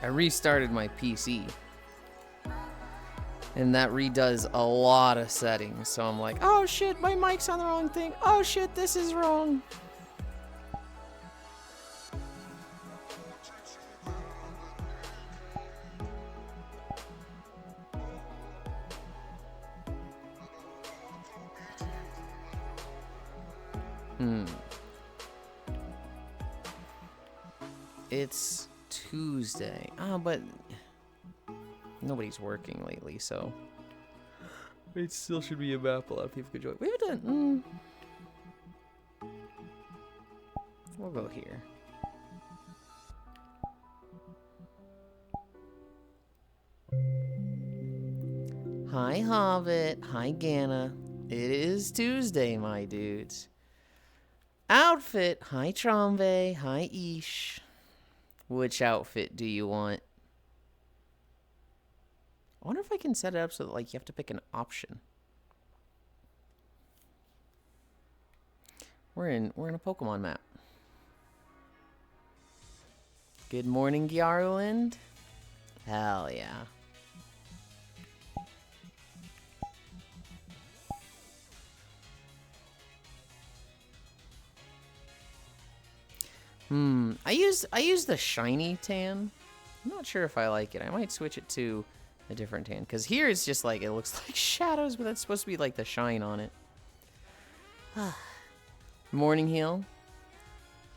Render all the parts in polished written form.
I restarted my PC. And that redoes a lot of settings. So I'm like, oh shit, my mic's on the wrong thing. Oh shit, this is wrong. It's Tuesday. But nobody's working lately, so it still should be a map a lot of people could join. We haven't done. We'll go here. Hi, Hobbit. Hi, Ganna. It is Tuesday, my dudes. Outfit. Hi, Trombe. Hi, Ish. Which outfit do you want? I wonder if I can set it up so that, like, you have to pick an option. We're in a Pokemon map. Good morning, Yulind. Hell yeah. I use the shiny tan. I'm not sure if I like it. I might switch it to a different tan, because here it's just like, it looks like shadows, but that's supposed to be like the shine on it. Morning Heal.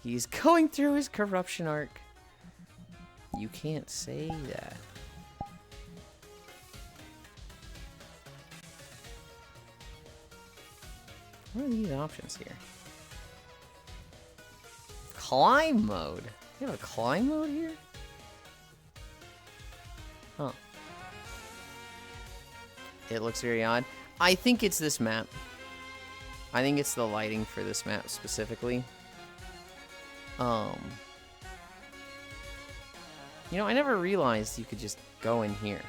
He's going through his corruption arc. You can't say that. What are these options here? Climb mode. You have a climb mode here? Huh. It looks very odd. I think it's this map. I think it's the lighting for this map specifically. You know, I never realized you could just go in here.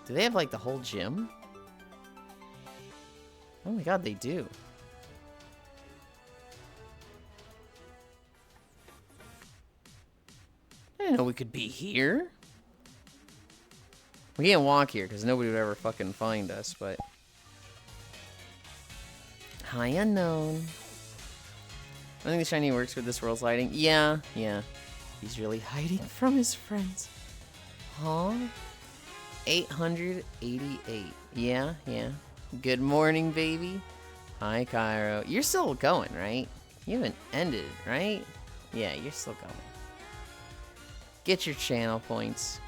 Do they have like the whole gym? Oh my god, they do. I didn't know we could be here. We can't walk here because nobody would ever fucking find us, but... Hi, Unknown. I think the shiny works with this world's lighting. Yeah. He's really hiding from his friends. Huh? 888. Yeah. Good morning, baby. Hi, Cairo. You're still going, right? You haven't ended, right? Yeah, you're still going. Get your channel points.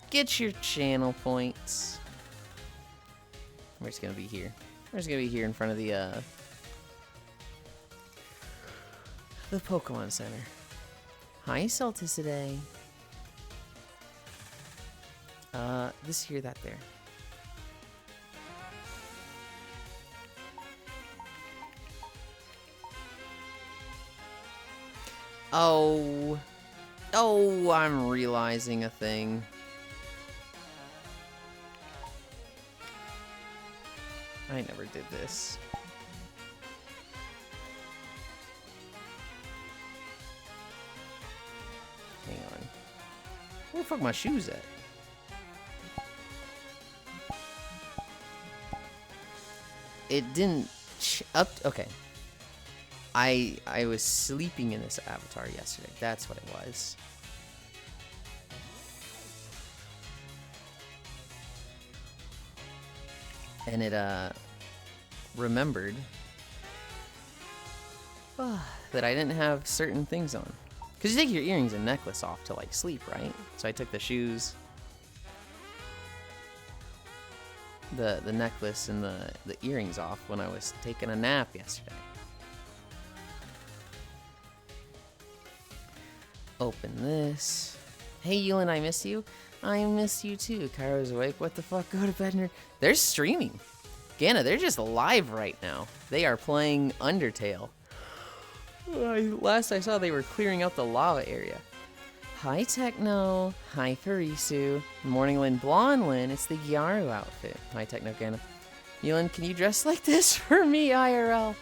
Get your channel points. We're just gonna be here. We're just gonna be here in front of the Pokemon Center. Hi, Celticide. This here, that there. Oh, I'm realizing a thing. I never did this. Hang on. Where the fuck are my shoes at? It didn't okay. I was sleeping in this avatar yesterday. That's what it was. And it remembered that I didn't have certain things on. Because you take your earrings and necklace off to like sleep, right? So I took the shoes, the necklace, and the earrings off when I was taking a nap yesterday. Open this. Hey, Yulind, I miss you. I miss you too. Cairo's awake. What the fuck? Go to bed, nerd. They're streaming. Gana, they're just live right now. They are playing Undertale. Last I saw, they were clearing out the lava area. Hi, Techno. Hi, Farisu. Morning, Lynn. Blonde Lynn. It's the Gyaru outfit. Hi, Techno Gana. Yulind, can you dress like this for me, IRL?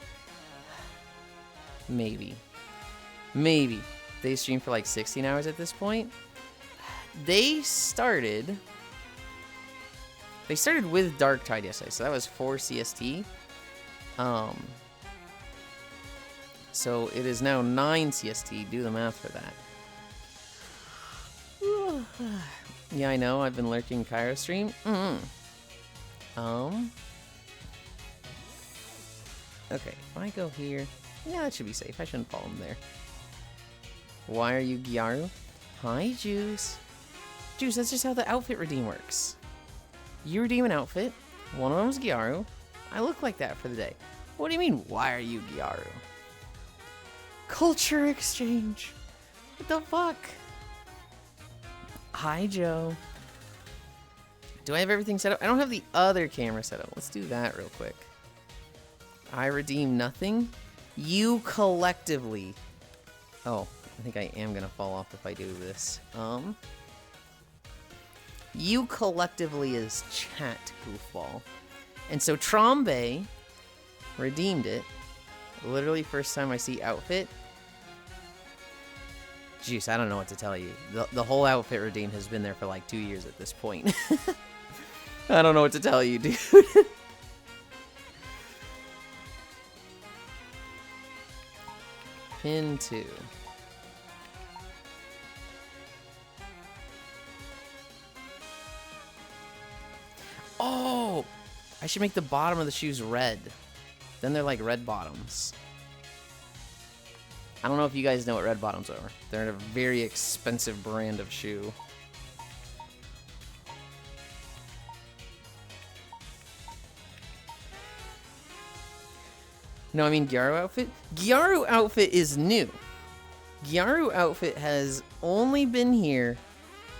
Maybe. Maybe. They stream for like 16 hours at this point. They started with Dark Tide yesterday, so that was 4 CST. So it is now 9 CST. Do the math for that. Yeah, I know. I've been lurking Cairo stream. Okay, if I go here, yeah, that should be safe. I shouldn't follow him there. Why are you Gyaru? Hi, Juice. Juice, that's just how the outfit redeem works. You redeem an outfit. One of them's Gyaru. I look like that for the day. What do you mean, why are you Gyaru? Culture exchange. What the fuck? Hi, Joe. Do I have everything set up? I don't have the other camera set up. Let's do that real quick. I redeem nothing. You collectively. Oh, I think I am gonna fall off if I do this. You collectively is chat, goofball. And so Trombe redeemed it. Literally first time I see outfit. Juice, I don't know what to tell you. The whole outfit redeem has been there for like 2 years at this point. I don't know what to tell you, dude. Pin 2. Oh! I should make the bottom of the shoes red. Then they're like red bottoms. I don't know if you guys know what red bottoms are. They're a very expensive brand of shoe. No, I mean Gyaru outfit. Gyaru outfit is new. Gyaru outfit has only been here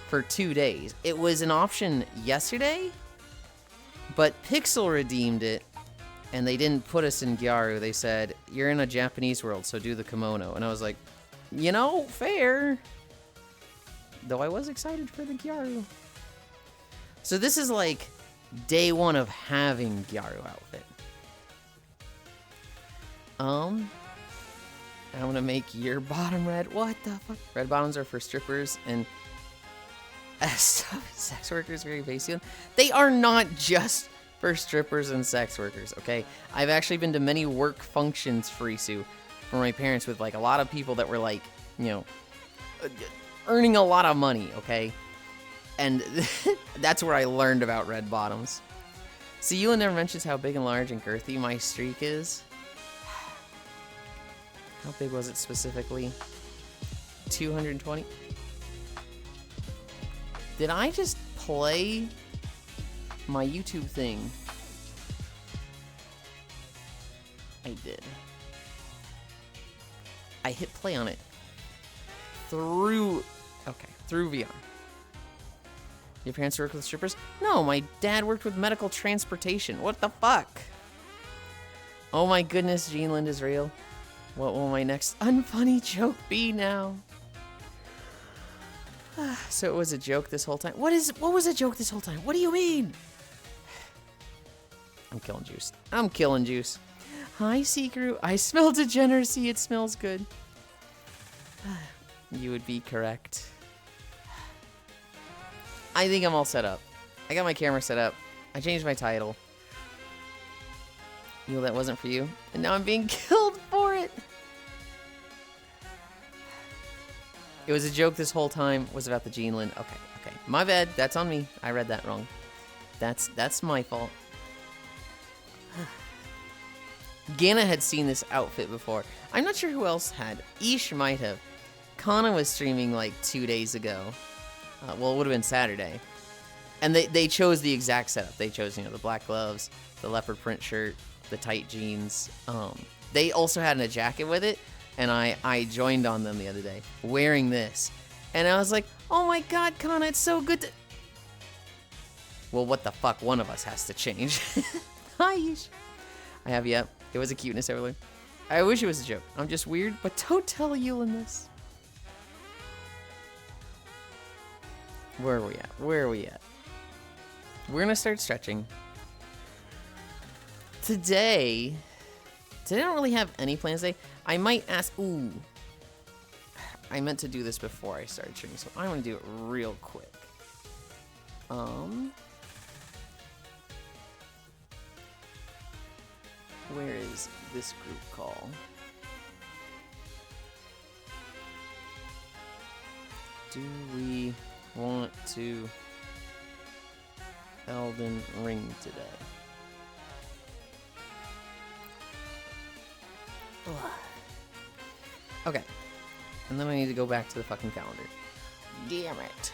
for 2 days. It was an option yesterday, but Pixel redeemed it, and they didn't put us in Gyaru. They said, you're in a Japanese world, so do the kimono. And I was like, you know, fair. Though I was excited for the Gyaru. So this is like day 1 of having Gyaru outfit. I'm gonna make your bottom red. What the fuck? Red bottoms are for strippers and sex workers, very basic. They are not just for strippers and sex workers, okay? I've actually been to many work functions, Farisu, for my parents with like a lot of people that were like, you know, earning a lot of money, okay? And that's where I learned about red bottoms. See, Yulind never mentions how big and large and girthy my streak is. How big was it specifically? 220? Did I just play my YouTube thing? I did. I hit play on it through VR. Your parents work with strippers? No, my dad worked with medical transportation. What the fuck? Oh my goodness, Yulind is real. What will my next unfunny joke be now? So it was a joke this whole time. What was a joke this whole time? What do you mean? I'm killing Juice. I'm killing Juice. Hi, Seekru. I smell degeneracy. It smells good. You would be correct. I think I'm all set up. I got my camera set up. I changed my title. You know, that wasn't for you. And now I'm being killed for it. It was a joke this whole time. Was about the Yulind. Okay. My bad. That's on me. I read that wrong. That's my fault. Gana had seen this outfit before. I'm not sure who else had. Ish might have. Kana was streaming like 2 days ago. Well, it would have been Saturday. And they chose the exact setup. They chose, you know, the black gloves, the leopard print shirt, the tight jeans. They also had a jacket with it, and I joined on them the other day wearing this. And I was like, oh my god, Kana, it's so good to... Well, what the fuck? One of us has to change. Hi, Yeesh. I have, yep. It was a cuteness overload. I wish it was a joke. I'm just weird, but don't tell Yulind this. Where are we at? Where are we at? We're gonna start stretching. Today I don't really have any plans today. I might ask, ooh. I meant to do this before I started streaming, so I'm gonna do it real quick. Where is this group call? Do we want to Elden Ring today? Ugh. Okay. And then I need to go back to the fucking calendar. Damn it.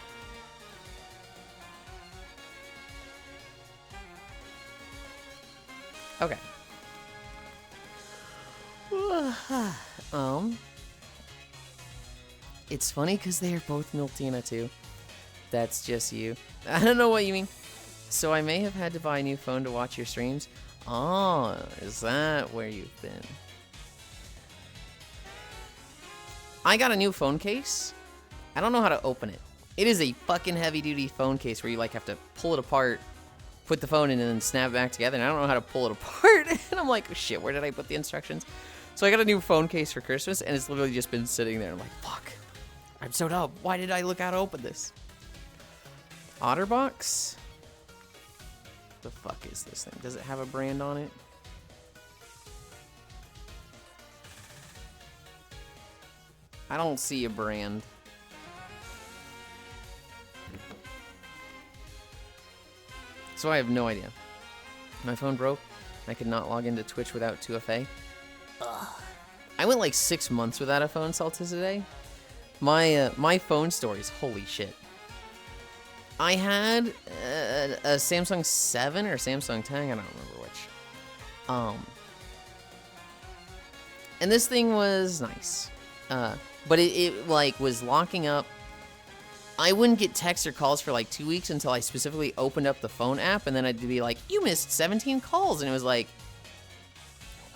Okay. It's funny because they are both Miltina too. That's just you. I don't know what you mean. So I may have had to buy a new phone to watch your streams. Oh, is that where you've been? I got a new phone case. I don't know how to open it. It is a fucking heavy-duty phone case where you like have to pull it apart, put the phone in, and then snap it back together. And I don't know how to pull it apart. And I'm like, oh, shit, where did I put the instructions? So I got a new phone case for Christmas, and it's literally just been sitting there. I'm like, fuck. I'm so dumb. Why did I look how to open this? Otterbox? The fuck is this thing? Does it have a brand on it? I don't see a brand. So I have no idea. My phone broke. I could not log into Twitch without 2FA. Ugh. I went like 6 months without a phone till today. My phone stories, holy shit. I had a Samsung 7 or Samsung 10, I don't remember which. And this thing was nice. But it like was locking up. I wouldn't get texts or calls for like 2 weeks until I specifically opened up the phone app, and then I'd be like, you missed 17 calls. And it was like,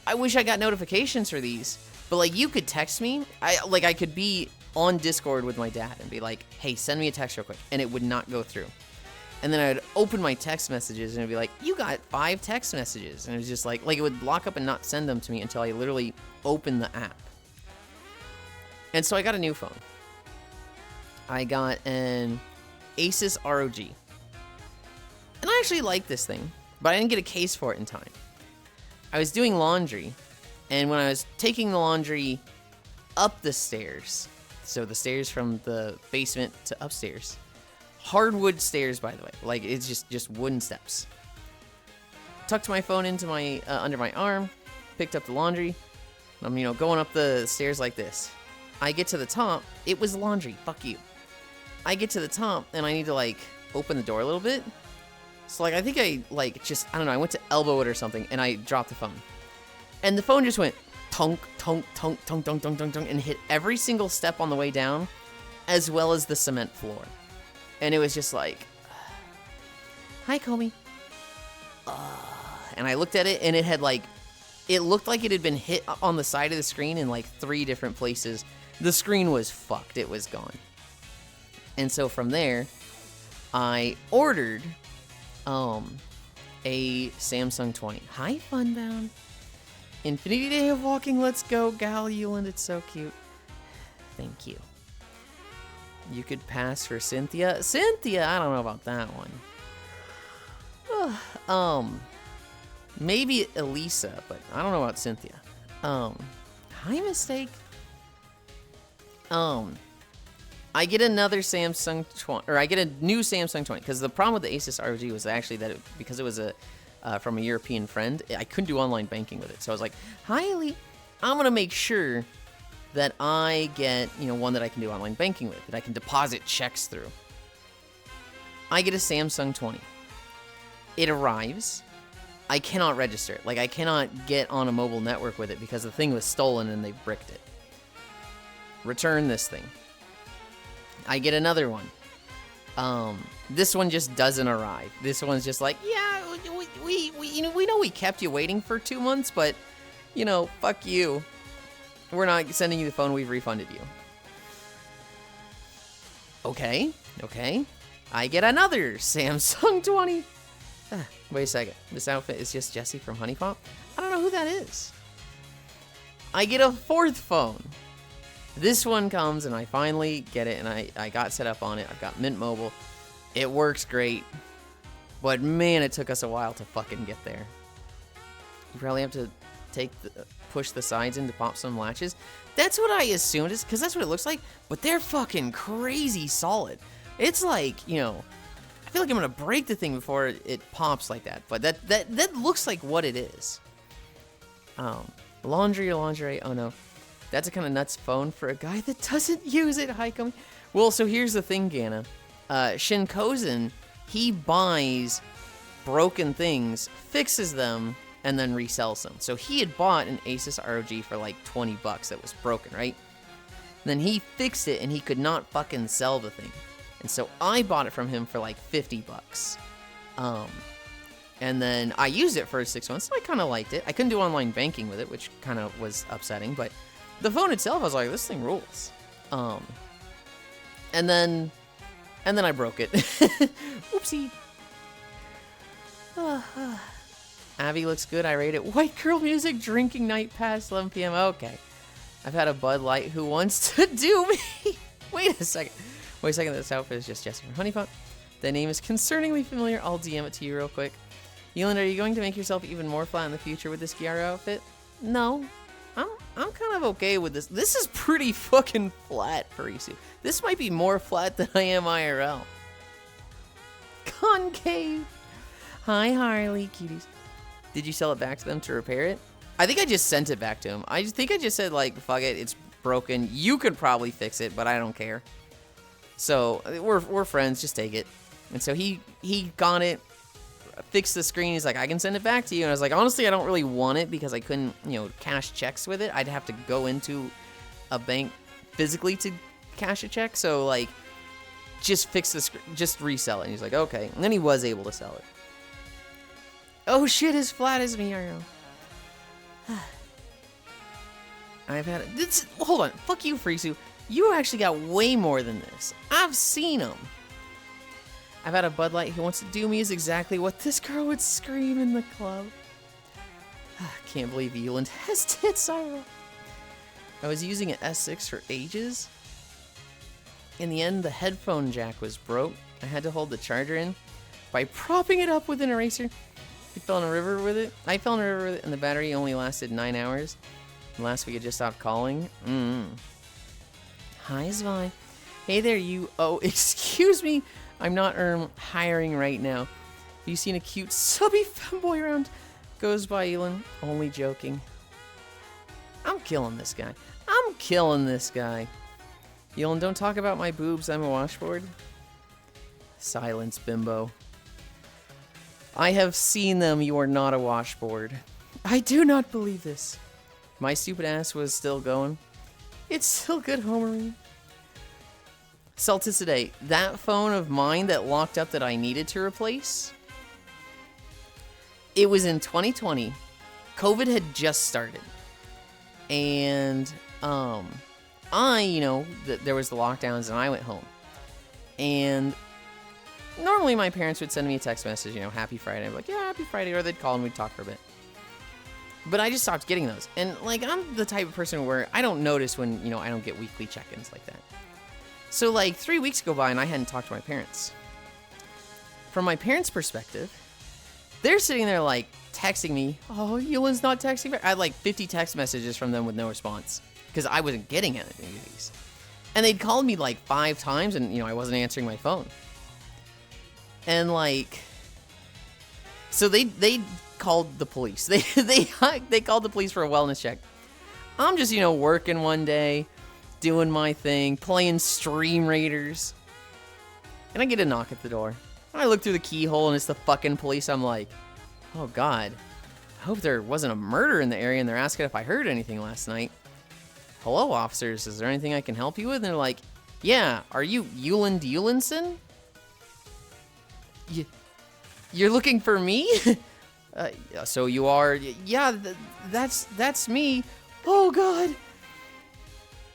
I wish I got notifications for these. But like, you could text me. I could be on Discord with my dad and be like, hey, send me a text real quick. And it would not go through. And then I'd open my text messages and it'd be like, you got 5 text messages. And it was just like it would lock up and not send them to me until I literally opened the app. And so I got a new phone. I got an Asus ROG. And I actually like this thing, but I didn't get a case for it in time. I was doing laundry, and when I was taking the laundry up the stairs, so the stairs from the basement to upstairs, hardwood stairs, by the way, like it's just wooden steps. Tucked my phone into my under my arm, picked up the laundry. I'm going up the stairs like this. I get to the top, it was laundry, fuck you. I get to the top, and I need to, like, open the door a little bit. So, like, I think I, like, just, I don't know, I went to elbow it or something, and I dropped the phone. And the phone just went tonk, tonk, tonk, tonk, tonk, tonk, tonk, tonk, and hit every single step on the way down, as well as the cement floor. And it was just like, hi, Comey. And I looked at it, and it had, like, it looked like it had been hit on the side of the screen in, like, 3 different places. The screen was fucked. It was gone. And so from there, I ordered a Samsung 20. Hi, Funbound. Infinity Day of Walking, let's go. Gal Yulind, it's so cute. Thank you. You could pass for Cynthia. Cynthia, I don't know about that one. Maybe Elisa, but I don't know about Cynthia. Hi, Mistake. I get another Samsung 20, or I get a new Samsung 20, because the problem with the Asus ROG was actually that because it was from a European friend, I couldn't do online banking with it. So I was like, hi, Ellie, I'm going to make sure that I get, one that I can do online banking with, that I can deposit checks through. I get a Samsung 20. It arrives. I cannot register it. Like, I cannot get on a mobile network with it because the thing was stolen and they bricked it. Return this thing. I get another one. This one just doesn't arrive. This one's just like, yeah, we know we kept you waiting for 2 months, but, you know, fuck you. We're not sending you the phone. We've refunded you. Okay. I get another Samsung 20. Wait a second. This outfit is just Jessie from Honey Pop? I don't know who that is. I get a 4th phone. This one comes, and I finally get it, and I got set up on it. I've got Mint Mobile. It works great. But, man, it took us a while to fucking get there. You probably have to push the sides in to pop some latches. That's what I assumed, because that's what it looks like. But they're fucking crazy solid. It's like, you know, I feel like I'm going to break the thing before it pops like that. But that looks like what it is. Laundry or lingerie? Oh, no. That's a kind of nuts phone for a guy that doesn't use it. Hi, Komi. Well, so here's the thing, Gana. Shinkozen, he buys broken things, fixes them, and then resells them. So he had bought an Asus ROG for like 20 bucks that was broken, right? And then he fixed it, and he could not fucking sell the thing. And so I bought it from him for like 50 bucks. And then I used it for 6 months, so I kind of liked it. I couldn't do online banking with it, which kind of was upsetting, but the phone itself, I was like, this thing rules. And then I broke it. Whoopsie. Abby looks good. I rate it. White girl music, drinking night past 11 p.m. Okay. I've had a Bud Light who wants to do me. Wait a second. This outfit is just Jessie from Honey Pot. The name is concerningly familiar. I'll DM it to you real quick. Yulind, are you going to make yourself even more flat in the future with this Gyaro outfit? No. I'm kind of okay with this. This is pretty fucking flat, Parisu. This might be more flat than I am IRL. Concave. Hi, Harley, cuties. Did you sell it back to them to repair it? I think I just sent it back to him. I think I just said, like, fuck it, it's broken. You could probably fix it, but I don't care. So, we're friends, just take it. And so he got it, fixed the screen. He's like, I can send it back to you. And I was like, honestly, I don't really want it because I couldn't, you know, cash checks with it. I'd have to go into a bank physically to cash a check. So, like, just fix the screen, just resell it. And he's like, okay. And then he was able to sell it. Oh shit, as flat as me, I know. I've had it. Hold on. Fuck you, Frisu. You actually got way more than this. I've seen them. I've had a Bud Light who wants to do me is exactly what this girl would scream in the club. Can't believe Yulind has tits, Ira. I was using an S6 for ages. In the end, the headphone jack was broke. I had to hold the charger in by propping it up with an eraser. I fell in a river with it, and the battery only lasted 9 hours. And last week, it just stopped calling. Hi, Zvi. Hey there, you. Oh, excuse me. I'm not hiring right now. Have you seen a cute subby femboy around? Goes by Elon. Only joking. I'm killing this guy. Elon, don't talk about my boobs. I'm a washboard. Silence, bimbo. I have seen them. You are not a washboard. I do not believe this. My stupid ass was still going. It's still good, Homerine. Celticide, that phone of mine that locked up that I needed to replace, it was in 2020. COVID had just started. And, there was the lockdowns and I went home. And normally my parents would send me a text message, happy Friday. I'm like, yeah, happy Friday. Or they'd call and we'd talk for a bit. But I just stopped getting those. And, I'm the type of person where I don't notice when, I don't get weekly check-ins like that. So, 3 weeks go by and I hadn't talked to my parents. From my parents' perspective, they're sitting there, texting me. Oh, Yulind's not texting me. I had, 50 text messages from them with no response. Because I wasn't getting anything of these. And they'd called me, 5 times and, I wasn't answering my phone. And, so they called the police. They called the police for a wellness check. I'm just, working one day, doing my thing, playing Stream Raiders. And I get a knock at the door. I look through the keyhole and it's the fucking police. I'm like, oh God, I hope there wasn't a murder in the area and they're asking if I heard anything last night. Hello, officers, is there anything I can help you with? And they're like, yeah, are you Yulind Yulinson? You're looking for me? So you are. Yeah, that's me. Oh, God.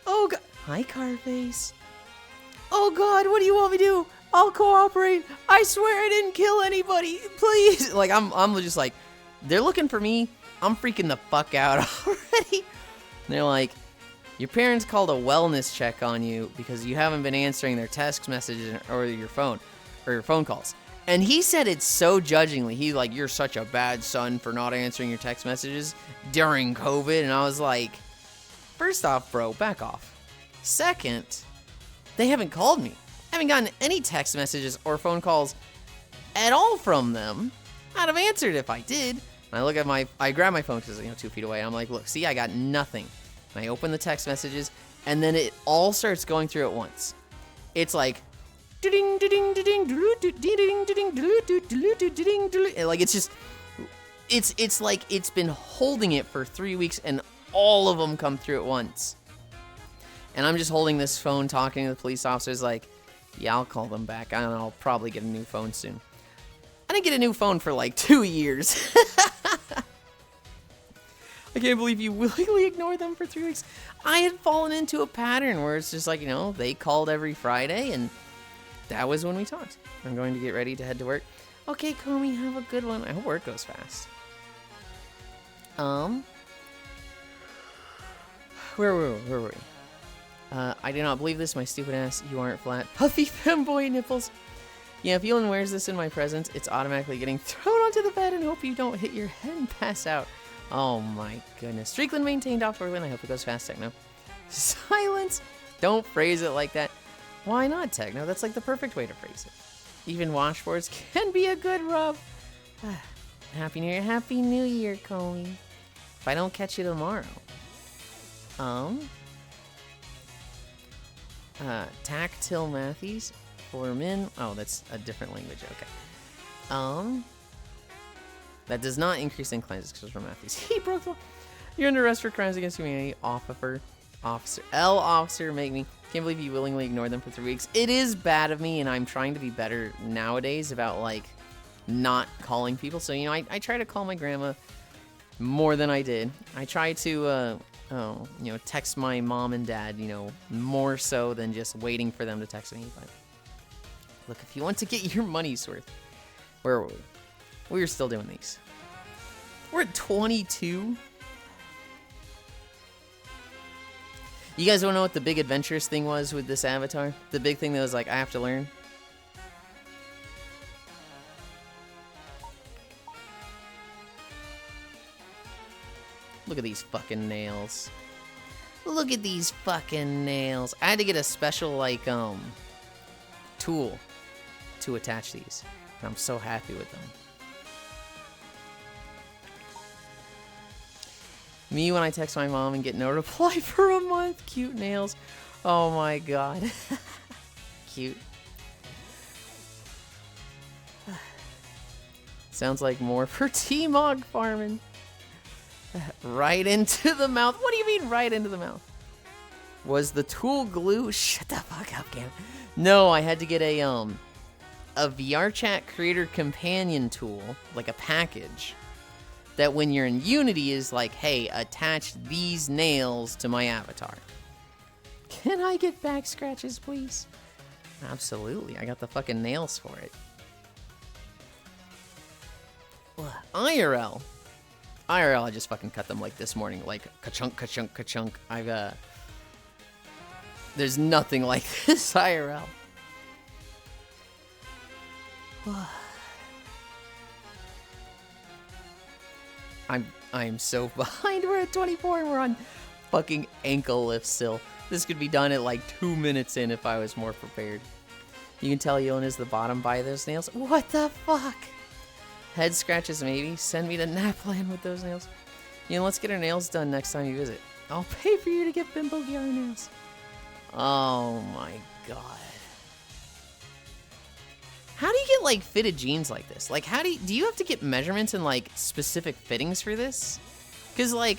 Oh, God. Hi, Carface. Oh, God, what do you want me to do? I'll cooperate. I swear I didn't kill anybody. Please. Like, I'm just like, they're looking for me. I'm freaking the fuck out already. And they're like, your parents called a wellness check on you because you haven't been answering their text messages or your phone calls. And he said it so judgingly. He's like, you're such a bad son for not answering your text messages during COVID. And I was like, first off, bro, back off. Second, they haven't called me. I haven't gotten any text messages or phone calls at all from them. I'd have answered if I did. And I look at I grab my phone because, 2 feet away. I'm like, look, see, I got nothing. And I open the text messages, and then it all starts going through at once. It's like, like it's just, it's like it's been holding it for 3 weeks, and all of them come through at once. And I'm just holding this phone, talking to the police officers, like, yeah, I'll call them back. I don't know, I'll probably get a new phone soon. I didn't get a new phone for like 2 years. I can't believe you willingly ignored them for 3 weeks. I had fallen into a pattern where it's just like, they called every Friday, and that was when we talked. I'm going to get ready to head to work. Okay, Comey, have a good one. I hope work goes fast. Where were we? I do not believe this, my stupid ass. You aren't flat. Puffy femboy nipples. Yeah, if Yulind wears this in my presence, it's automatically getting thrown onto the bed and hope you don't hit your head and pass out. Oh my goodness. Strickland maintained off Orlin. I hope it goes fast, Techno. Silence. Don't phrase it like that. Why not, Techno? That's like the perfect way to phrase it. Even washboards can be a good rub. Happy New Year. Happy New Year, Comey. If I don't catch you tomorrow. Tactile Matthews for men. Oh, that's a different language. Okay. That does not increase inclines because from Matthews. He broke the. You're under arrest for crimes against humanity. Officer, make me. Can't believe you willingly ignored them for 3 weeks. It is bad of me, and I'm trying to be better nowadays about like not calling people. So I try to call my grandma more than I did. I try to text my mom and dad, more so than just waiting for them to text me. But look, if you want to get your money's worth, where were we? We were still doing these. We're at 22. You guys don't know what the big adventurous thing was with this avatar? The big thing that was like, I have to learn? Look at these fucking nails. Look at these fucking nails. I had to get a special, tool to attach these. And I'm so happy with them. Me when I text my mom and get no reply for a month. Cute nails. Oh my god. Cute. Sounds like more for T-Mog farming. Right into the mouth. What do you mean right into the mouth? Was the tool glue? Shut the fuck up, Cam. No, I had to get a VRChat creator companion tool, like a package, that when you're in Unity is like, hey, attach these nails to my avatar. Can I get back scratches, please? Absolutely, I got the fucking nails for it. IRL, I just fucking cut them like this morning, like ka-chunk, ka-chunk, ka-chunk. There's nothing like this IRL. I'm so behind. We're at 24 and we're on fucking ankle lift still. This could be done at like 2 minutes in if I was more prepared. You can tell Yulind is the bottom by those nails. What the fuck? Head scratches maybe. Send me to Napland with those nails. Let's get our nails done next time you visit. I'll pay for you to get Bimbo Gyara nails. Oh my god. How do you get like fitted jeans like this? Like how do you have to get measurements and like specific fittings for this? Cause like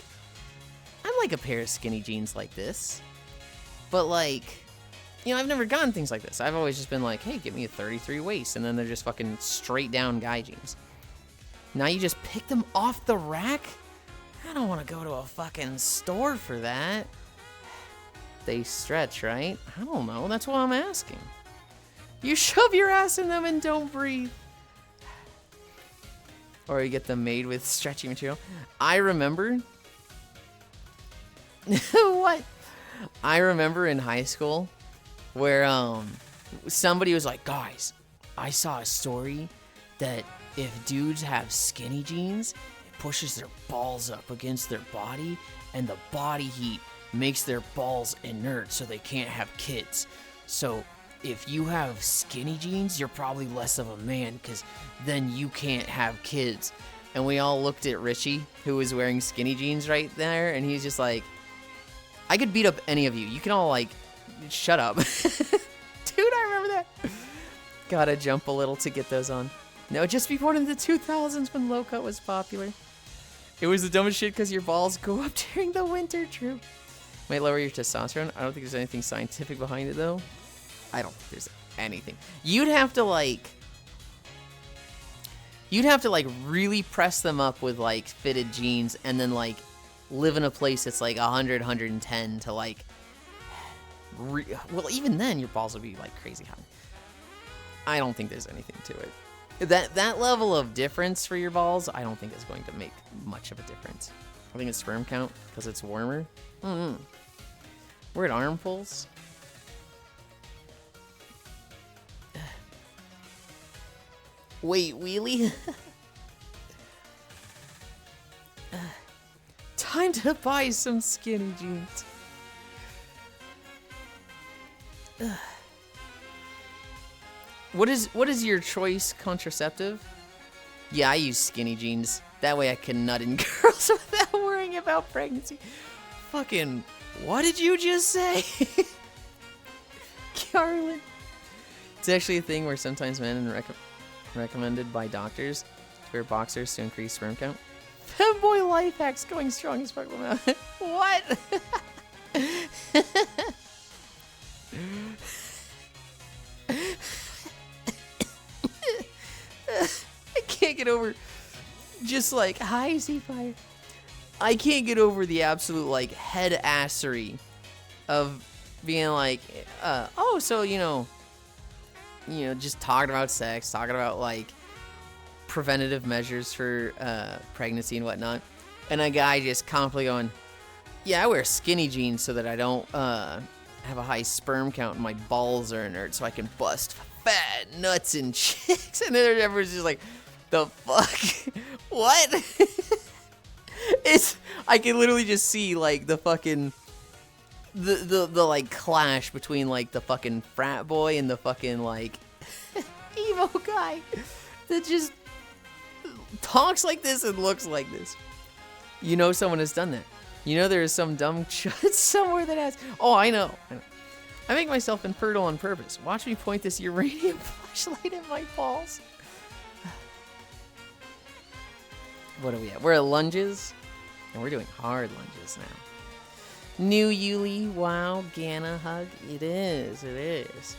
I like a pair of skinny jeans like this. But like, you know, I've never gotten things like this. I've always just been like, hey, give me a 33 waist, and then they're just fucking straight down guy jeans. Now you just pick them off the rack? I don't want to go to a fucking store for that. They stretch, right? I don't know. That's what I'm asking. You shove your ass in them and don't breathe. Or you get them made with stretchy material. I remember... What? I remember in high school where somebody was like, guys, I saw a story that if dudes have skinny jeans, it pushes their balls up against their body, and the body heat makes their balls inert so they can't have kids. So if you have skinny jeans, you're probably less of a man, because then you can't have kids. And we all looked at Richie, who was wearing skinny jeans right there, and he's just like, I could beat up any of you. You can all, like, shut up. Dude, I remember that. Gotta jump a little to get those on. No, just before in the 2000s when low cut was popular. It was the dumbest shit because your balls go up during the winter, true. Might lower your testosterone. I don't think there's anything scientific behind it, though. I don't think there's anything. You'd have to, like, really press them up with, like, fitted jeans and then, like, live in a place that's like 100, 110 to like, well, even then your balls would be like crazy hot. I don't think there's anything to it. That level of difference for your balls, I don't think is going to make much of a difference. I think it's sperm count because it's warmer. We're at armfuls. Wait, wheelie? Time to buy some skinny jeans. What is your choice contraceptive? Yeah, I use skinny jeans. That way I can nut in girls without worrying about pregnancy. Fucking, what did you just say? Carlin. It's actually a thing where sometimes men recommended by doctors to wear boxers to increase sperm count. Femboy life hacks going strong as fuck. What? I can't get over just like, hi, Seafire. I can't get over the absolute like head assery of being like, oh, so you know, just talking about sex, talking about like preventative measures for pregnancy and whatnot, and a guy just confidently going, yeah, I wear skinny jeans so that I don't have a high sperm count and my balls are inert so I can bust fat nuts and chicks. And then everyone's just like, the fuck? What? I can literally just see like the fucking the like clash between like the fucking frat boy and the fucking like emo guy that just talks like this and looks like this. You know someone has done that. You know there is some dumb chud somewhere that has... Oh, I know. I make myself infertile on purpose. Watch me point this uranium flashlight at my balls. What are we at? We're at lunges. And we're doing hard lunges now. New Yuli, wow, Gana hug. It is, it is.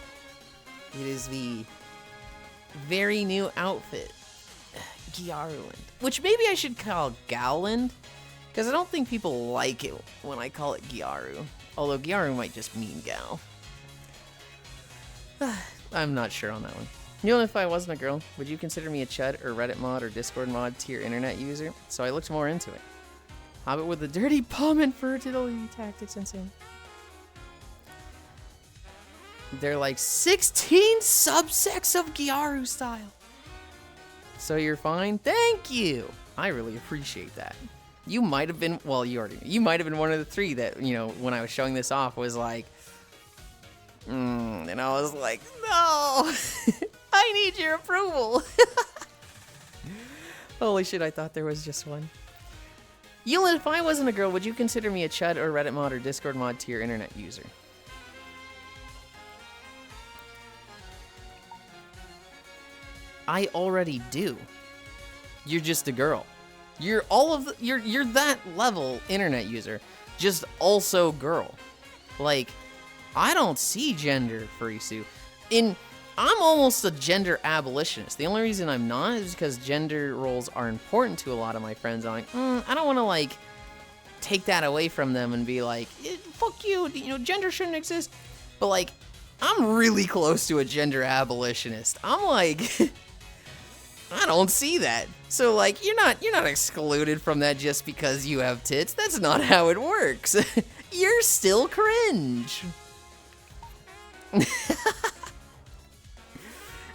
It is the very new outfit. Gyarland. Which maybe I should call Gowland. Because I don't think people like it when I call it Gyaru. Although Gyaru might just mean gal. I'm not sure on that one. You know, if I wasn't a girl, would you consider me a Chud or Reddit mod or Discord mod tier internet user? So I looked more into it. Hobbit with the dirty palm and fertility tactics and sin. They're like 16 subsects of Gyaru style. So you're fine? Thank you! I really appreciate that. You might have been, well, you might have been one of the three that, you know, when I was showing this off was like, and I was like, no, I need your approval. Holy shit, I thought there was just one. Yulind, if I wasn't a girl, would you consider me a Chud or Reddit mod or Discord mod tier internet user? I already do. You're just a girl. You're you're that level internet user, just also girl. Like, I don't see gender, Furisu. I'm almost a gender abolitionist. The only reason I'm not is because gender roles are important to a lot of my friends. I'm like, I don't want to like take that away from them and be like, fuck you, gender shouldn't exist. But like, I'm really close to a gender abolitionist. I'm like, I don't see that. So like, you're not excluded from that just because you have tits. That's not how it works. You're still cringe.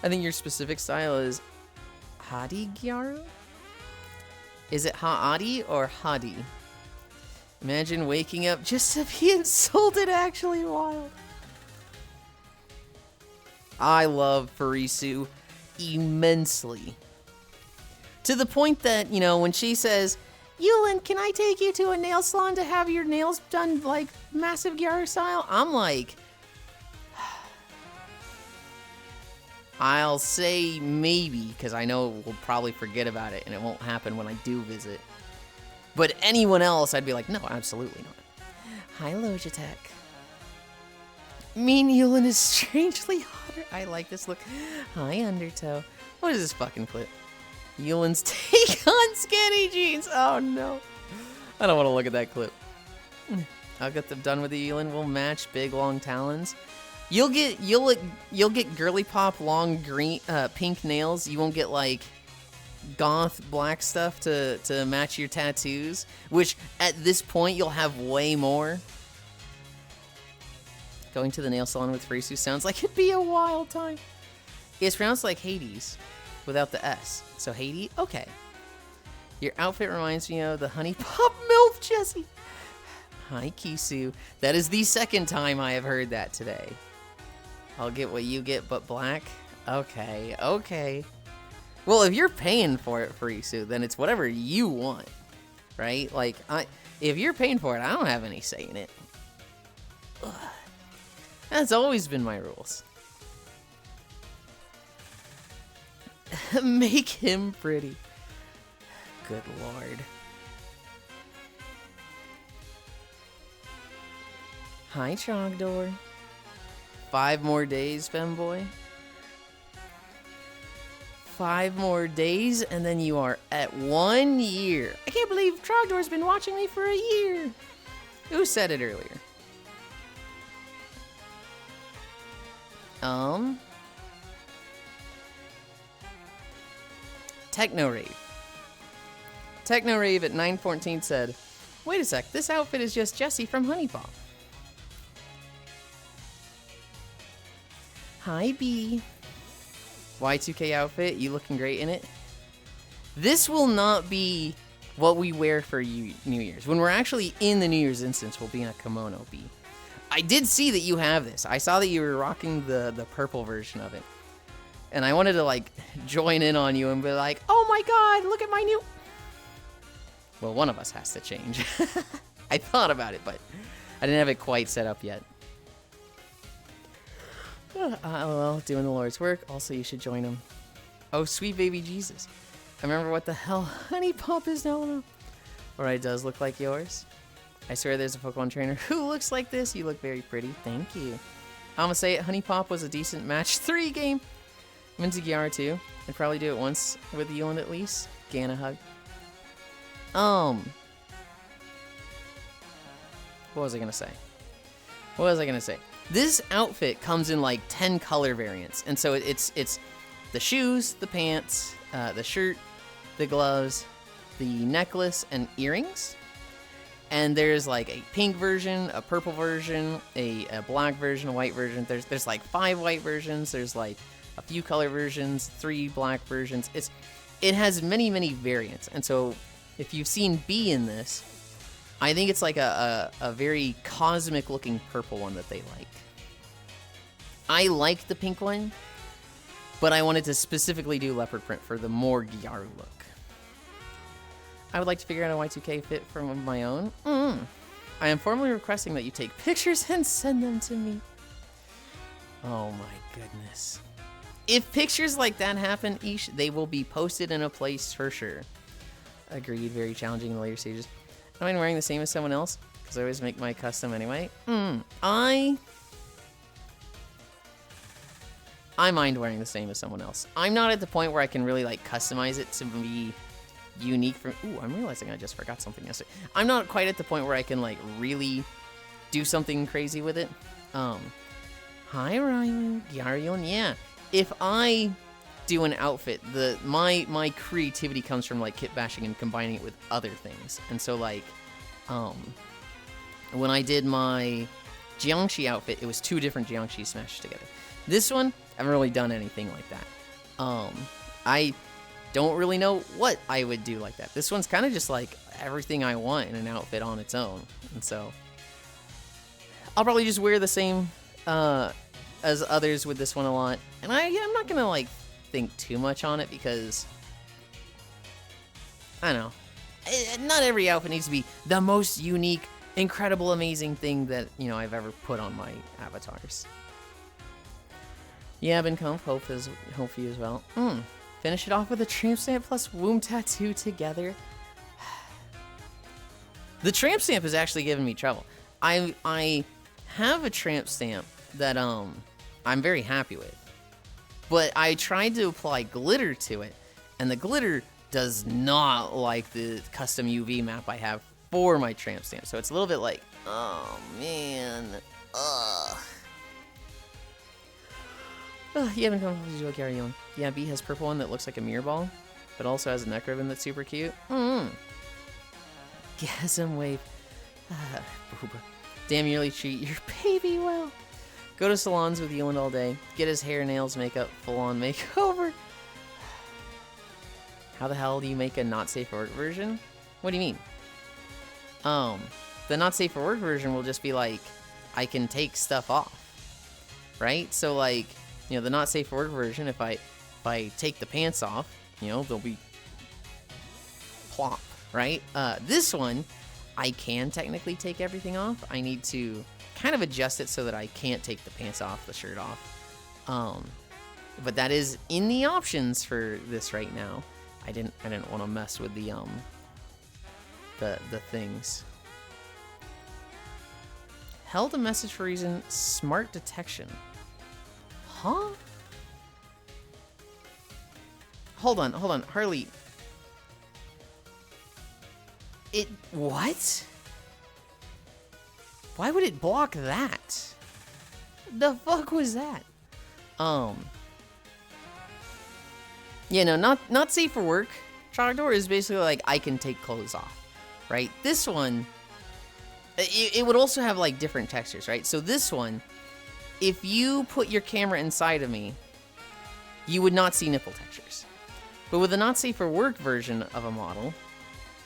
I think your specific style is Hadi Gyaru? Is it Ha'adi or Hadi? Imagine waking up just to be insulted, actually wild. I love Furisu immensely. To the point that, when she says, Yulind, can I take you to a nail salon to have your nails done like massive Gyaru style? I'm like, I'll say maybe, because I know we'll probably forget about it and it won't happen when I do visit. But anyone else, I'd be like, no, absolutely not. Hi, Logitech. Mean Yulind is strangely hotter. I like this look. Hi, Undertow. What is this fucking clip? Yulind's take on skinny jeans. Oh, no. I don't want to look at that clip. I'll get them done with the Yulind. We'll match big, long talons. You'll get girly pop long green pink nails. You won't get like goth black stuff to match your tattoos, which at this point you'll have way more. Going to the nail salon with Furisu sounds like it'd be a wild time. It's pronounced like Hades without the S. So Hades? Okay. Your outfit reminds me of the Honey Pop MILF Jessie. Hi, Kisu. That is the second time I have heard that today. I'll get what you get, but black? Okay, okay. Well, if you're paying for it, Furisu, then it's whatever you want, right? Like, if you're paying for it, I don't have any say in it. Ugh. That's always been my rules. Make him pretty. Good lord. Hi, Trogdor. 5 more days, femboy. 5 more days, and then you are at 1 year. I can't believe Trogdor's been watching me for a year. Who said it earlier? Techno Rave. Techno Rave at 9:14 said, wait a sec, this outfit is just Jessie from Honey Pop. Hi, B. Y2K outfit, you looking great in it. This will not be what we wear for New Year's. When we're actually in the New Year's instance, we'll be in a kimono, B. I did see that you have this. I saw that you were rocking the purple version of it. And I wanted to, like, join in on you and be like, oh my god, look at my new... Well, one of us has to change. I thought about it, but I didn't have it quite set up yet. LOL, doing the Lord's work. Also, you should join him. Oh, sweet baby Jesus. I remember what the hell Honey Pop is now. Alright, does look like yours. I swear there's a Pokemon trainer who looks like this. You look very pretty. Thank you. I'm gonna say it, Honey Pop was a decent match 3 game. I'm into Gyaru too. I'd probably do it once with Yulind at least. Gana hug. What was I gonna say? This outfit comes in like 10 color variants, and so it's the shoes, the pants, the shirt, the gloves, the necklace, and earrings. And there's like a pink version, a purple version, a black version, a white version. There's like 5 white versions. There's like a few color versions, 3 black versions. It has many variants, and so if you've seen B in this, I think it's like a very cosmic looking purple one that they like. I like the pink one, but I wanted to specifically do leopard print for the more Gyaru look. I would like to figure out a Y2K fit from my own. I am formally requesting that you take pictures and send them to me. Oh my goodness. If pictures like that happen, Ish, they will be posted in a place for sure. Agreed, very challenging in the later stages. Am I wearing the same as someone else? Because I always make my custom anyway. I mind wearing the same as someone else. I'm not at the point where I can really like customize it to be unique for. Ooh, I'm realizing I just forgot something yesterday. I'm not quite at the point where I can like really do something crazy with it. Hi Ryan, Yarion. Yeah, if I do an outfit, my creativity comes from like kit bashing and combining it with other things. And so like, when I did my Jiangxi outfit, it was 2 different Jiangxi smashed together. This one, I haven't really done anything like that. I don't really know what I would do like that. This one's kind of just like everything I want in an outfit on its own. And so I'll probably just wear the same as others with this one a lot. And I'm not going to like think too much on it because I don't know. Not every outfit needs to be the most unique, incredible, amazing thing that, you know, I've ever put on my avatars. Yeah, been comf. Hope you as well. Finish it off with a tramp stamp plus womb tattoo together. The tramp stamp is actually giving me trouble. I have a tramp stamp that I'm very happy with, but I tried to apply glitter to it, and the glitter does not like the custom UV map I have for my tramp stamp. So it's a little bit like, oh man, you haven't come to carry on. Yeah, B has purple one that looks like a mirror ball, but also has a neck ribbon that's super cute. Gasm wave. Booba. Damn, you really treat your baby well. Go to salons with Yulind all day. Get his hair, nails, makeup, full-on makeover. How the hell do you make a not safe for work version? What do you mean? The not safe for work version will just be like, I can take stuff off, right? So like, you know, the not safe for work version, if I take the pants off, you know, they'll be plop, right? This one, I can technically take everything off. I need to kind of adjust it so that I can't take the pants off, the shirt off. But that is in the options for this right now. I didn't want to mess with the things. Held a message for reason, smart detection. Huh? Hold on, Harley. What? Why would it block that? The fuck was that? Yeah, no, not safe for work. Trogdor is basically like, I can take clothes off, right? This one, it would also have like different textures, right? So this one, if you put your camera inside of me, you would not see nipple textures. But with the not safe for work version of a model,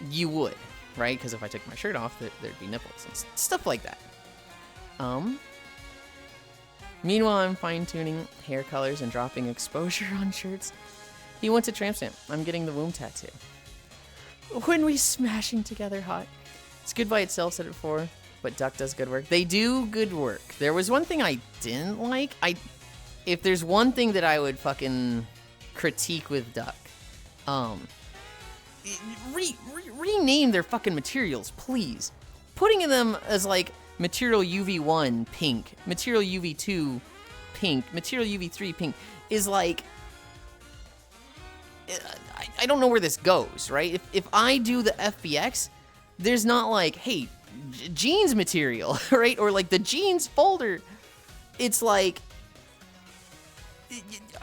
you would, right? Because if I took my shirt off, there'd be nipples and stuff like that. Meanwhile, I'm fine-tuning hair colors and dropping exposure on shirts. He wants a tramp stamp. I'm getting the womb tattoo. When we smashing together hot. It's good by itself, said it before, but Duck does good work. They do good work. There was one thing I didn't like. If there's one thing that I would fucking critique with Duck, rename their fucking materials, please. Putting them as like material UV1 pink, material UV2 pink, material UV3 pink is like, I don't know where this goes, right? If I do the FBX, there's not like, hey, jeans material, right? Or like the jeans folder. It's like,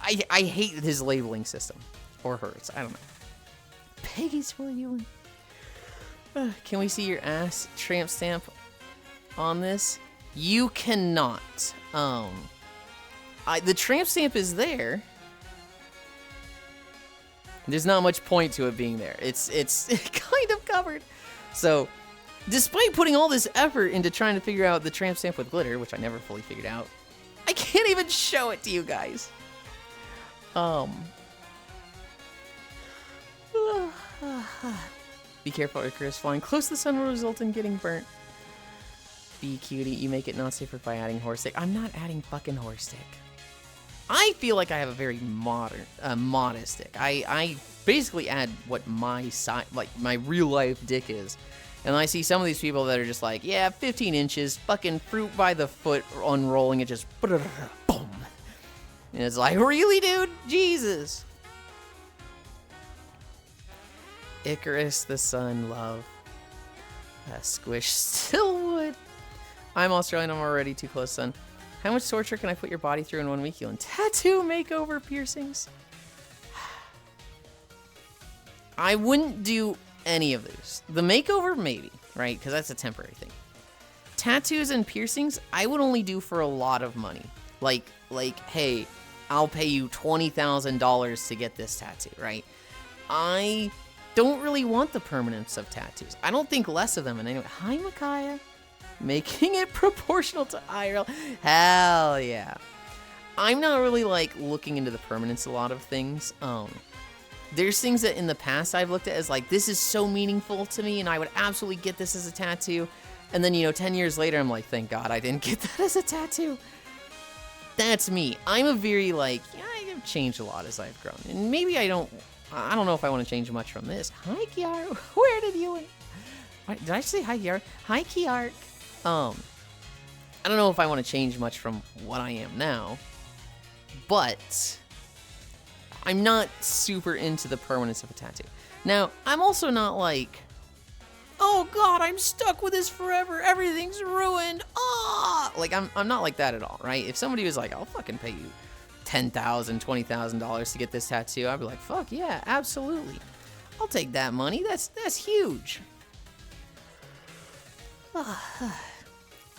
I hate his labeling system. Or hers, I don't know. Peggy's for you. Can we see your ass tramp stamp on this? You cannot. The tramp stamp is there. There's not much point to it being there. It's kind of covered. So, despite putting all this effort into trying to figure out the tramp stamp with glitter, which I never fully figured out, I can't even show it to you guys. Be careful, Icarus flying close to the sun will result in getting burnt. Be cutie, you make it not safer by adding horse stick. I'm not adding fucking horse stick. I feel like I have a very modest stick. I basically add what my size, like my real life dick is. And I see some of these people that are just like, yeah, 15 inches, fucking fruit by the foot, unrolling it, just boom. And it's like, really, dude? Jesus. Icarus, the sun, love. Squish still would. I'm Australian. I'm already too close, son. How much torture can I put your body through in 1 week? Yulind? Tattoo, makeover, piercings. I wouldn't do any of those. The makeover, maybe, right? Because that's a temporary thing. Tattoos and piercings, I would only do for a lot of money. Like, hey, I'll pay you $20,000 to get this tattoo, right? I don't really want the permanence of tattoos. I don't think less of them in any way. Hi, Micaiah. Making it proportional to IRL. Hell yeah. I'm not really, like, looking into the permanence of a lot of things. There's things that in the past I've looked at as, like, this is so meaningful to me, and I would absolutely get this as a tattoo. And then, 10 years later, I'm like, thank God I didn't get that as a tattoo. That's me. I'm a very, like, I have changed a lot as I've grown. And maybe I don't know if I want to change much from this. Hi, Kiara. Where did you... Did I say hi, Kiara? Hi, Kiara. I don't know if I want to change much from what I am now. But I'm not super into the permanence of a tattoo. Now, I'm also not like, oh God, I'm stuck with this forever. Everything's ruined. Ah, like I'm not like that at all, right? If somebody was like, I'll fucking pay you $10,000, $20,000 to get this tattoo, I'd be like, fuck yeah, absolutely. I'll take that money. That's huge.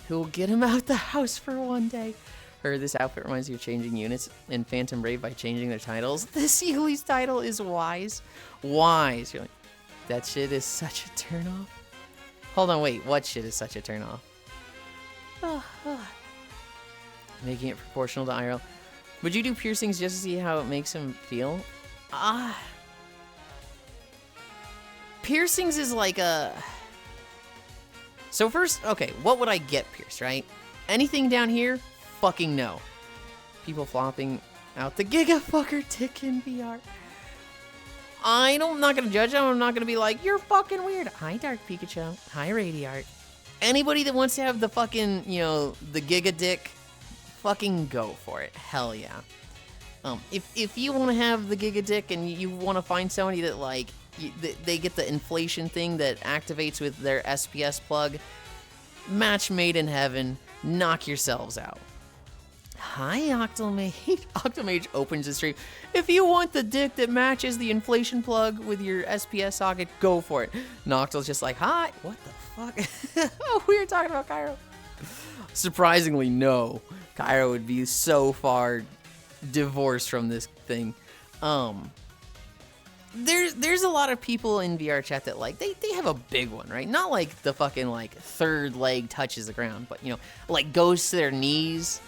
Who'll get him out the house for one day? Heard this outfit reminds you of changing units in Phantom Brave by changing their titles. This Yuli's title is Wise. Wise. You're like, that shit is such a turnoff. Hold on, wait. What shit is such a turnoff? Making it proportional to IRL. Would you do piercings just to see how it makes him feel? Piercings is like a... So first, okay, what would I get pierced, right? Anything down here? Fucking no. People flopping out the gigafucker dick in VR. I'm not gonna judge them. I'm not gonna be like, you're fucking weird. Hi, Dark Pikachu. Hi, Radiart. Anybody that wants to have the fucking, the giga dick, fucking go for it. Hell yeah. If you want to have the giga dick and you want to find somebody that, like, they get the inflation thing that activates with their SPS plug, match made in heaven, knock yourselves out. Hi, Octomage. Octomage opens the stream. If you want the dick that matches the inflation plug with your SPS socket, go for it. Noctil's just like, hi. What the fuck? Oh, we were talking about Cairo. Surprisingly, no. Cairo would be so far divorced from this thing. There's a lot of people in VR chat that, like, they have a big one, right? Not like the fucking, like, third leg touches the ground, but, like, goes to their knees.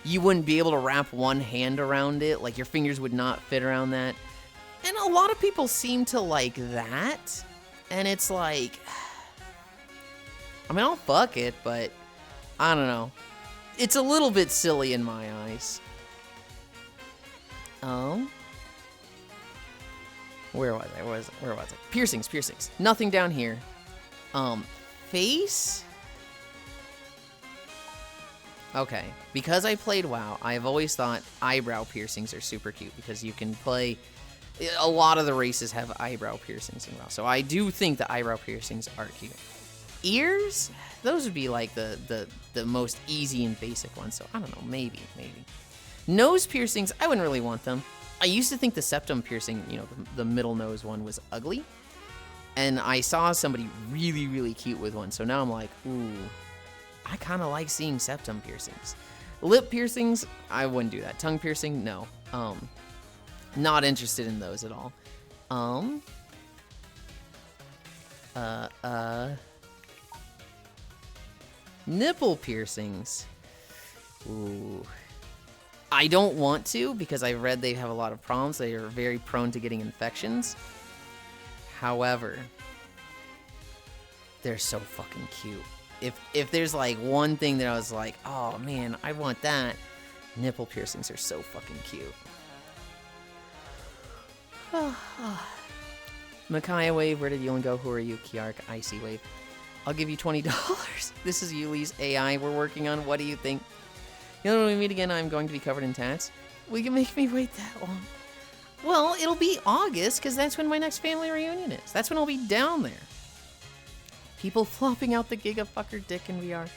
You wouldn't be able to wrap one hand around it. Like, your fingers would not fit around that. And a lot of people seem to like that. And it's like, I mean, I'll fuck it, but I don't know. It's a little bit silly in my eyes. Where was I? Where was it? Piercings. Nothing down here. Face? Okay. Because I played WoW, I've always thought eyebrow piercings are super cute because you can play... A lot of the races have eyebrow piercings in WoW, so I do think the eyebrow piercings are cute. Ears? Those would be like the most easy and basic ones, so I don't know, maybe. Nose piercings, I wouldn't really want them. I used to think the septum piercing, the middle nose one was ugly. And I saw somebody really, really cute with one. So now I'm like, ooh, I kind of like seeing septum piercings. Lip piercings, I wouldn't do that. Tongue piercing, no. Not interested in those at all. Nipple piercings. Ooh. I don't want to because I've read they have a lot of problems. They are very prone to getting infections. However, they're so fucking cute. If there's like one thing that I was like, oh man, I want that, nipple piercings are so fucking cute. Micaiah Wave, where did Yulind go? Who are you? Kiark, Icy Wave. I'll give you $20. This is Yuli's AI we're working on. What do you think? When we meet again, I'm going to be covered in tats. We can make me wait that long. Well, it'll be August, because that's when my next family reunion is. That's when I'll be down there. People flopping out the gigafucker dick in VR.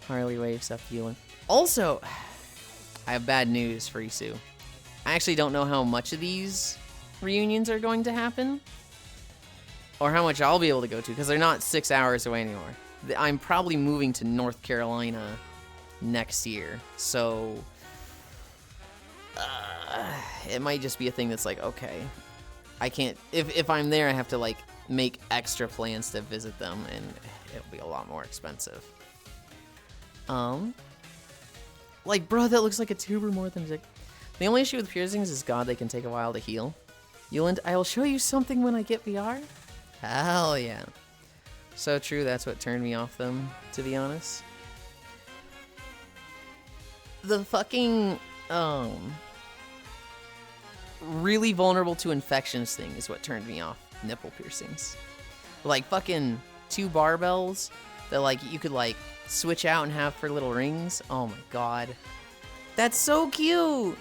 Harley waves up Yulind. Also, I have bad news for Isu. I actually don't know how much of these reunions are going to happen. Or how much I'll be able to go to, because they're not 6 hours away anymore. I'm probably moving to North Carolina next year. So, it might just be a thing that's like, okay, I can't, if I'm there, I have to like make extra plans to visit them, and it'll be a lot more expensive. Like, bro, that looks like a tuber more than a dick. The only issue with piercings is, God, they can take a while to heal. Yulind, I will show you something when I get VR. Hell yeah. So true, that's what turned me off them, to be honest. The fucking, really vulnerable to infections thing is what turned me off nipple piercings. Like fucking 2 barbells that like you could like switch out and have for little rings. Oh my god. That's so cute.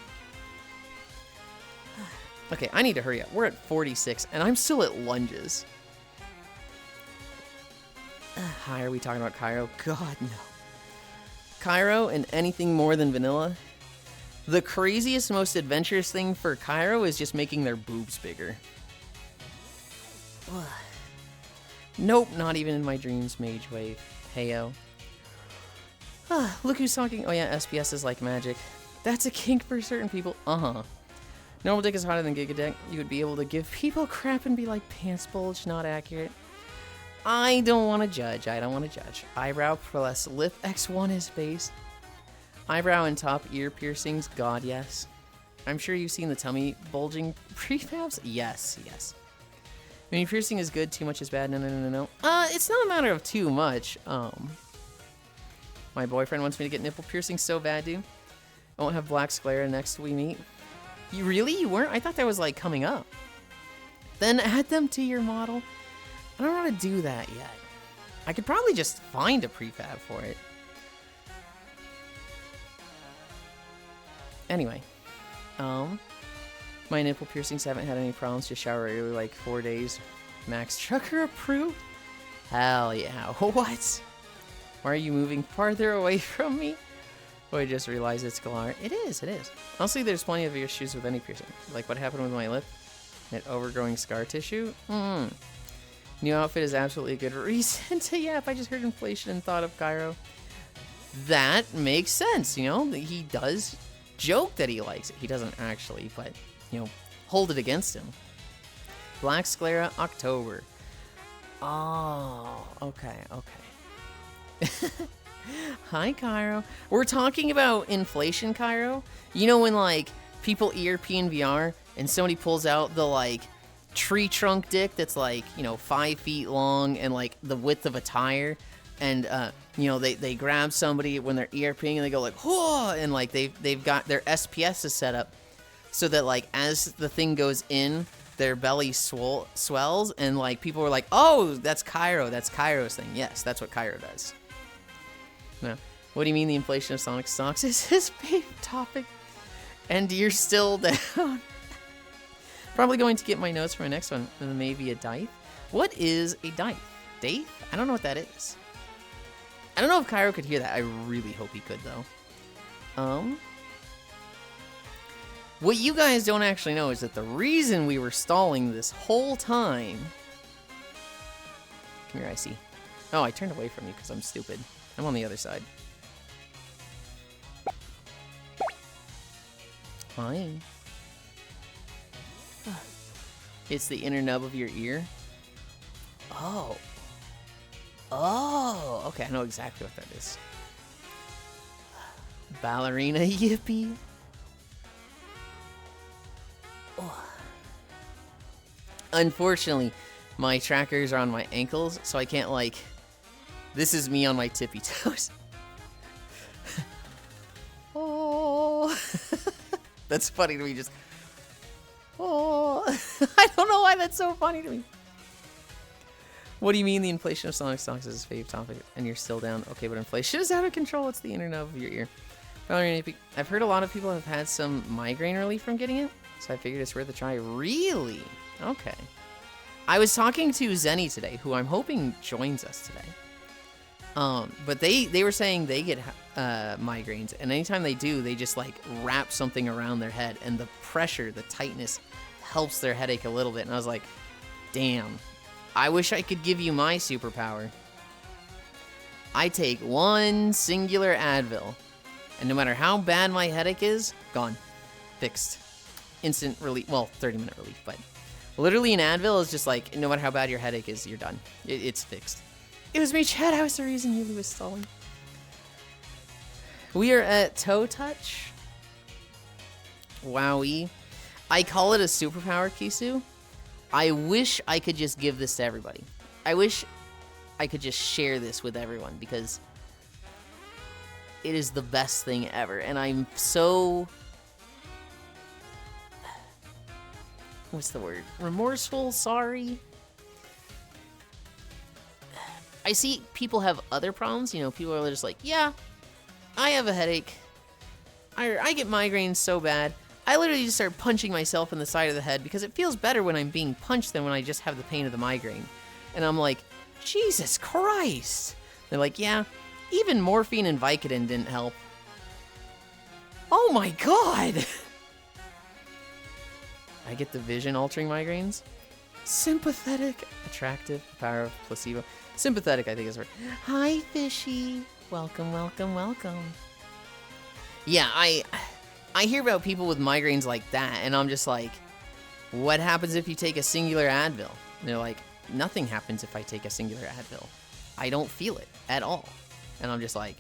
Okay, I need to hurry up. We're at 46 and I'm still at lunges. Hi, are we talking about Cairo? God, no. Cairo and anything more than vanilla. The craziest, most adventurous thing for Cairo is just making their boobs bigger. Nope, not even in my dreams, Mage Wave. Heyo. Look who's talking. Oh yeah, SPS is like magic. That's a kink for certain people. Normal dick is hotter than Giga Dick. You would be able to give people crap and be like, pants bulge, not accurate. I don't want to judge. I don't want to judge. Eyebrow plus lip X1 is base. Eyebrow and top ear piercings. God, yes. I'm sure you've seen the tummy bulging prefabs. Yes, yes. I mean, piercing is good. Too much is bad. No, no, no, no, no. It's not a matter of too much. My boyfriend wants me to get nipple piercing so bad, dude. I won't have black sclera next we meet. You really? You weren't? I thought that was like coming up. Then add them to your model. I don't know how to do that yet. I could probably just find a prefab for it. Anyway, my nipple piercings haven't had any problems. Just shower regularly, like 4 days. Max Trucker approved? Hell yeah. What? Why are you moving farther away from me? Oh, I just realized it's Galar. It is, it is. Honestly, there's plenty of issues with any piercing. Like what happened with my lip. That overgrowing scar tissue. New outfit is absolutely a good reason to yap. I just heard inflation and thought of Cairo. That makes sense, you know? He does joke that he likes it. He doesn't actually, but, you know, hold it against him. Black Sclera, October. Oh, okay, okay. Hi, Cairo. We're talking about inflation, Cairo. You know when, like, people ERP in VR and somebody pulls out the, like, tree trunk dick that's, like, you know, 5 feet long and, like, the width of a tire, and, you know, they grab somebody when they're ERPing and they go, like, whoa, and, like, they've got their SPS is set up so that, like, as the thing goes in, their belly swells, and, like, people were like, oh, that's Cairo's thing. Yes, that's what Cairo does. No. What do you mean the inflation of Sonic stocks is his favorite topic? And you're still down. Probably going to get my notes for my next one. And maybe a dice. What is a dice? Date? I don't know what that is. I don't know if Cairo could hear that. I really hope he could, though. What you guys don't actually know is that the reason we were stalling this whole time... Come here, I see. Oh, I turned away from you because I'm stupid. I'm on the other side. Fine. It's the inner nub of your ear. Oh. Oh, okay, I know exactly what that is. Ballerina yippee. Oh. Unfortunately, my trackers are on my ankles, so I can't, like... This is me on my tippy toes. Oh. That's funny to me, just... Oh. I don't know why that's so funny to me. What do you mean the inflation of Sonic stocks is his fave topic and you're still down? Okay, but inflation is out of control. It's the inner nub of your ear. I've heard a lot of people have had some migraine relief from getting it, so I figured it's worth a try. Really? Okay. I was talking to Zenny today, who I'm hoping joins us today. But they were saying they get migraines, and anytime they do, they just like wrap something around their head, and the pressure, the tightness, helps their headache a little bit. And I was like, damn, I wish I could give you my superpower. I take one singular Advil, and no matter how bad my headache is, gone, fixed, instant relief. Well, 30-minute relief, but literally an Advil is just like, no matter how bad your headache is, you're done. It's fixed. It was me, Chad. I was the reason Yuli was stalling. We are at Toe Touch. Wowie. I call it a superpower, Kisu. I wish I could just give this to everybody. I wish I could just share this with everyone because it is the best thing ever. And I'm so... what's the word? Remorseful? Sorry? I see people have other problems. You know, people are just like, yeah, I have a headache. I get migraines so bad. I literally just start punching myself in the side of the head because it feels better when I'm being punched than when I just have the pain of the migraine. And I'm like, Jesus Christ. They're like, yeah, even morphine and Vicodin didn't help. Oh my God. I get the vision-altering migraines. Sympathetic, attractive, power of placebo. Sympathetic, I think is the word. Hi, Fishy. Welcome, welcome, welcome. Yeah, I hear about people with migraines like that, and I'm just like, what happens if you take a singular Advil? And they're like, nothing happens if I take a singular Advil. I don't feel it at all. And I'm just like,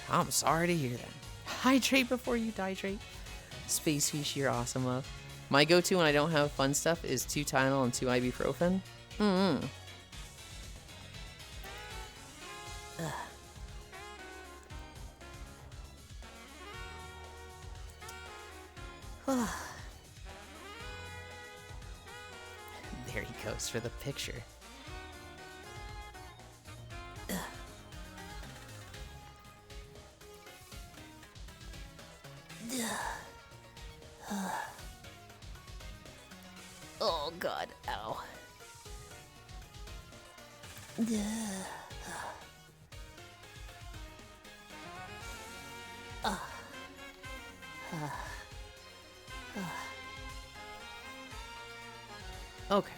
I'm sorry to hear that. Hydrate before you dihydrate. Space Fish, you're awesome, love. My go-to when I don't have fun stuff is 2 Tylenol and 2 ibuprofen. There he goes for the picture. Oh God, ow. Okay.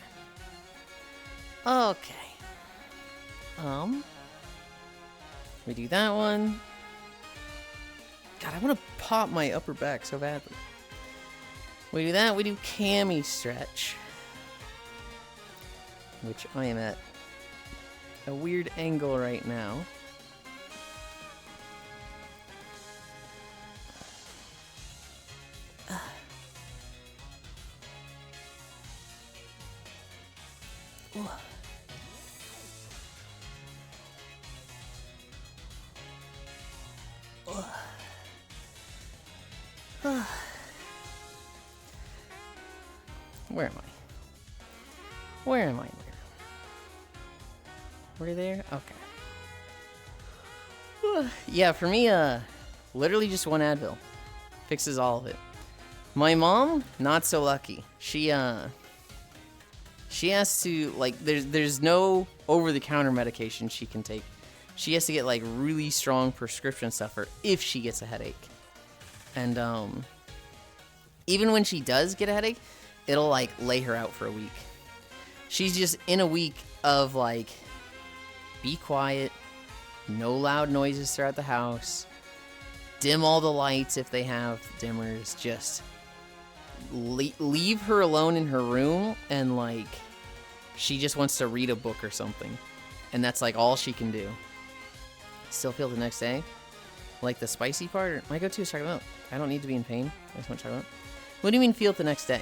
Okay. We do that one. God, I want to pop my upper back so badly. We do that, we do cami stretch. Which I am at a weird angle right now. Where am I? Where am I? We're there? Okay. Yeah, for me, literally just one Advil. Fixes all of it. My mom, not so lucky. She has to, like, there's no over-the-counter medication she can take. She has to get, like, really strong prescription stuff for if she gets a headache. And, even when she does get a headache, it'll, like, lay her out for a week. She's just in a week of, like, be quiet, no loud noises throughout the house, dim all the lights if they have dimmers, just leave her alone in her room, and, like, she just wants to read a book or something. And that's, like, all she can do. Still feel the next day? Like the spicy part? Or my go-to is chocolate milk. I don't need to be in pain. I just want chocolate milk. What do you mean feel it the next day?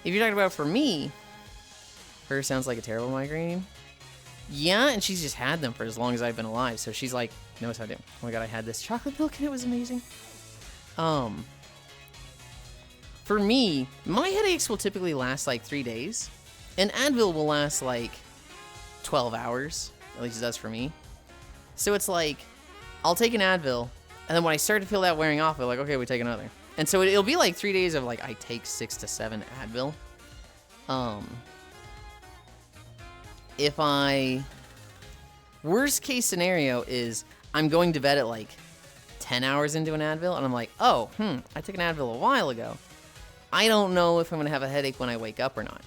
If you're talking about for me, her sounds like a terrible migraine. Yeah, and she's just had them for as long as I've been alive. So she's like, knows how to do. Oh my God, I had this chocolate milk and it was amazing. For me, my headaches will typically last like 3 days. And Advil will last like 12 hours. At least it does for me. So it's like, I'll take an Advil And then when I start to feel that wearing off, I'm like, okay, we take another. And so it'll be like 3 days of like, I take 6 to 7 Advil. Worst case scenario is I'm going to bed at like 10 hours into an Advil, and I'm like, oh, I took an Advil a while ago. I don't know if I'm going to have a headache when I wake up or not.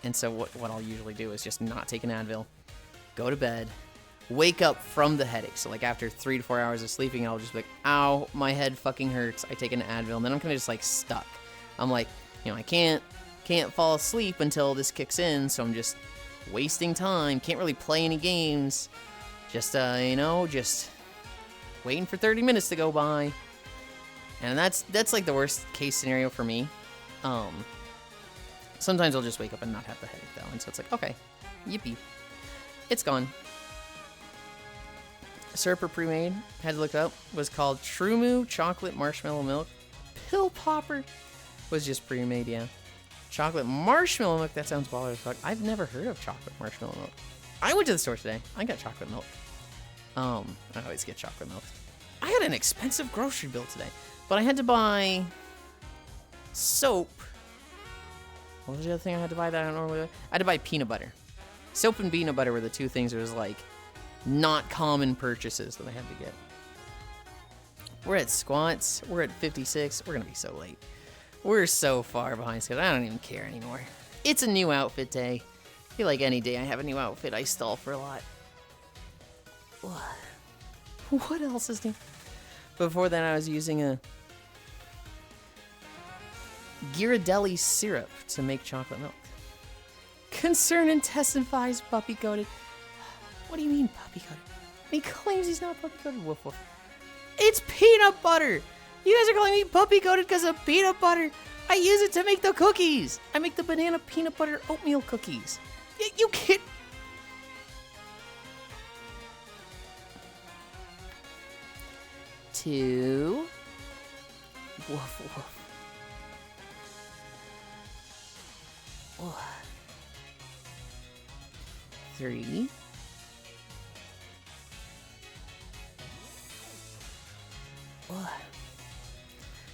And so what I'll usually do is just not take an Advil, go to bed, wake up from the headache. So like after 3 to 4 hours of sleeping, I'll just be like, ow, my head fucking hurts. I take an Advil, and then I'm kind of just like stuck. I'm like, I can't fall asleep until this kicks in, so I'm just wasting time. Can't really play any games. Just, just waiting for 30 minutes to go by. And that's like the worst case scenario for me. Sometimes I'll just wake up and not have the headache though. And so it's like, okay, yippee. It's gone. Syrup or pre-made, had to look it up, was called True Moo Chocolate Marshmallow Milk. Pill Popper was just pre-made, yeah. Chocolate marshmallow milk, that sounds baller as fuck. I've never heard of chocolate marshmallow milk. I went to the store today. I got chocolate milk. I always get chocolate milk. I had an expensive grocery bill today, but I had to buy soap. What was the other thing I had to buy that I don't normally buy? I had to buy peanut butter. Soap and peanut butter were the two things that was like not common purchases that I had to get. We're at squats. We're at 56. We're going to be so late. We're so far behind schedule. I don't even care anymore. It's a new outfit day. I feel like any day I have a new outfit, I stall for a lot. What else is new? Before that, I was using a Ghirardelli syrup to make chocolate milk. Concern intensifies puppy coated. What do you mean puppy coated? He claims he's not puppy coated. Woof woof. It's peanut butter. You guys are calling me puppy coated because of peanut butter. I use it to make the cookies. I make the banana peanut butter oatmeal cookies. You can't. Two. Woof woof. 3.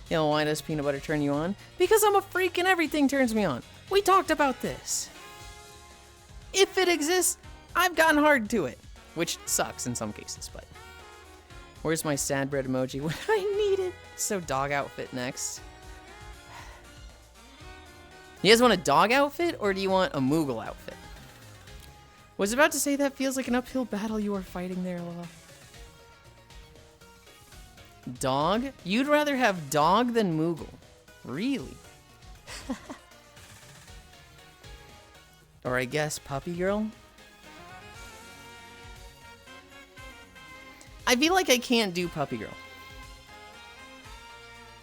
You know why does peanut butter turn you on? Because I'm a freak and everything turns me on. We talked about this. If it exists, I've gotten hard to it. Which sucks in some cases, but... Where's my sad bread emoji when I need it? So dog outfit next. You guys want a dog outfit, or do you want a Moogle outfit? Was about to say that feels like an uphill battle you are fighting there, Lola. Dog? You'd rather have dog than Moogle. Really? Or I guess puppy girl? I feel like I can't do puppy girl.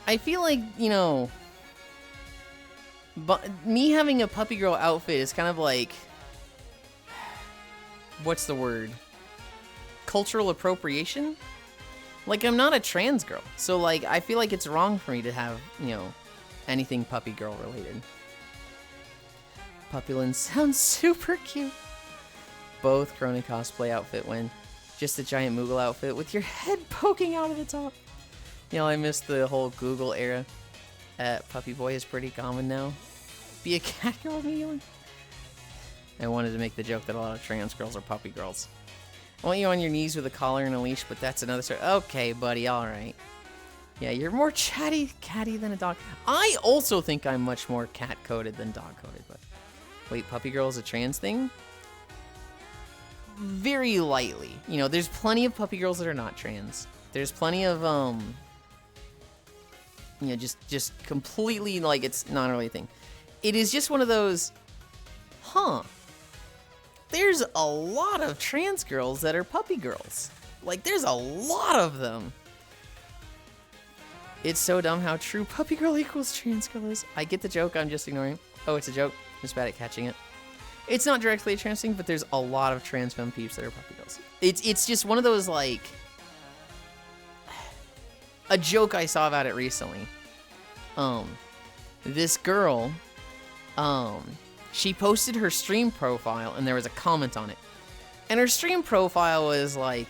I feel like, but me having a puppy girl outfit is kind of like, what's the word? Cultural appropriation? Like, I'm not a trans girl, so like I feel like it's wrong for me to have, anything puppy girl related. Puppulin sounds super cute. Both Crony cosplay outfit when just a giant Moogle outfit with your head poking out of the top. I missed the whole Google era. Puppy boy is pretty common now. Be a cat girl immediately. I wanted to make the joke that a lot of trans girls are puppy girls. I want you on your knees with a collar and a leash, but that's another story. Okay, buddy, alright. Yeah, you're more catty than a dog. I also think I'm much more cat-coded than dog-coded, but... Wait, puppy girl is a trans thing? Very lightly. There's plenty of puppy girls that are not trans. There's plenty of, just completely, like, it's not really a thing. It is just one of those, there's a lot of trans girls that are puppy girls. Like, there's a lot of them. It's so dumb how true puppy girl equals trans girl is. I get the joke, I'm just ignoring it. Oh, it's a joke. I'm just bad at catching it. It's not directly a trans thing, but there's a lot of trans femme peeps that are puppy girls. It's just one of those, like... A joke I saw about it recently. This girl, she posted her stream profile, and there was a comment on it. And her stream profile was like,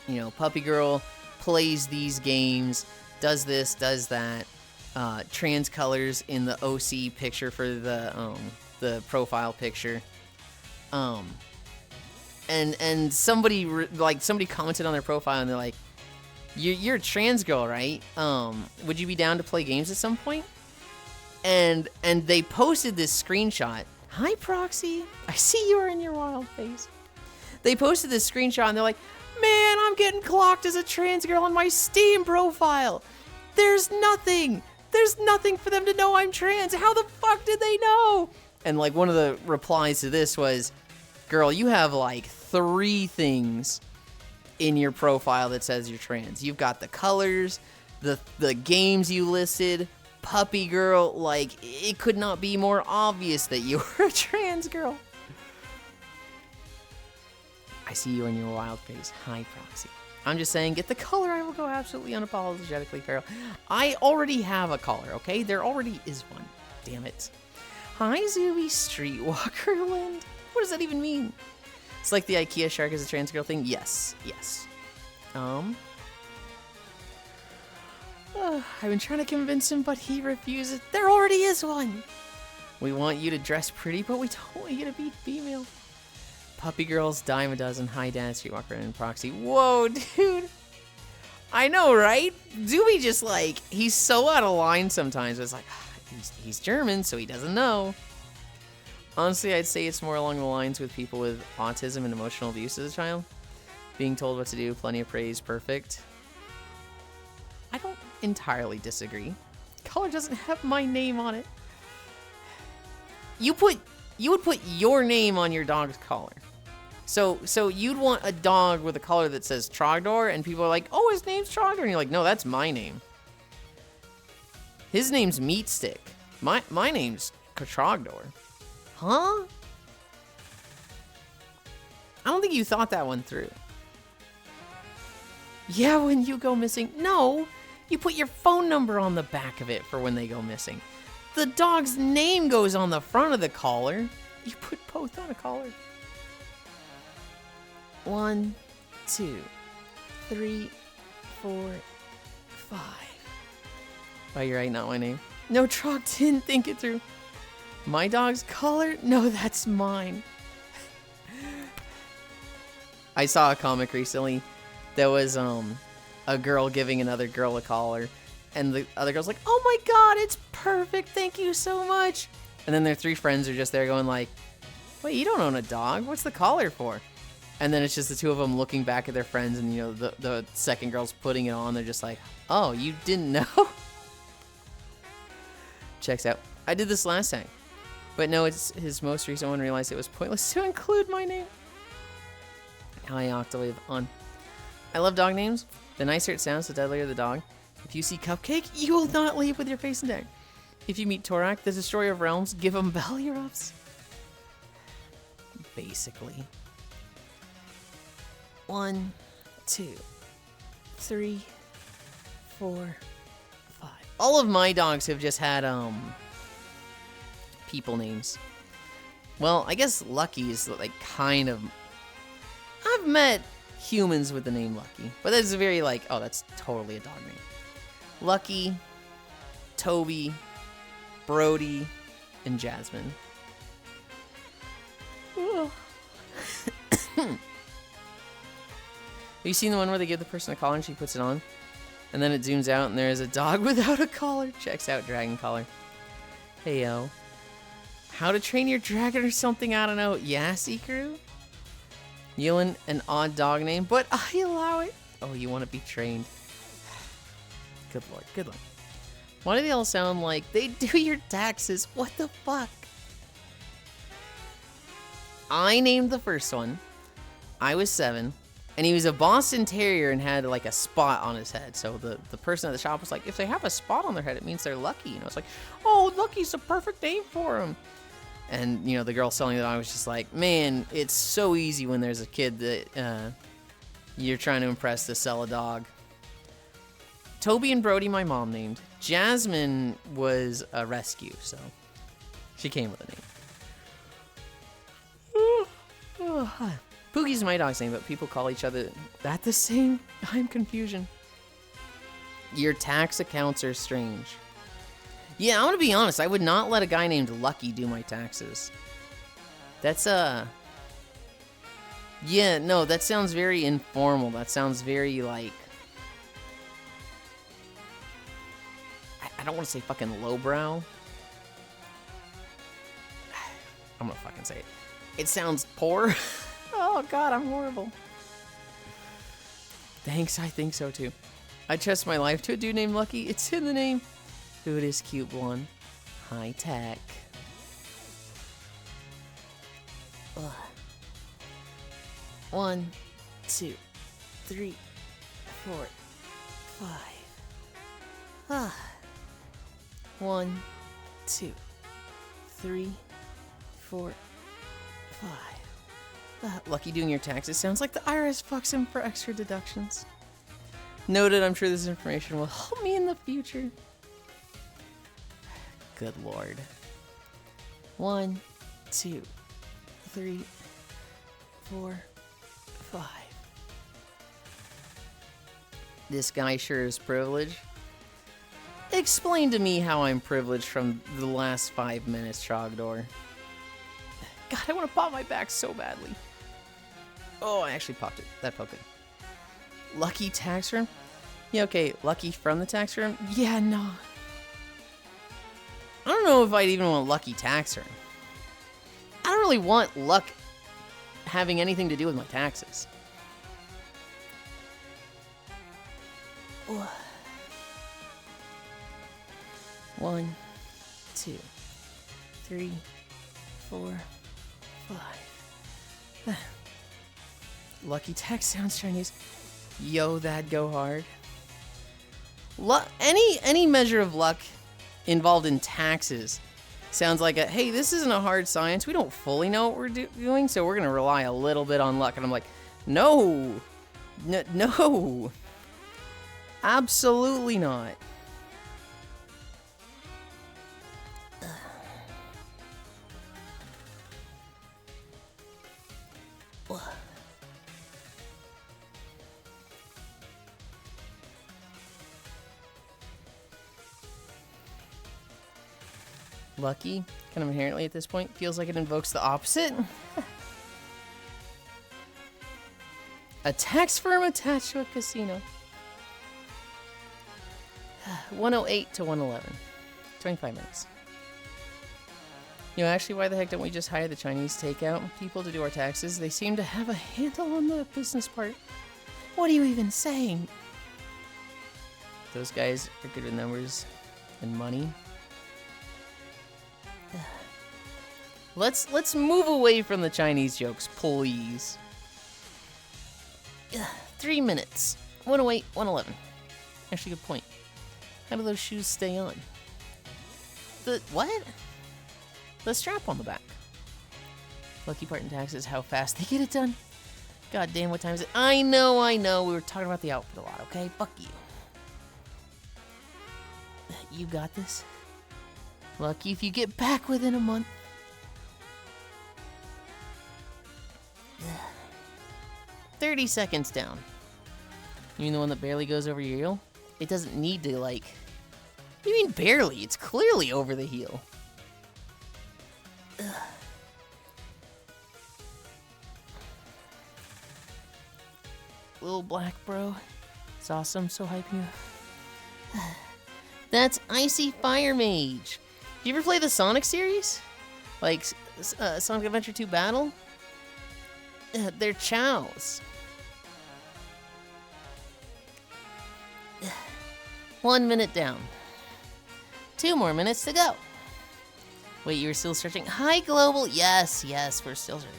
You know, puppy girl plays these games, does this, does that. Trans colors in the OC picture for the profile picture. And somebody commented on their profile and they're like, you're a trans girl, right? Would you be down to play games at some point? And they posted this screenshot. Hi, Proxy. I see you are in your wild face. They posted this screenshot and they're like, man, I'm getting clocked as a trans girl on my Steam profile. There's nothing for them to know I'm trans. How the fuck did they know? And like one of the replies to this was, girl, you have like 3 things in your profile that says you're trans. You've got the colors, the games you listed, puppy girl. Like, it could not be more obvious that you were a trans girl. I see you in your wild face. Hi, Proxy. I'm just saying, get the color. I will go absolutely unapologetically feral. I already have a collar, okay? There already is one. Damn it. Hi, Zuby Streetwalker Lind. What does that even mean? It's like the IKEA shark is a trans girl thing? Yes. I've been trying to convince him, but he refuses. There already is one. We want you to dress pretty, but we don't want you to be female. Puppy girls, dime a dozen. Hi, Dad, Streetwalker, and Proxy. Whoa, dude. I know, right? Zuby just like, he's so out of line sometimes. It's like, he's German, so he doesn't know. Honestly, I'd say it's more along the lines with people with autism and emotional abuse as a child. Being told what to do, plenty of praise, perfect. I don't entirely disagree. Collar doesn't have my name on it. You would put your name on your dog's collar. So you'd want a dog with a collar that says Trogdor, and people are like, oh, his name's Trogdor. And you're like, no, that's my name. His name's Meat Stick. My name's Trogdor. Huh? I don't think you thought that one through. Yeah, when you go missing. No, you put your phone number on the back of it for when they go missing. The dog's name goes on the front of the collar. You put both on a collar. 1, 2, 3, 4, 5. Oh, you're right, not my name. No, Trog didn't think it through. My dog's collar? No, that's mine. I saw a comic recently that was a girl giving another girl a collar, and the other girl's like, oh my god, it's perfect, thank you so much. And then their 3 friends are just there going like, wait, you don't own a dog, what's the collar for? And then it's just the 2 of them looking back at their friends, and you know, the second girl's putting it on, they're just like, oh, you didn't know? Checks out. I did this last time. But no, it's his most recent one. Realized it was pointless to include my name. Hi, Octave on. I love dog names. The nicer it sounds, the deadlier the dog. If you see Cupcake, you will not leave with your face intact. If you meet Torak, the destroyer of realms, give him belly rubs. Basically. 1, 2, 3, 4, 5. All of my dogs have just had people names. Well, I guess Lucky is like kind of. I've met humans with the name Lucky, but that's very like, oh, that's totally a dog name. Lucky, Toby, Brody, and Jasmine. Have you seen the one where they give the person a collar and she puts it on? And then it zooms out and there's a dog without a collar. Checks out Dragon Collar. Hey, yo. How to train your dragon or something? I don't know. Yassi Crew? Yulind, an odd dog name, but I allow it. Oh, you want to be trained. Good lord, good lord. Why do they all sound like they do your taxes? What the fuck? I named the first one. I was 7. And he was a Boston Terrier and had like a spot on his head. So the person at the shop was like, if they have a spot on their head, it means they're lucky. And I was like, oh, Lucky's the perfect name for him. And, you know, the girl selling the dog was just like, man, it's so easy when there's a kid that you're trying to impress to sell a dog. Toby and Brody, my mom named. Jasmine was a rescue, so she came with a name. Poogie's my dog's name, but people call each other that the same? I'm confusion. Your tax accounts are strange. Yeah, I'm gonna be honest. I would not let a guy named Lucky do my taxes. That's, yeah, no, that sounds very informal. That sounds very, like... I don't want to say fucking lowbrow. I'm gonna fucking say it. It sounds poor. Oh, God, I'm horrible. Thanks, I think so, too. I trust my life to a dude named Lucky. It's in the name. Ooh, it is cute, blonde. High tech. Ugh. 1, 2, 3, 4, 5. Ah. 1, 2, 3, 4, 5. Lucky doing your taxes sounds like the IRS fucks him for extra deductions. Noted, I'm sure this information will help me in the future. Good lord. 1, 2, 3, 4, 5. This guy sure is privileged. Explain to me how I'm privileged from the last 5 minutes, Trogdor. God, I want to pop my back so badly. Oh, I actually popped it. That felt good. Lucky tax room? Yeah, okay. Lucky from the tax room? Yeah, no. I don't know if I'd even want Lucky tax room. I don't really want luck having anything to do with my taxes. 1, 2, 3, 4, 5. Lucky tax sounds Chinese. Yo, that'd go hard. Any measure of luck involved in taxes sounds like a, hey, this isn't a hard science. We don't fully know what we're doing, so we're going to rely a little bit on luck. And I'm like, no. No. Absolutely not. Lucky, kind of inherently at this point, feels like it invokes the opposite. A tax firm attached to a casino. 108 to 111. 25 minutes. You know, actually, why the heck don't we just hire the Chinese takeout people to do our taxes? They seem to have a handle on the business part. What are you even saying? Those guys are good with numbers and money. Let's move away from the Chinese jokes, please. 3 minutes. 108, 111. Actually, good point. How do those shoes stay on? The what? The strap on the back. Lucky part in taxes, how fast they get it done. God damn, what time is it? I know. We were talking about the outfit a lot, okay? Fuck you. You got this. Lucky if you get back within a month. 30 seconds down. You mean the one that barely goes over your heel? It doesn't need to, like... What do you mean barely? It's clearly over the heel. Ugh. Little black bro. It's awesome, so hype you. That's Icy Fire Mage. Do you ever play the Sonic series? Like, Sonic Adventure 2 Battle? They're chows. 1 minute down. 2 more minutes to go. Wait, you were still searching? Hi, Global. Yes, we're still searching.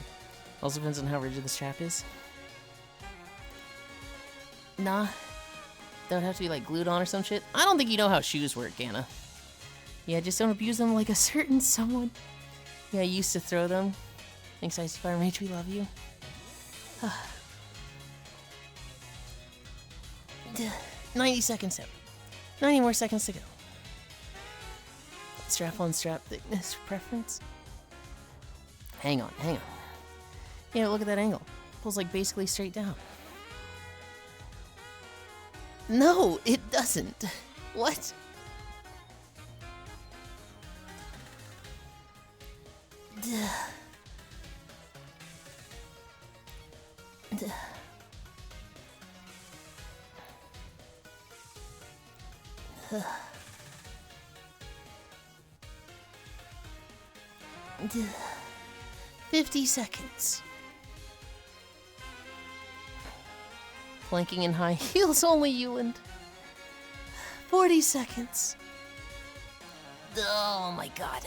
Also depends on how rigid the strap is. Nah. That would have to be, like, glued on or some shit. I don't think you know how shoes work, Anna. Yeah, just don't abuse them like a certain someone. Yeah, I used to throw them. Thanks, Icy Fire Mage, we love you. 90 seconds out. 90 more seconds to go. Strap on strap thickness preference. Hang on. Yeah, look at that angle. pulls like basically straight down. No, it doesn't. What? Duh. Duh. Duh. 50 seconds. Planking in high heels only, Yulind. 40 seconds. Oh my god.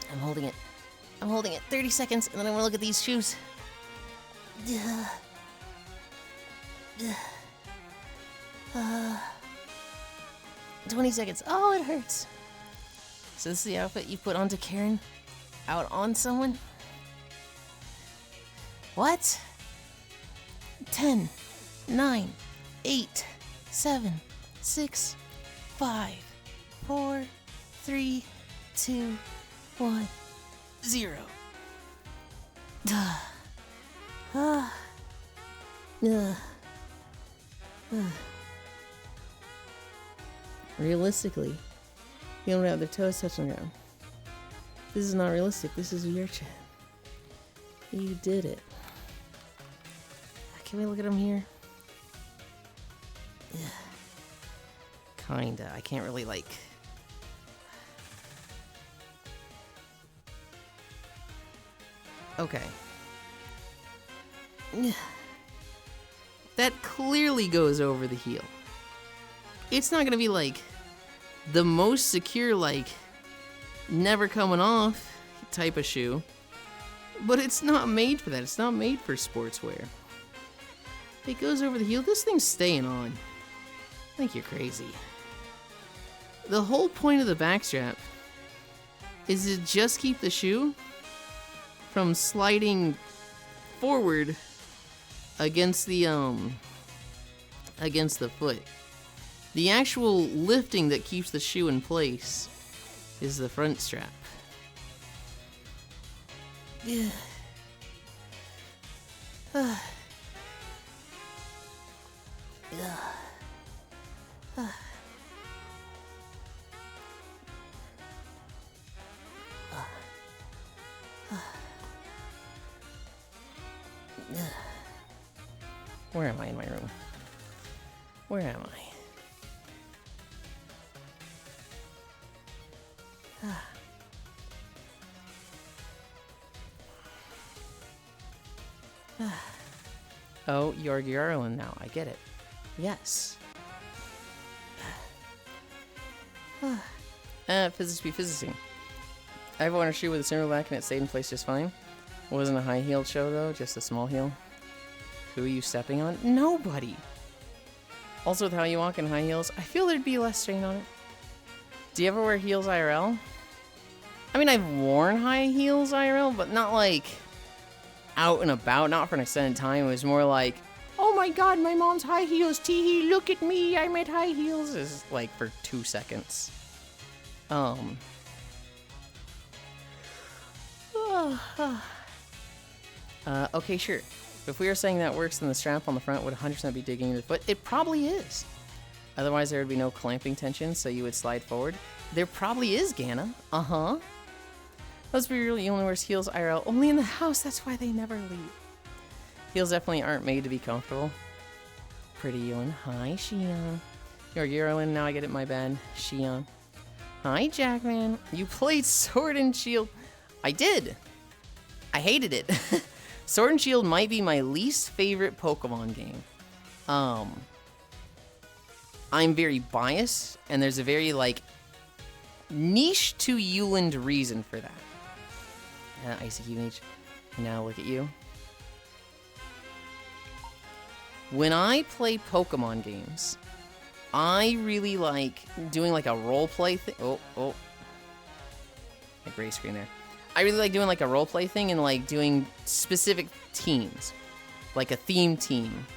I'm holding it. I'm holding it. 30 seconds, and then I'm gonna look at these shoes. 20 seconds. Oh, it hurts. So this is the outfit you put onto Karen? Out on someone? What? 10, 9, 8, 7, 6, 5, 4, 3, 2, 1, 0. Realistically, you don't have their toes touching the ground. This is not realistic. This is your chat. You did it. Can we look at him here? Yeah. Kinda. I can't really like... Okay. That clearly goes over the heel. It's not gonna be like the most secure, like never coming off type of shoe, but it's not made for that. It's not made for sportswear. It goes over the heel. This thing's staying on. I think you're crazy. The whole point of the backstrap is to just keep the shoe from sliding forward against the foot. The actual lifting that keeps the shoe in place is the front strap. Yeah. Where am I in my room? Where am I? Oh, you're Yulind now. I get it. Yes. Physics be physicing. I have worn a shoe with a similar back and it stayed in place just fine. It wasn't a high-heeled show though, just a small heel. Who are you stepping on? Nobody! Also, with how you walk in high heels, I feel there'd be less strain on it. Do you ever wear heels IRL? I mean, I've worn high heels IRL, but not like out and about, not for an extended time. It was more like, oh my god, my mom's high heels, teehee, look at me, I'm at high heels. It's like for 2 seconds. Okay, sure. If we were saying that works, then the strap on the front would 100% be digging into the foot. It probably is. Otherwise, there would be no clamping tension, so you would slide forward. There probably is, Ganna. Uh-huh. Let's be real, you only wears heels IRL only in the house. That's why they never leave. Heels definitely aren't made to be comfortable. Pretty Yulind. Hi, Shion. You're Yulind, now I get it, my bad. Shion. Hi, Jackman. You played Sword and Shield. I did. I hated it. Sword and Shield might be my least favorite Pokemon game. I'm very biased, and there's a very, like, niche to Yulind reason for that. Icy Mage. Now look at you. When I play Pokemon games, I really like doing like a role play thing. Oh. My gray screen there. I really like doing like a role play thing and like doing specific teams. Like a theme team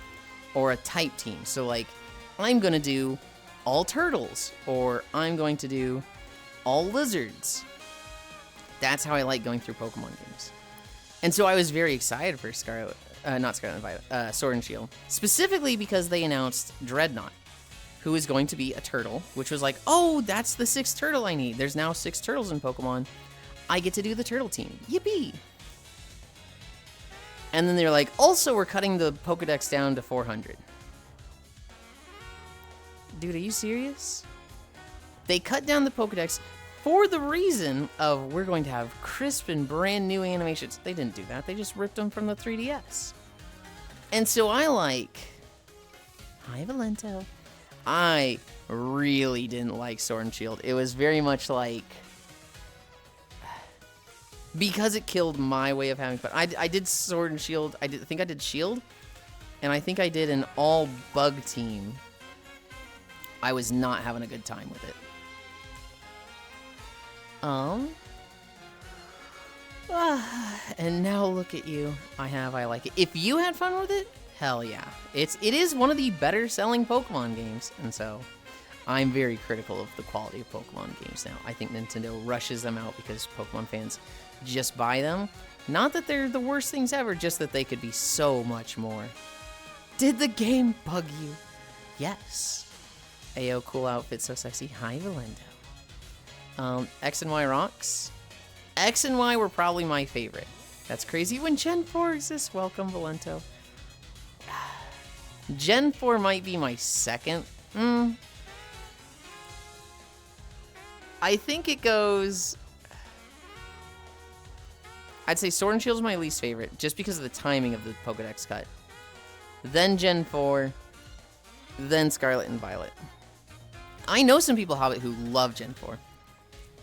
or a type team. So like, I'm gonna do all turtles or I'm going to do all lizards. That's how I like going through Pokemon games. And so I was very excited for Sword and Shield. Specifically because they announced Dreadnought, who is going to be a turtle, which was like, oh, that's the 6th turtle I need. There's now 6 turtles in Pokemon. I get to do the turtle team. Yippee! And then they're like, also, we're cutting the Pokedex down to 400. Dude, are you serious? They cut down the Pokedex for the reason of we're going to have crisp and brand new animations. They didn't do that. They just ripped them from the 3DS. And so I like... Hi, Valento. I really didn't like Sword and Shield. It was very much like... Because it killed my way of having fun. I did Sword and Shield. I think I did Shield. And I think I did an all-bug team. I was not having a good time with it. And now look at you. I like it. If you had fun with it, hell yeah. It is one of the better selling Pokemon games. And so I'm very critical of the quality of Pokemon games now. I think Nintendo rushes them out because Pokemon fans just buy them. Not that they're the worst things ever, just that they could be so much more. Did the game bug you? Yes. Ayo, cool outfit, so sexy. Hi, Valendo. X and Y rocks. X and Y were probably my favorite. That's crazy when Gen 4 exists. Welcome, Valento. Gen 4 might be my second. I think it goes... I'd say Sword and Shield is my least favorite, just because of the timing of the Pokedex cut. Then Gen 4. Then Scarlet and Violet. I know some people who love Gen 4.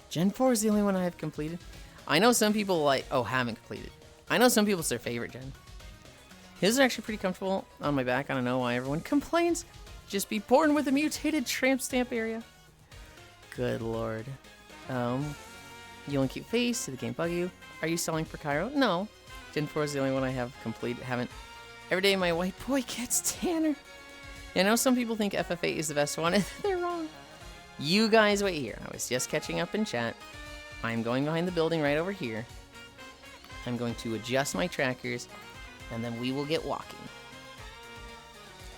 Gen 4 is the only one I have completed. I know some people haven't completed. I know some people it's their favorite gen. His is actually pretty comfortable on my back. I don't know why everyone complains. Just be born with a mutated tramp stamp area. Good lord. Yulind cute face. Did the game bug you? Are you selling for Cairo? No. Gen 4 is the only one I have completed. Haven't. Every day my white boy gets tanner. I know some people think FF8 is the best one, and they're wrong. You guys wait here. I was just catching up in chat. I'm going behind the building right over here. I'm going to adjust my trackers, and then we will get walking.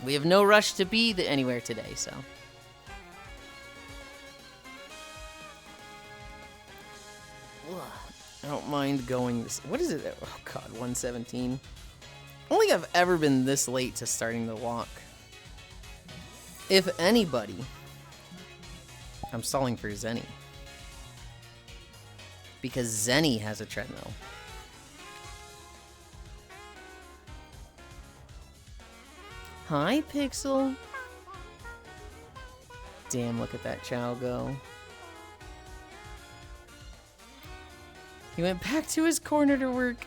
We have no rush to be anywhere today, so. Ugh, I don't mind going this. What is it? Oh god, 117. I don't think I've ever been this late to starting the walk. If anybody, I'm stalling for Zenny. Because Zenny has a treadmill. Hi, Pixel. Damn, look at that chow go. He went back to his corner to work.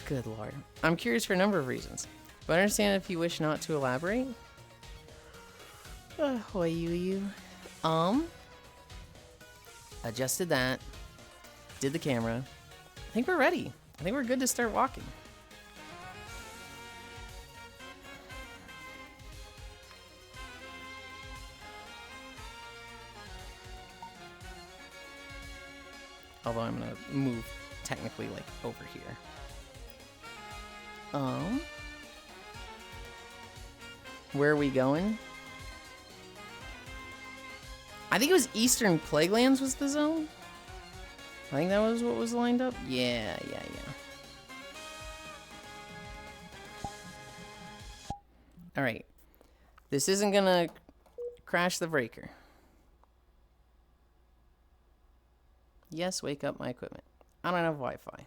Good lord. I'm curious for a number of reasons. But I understand if you wish not to elaborate. Why you? Adjusted that. Did the camera. I think we're ready. I think we're good to start walking. Although I'm gonna move technically like over here. Where are we going? I think it was Eastern Plaguelands was the zone. I think that was what was lined up. Yeah. All right. This isn't gonna crash the breaker. Yes, wake up my equipment. I don't have Wi-Fi.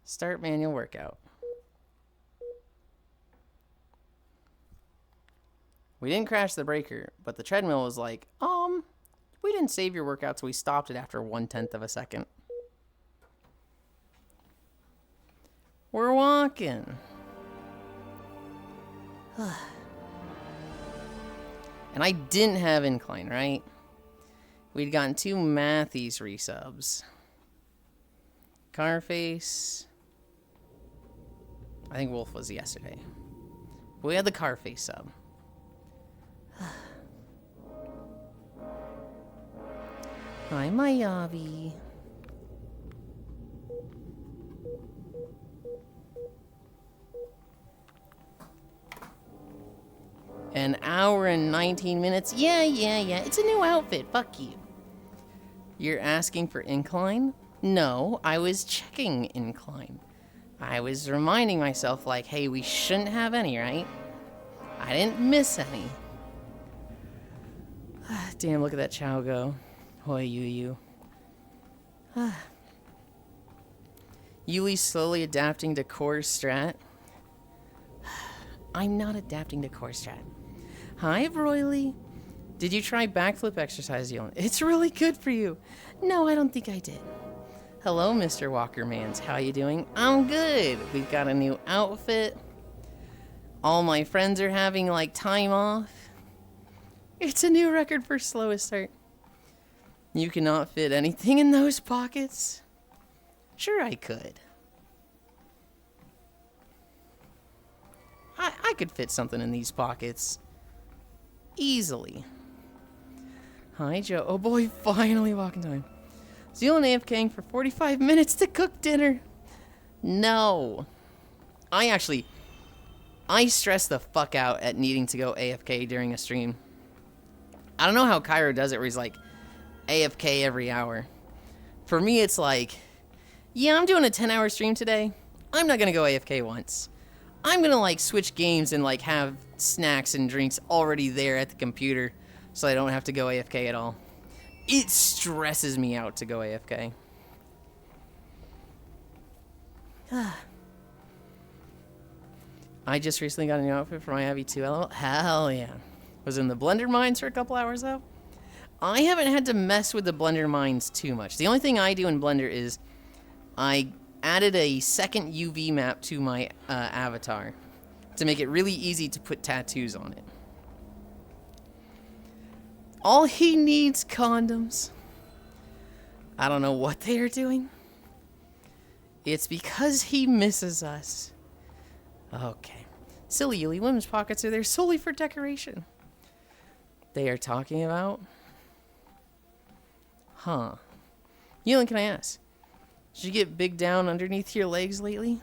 Start manual workout. We didn't crash the breaker, but the treadmill was like, we didn't save your workout, so we stopped it after 1/10 of a second. We're walking. And I didn't have incline, right? We'd gotten 2 Matthews resubs. Carface. I think Wolf was yesterday. But we had the Carface sub. Hi, Mayavi. An hour and 19 minutes. Yeah. It's a new outfit. Fuck you. You're asking for incline? No, I was checking incline. I was reminding myself, like, hey, we shouldn't have any, right? I didn't miss any. Damn, look at that chow go. Hoi, you. Yuli's slowly adapting to core strat. I'm not adapting to core strat. Hi, Broily. Did you try backflip exercise, Yulind? It's really good for you. No, I don't think I did. Hello, Mr. Walkermans. How you doing? I'm good. We've got a new outfit. All my friends are having, like, time off. It's a new record for slowest start. You cannot fit anything in those pockets. Sure I could. I could fit something in these pockets. Easily. Hi, Joe. Oh boy, finally walking time. Zealand AFKing for 45 minutes to cook dinner. No. I stress the fuck out at needing to go AFK during a stream. I don't know how Cairo does it where he's like AFK every hour. For me, it's like, yeah, I'm doing a 10-hour stream today. I'm not going to go AFK once. I'm going to like switch games and like have snacks and drinks already there at the computer so I don't have to go AFK at all. It stresses me out to go AFK. I just recently got a new outfit for my Abby 2 LOL. Hell yeah. Was in the Blender Mines for a couple hours though. I haven't had to mess with the Blender Mines too much. The only thing I do in Blender is I added a second UV map to my avatar to make it really easy to put tattoos on it. All he needs condoms. I don't know what they are doing. It's because he misses us. Okay. Silly Yuli, women's pockets are there solely for decoration. They are talking about... Huh. Yulind, can I ask? Did you get big down underneath your legs lately?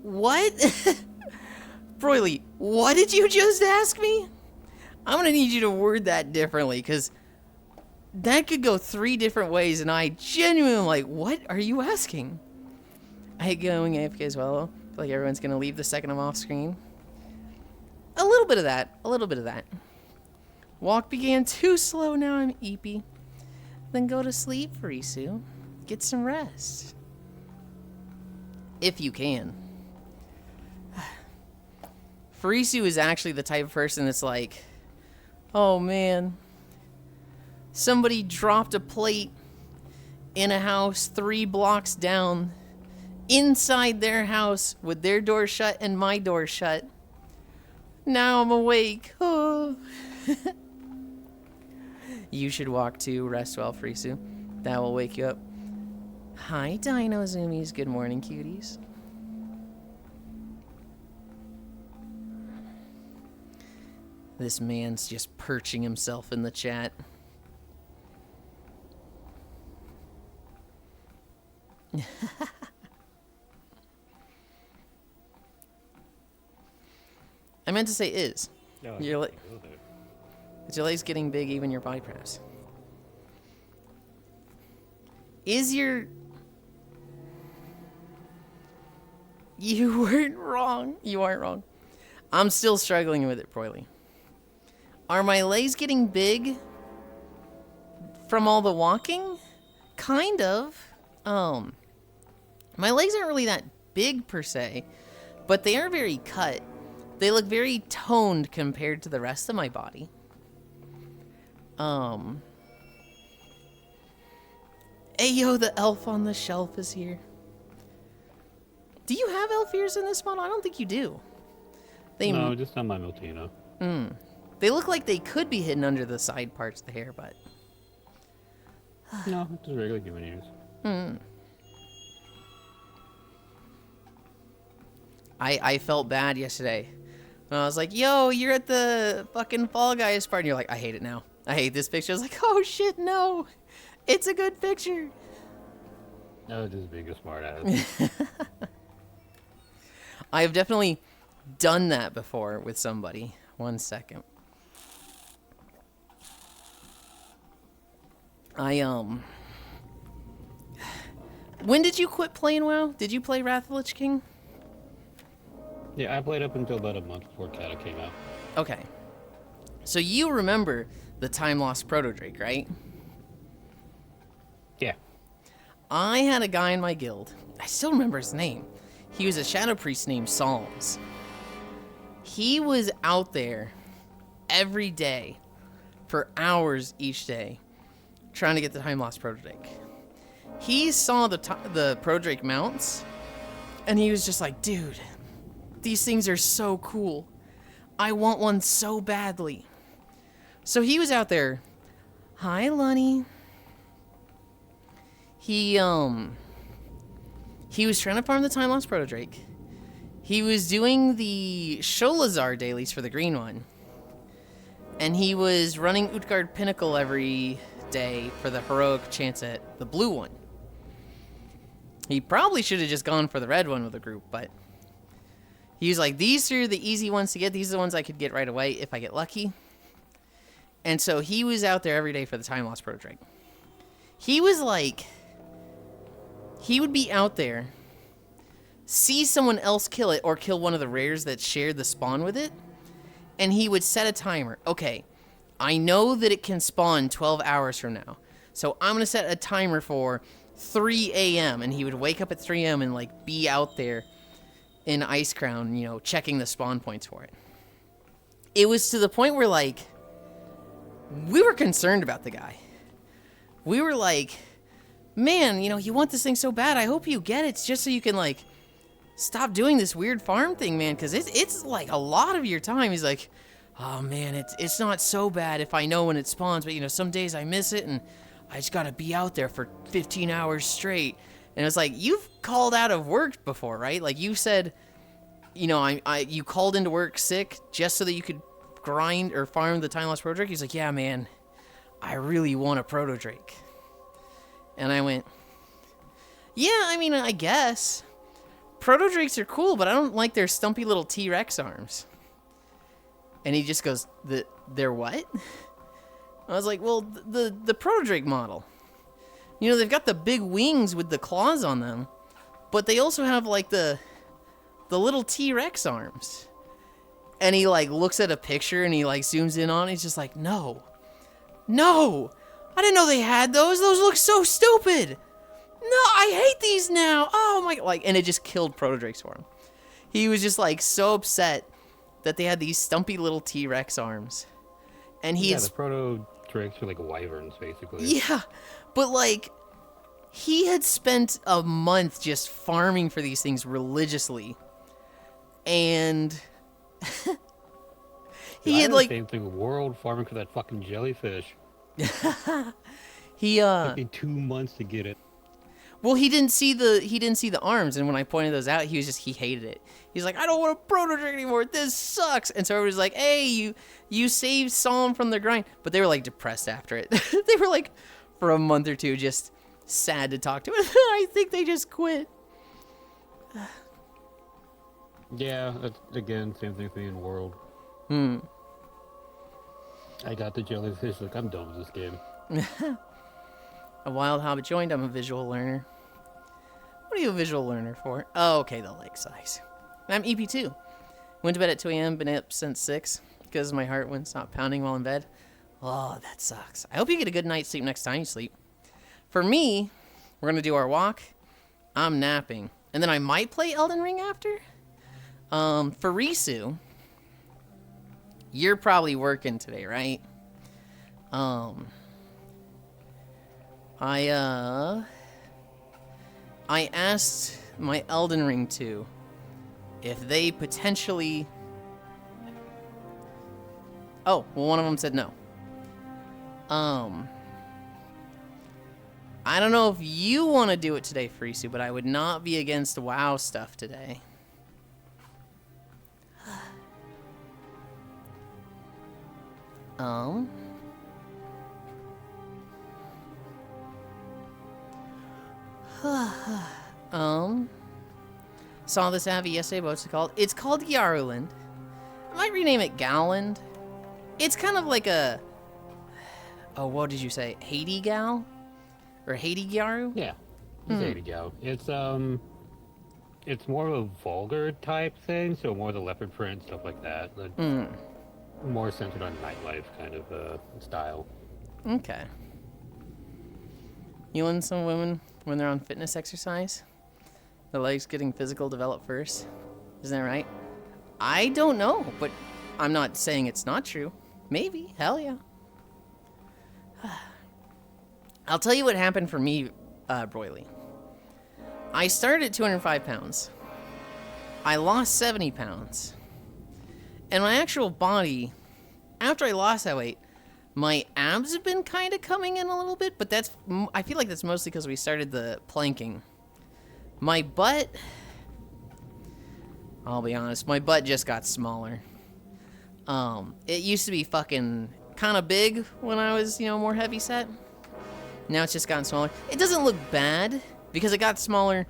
What? Broily, what did you just ask me? I'm gonna need you to word that differently, because that could go 3 different ways, and I genuinely am like, what are you asking? I hate going AFK as well. I feel like everyone's gonna leave the second I'm off screen. A little bit of that. Walk began too slow, now I'm eepy. Then go to sleep, Farisu. Get some rest. If you can. Farisu is actually the type of person that's like, oh man, somebody dropped a plate in a house 3 blocks down, inside their house with their door shut and my door shut. Now I'm awake. Oh. You should walk too. Rest well, Farisu. That will wake you up. Hi, Dino Zoomies. Good morning, cuties. This man's just perching himself in the chat. I meant to say is. No, is your legs getting big, even your body perhaps? Is your... You weren't wrong. You aren't wrong. I'm still struggling with it, Broily. Are my legs getting big from all the walking? Kind of. My legs aren't really that big per se, but they are very cut. They look very toned compared to the rest of my body. Ayo, the elf on the shelf is here. Do you have elf ears in this model? I don't think you do. No, just on my Miltino. They look like they could be hidden under the side parts of the hair, but... No, it's just regular human ears. I felt bad yesterday. When I was like, yo, you're at the fucking Fall Guys part. And you're like, I hate it now. I hate this picture. I was like, oh shit, no. It's a good picture. No, just being a smart ass. I have definitely done that before with somebody. 1 second. When did you quit playing WoW? Did you play Wrath of the Lich King? Yeah, I played up until about a month before Kata came out. Okay. So you remember the Time Lost Proto Drake, right? Yeah. I had a guy in my guild. I still remember his name. He was a Shadow Priest named Psalms. He was out there every day for hours each day trying to get the Time Lost Proto Drake. He saw the Proto Drake mounts, and he was just like, dude, these things are so cool. I want one so badly. So he was out there. Hi, Lunny. He was trying to farm the Time Lost Proto Drake. He was doing the Sholazar dailies for the green one. And he was running Utgard Pinnacle every day for the heroic chance at the blue one. He probably should have just gone for the red one with the group, but he was like, these are the easy ones to get. These are the ones I could get right away if I get lucky. And so he was out there every day for the Time Lost Proto Drake. He was like, he would be out there, see someone else kill it or kill one of the rares that shared the spawn with it, and he would set a timer. Okay, I know that it can spawn 12 hours from now, so I'm going to set a timer for 3 a.m. And he would wake up at 3 a.m. and like be out there in Ice Crown, you know, checking the spawn points for it. It was to the point where like we were concerned about the guy. We were like, man, you know, you want this thing so bad. I hope you get it just so you can like stop doing this weird farm thing, man, because it's like a lot of your time. He's like, oh man, it's not so bad if I know when it spawns, but you know, some days I miss it and I just gotta be out there for 15 hours straight. And it's like, you've called out of work before, right? Like you said, you know, you called into work sick just so that you could grind or farm the Time Lost Proto Drake. He's like, yeah, man, I really want a Proto Drake. And I went, yeah, I mean, I guess. Proto Drakes are cool, but I don't like their stumpy little T-Rex arms. And he just goes, they're what? I was like, well, the Proto Drake model. You know, they've got the big wings with the claws on them, but they also have like the little T-Rex arms. And he like looks at a picture and he like zooms in on it. He's just like, no, I didn't know they had those. Those look so stupid. No, I hate these now. Oh my, like, and it just killed Proto Drakes for him. He was just like so upset that they had these stumpy little T-Rex arms. And Yeah, the Proto Drakes are like wyverns, basically. Yeah, but like, he had spent a month just farming for these things religiously. And he had like... the same thing with world farming for that fucking jellyfish. He It took me 2 months to get it. Well, he didn't see the arms, and when I pointed those out, he hated it. He's like, I don't want a Proto Drake anymore. This sucks. And so everybody's like, hey, you saved Psalm from the grind. But they were like depressed after it. They were like, for a month or two, just sad to talk to him. I think they just quit. Yeah, that's, again, same thing for me in world. I got the jellyfish, like, I'm done with this game. A wild hobbit joined. I'm a visual learner. What are you a visual learner for? Oh, okay, the leg size. I'm EP2. Went to bed at 2 a.m., been up since 6 because my heart wouldn't stop pounding while in bed. Oh, that sucks. I hope you get a good night's sleep next time you sleep. For me, we're going to do our walk. I'm napping. And then I might play Elden Ring after. For Risu, you're probably working today, right? I asked my Elden Ring 2 if they potentially... Oh, well, one of them said no. I don't know if you want to do it today, Frisu, but I would not be against WoW stuff today. Saw this Avi yesterday. What's it called? It's called Yulind. I might rename it Galland. It's kind of like a... Oh, what did you say? Haiti Gal? Or Haiti Gyaru? Yeah, it's Haiti Gal. It's more of a vulgar type thing, so more the leopard print, stuff like that. But more centered on nightlife kind of style. Okay. You and some women, when they're on fitness exercise, the legs getting physical develop first. Isn't that right? I don't know, but I'm not saying it's not true. Maybe. Hell yeah. I'll tell you what happened for me, Broily. I started at 205 pounds. I lost 70 pounds. And my actual body, after I lost that weight, my abs have been kind of coming in a little bit, but I feel like that's mostly because we started the planking. My butt, I'll be honest, my butt just got smaller. It used to be fucking kind of big when I was, more heavy set. Now it's just gotten smaller. It doesn't look bad because it got smaller,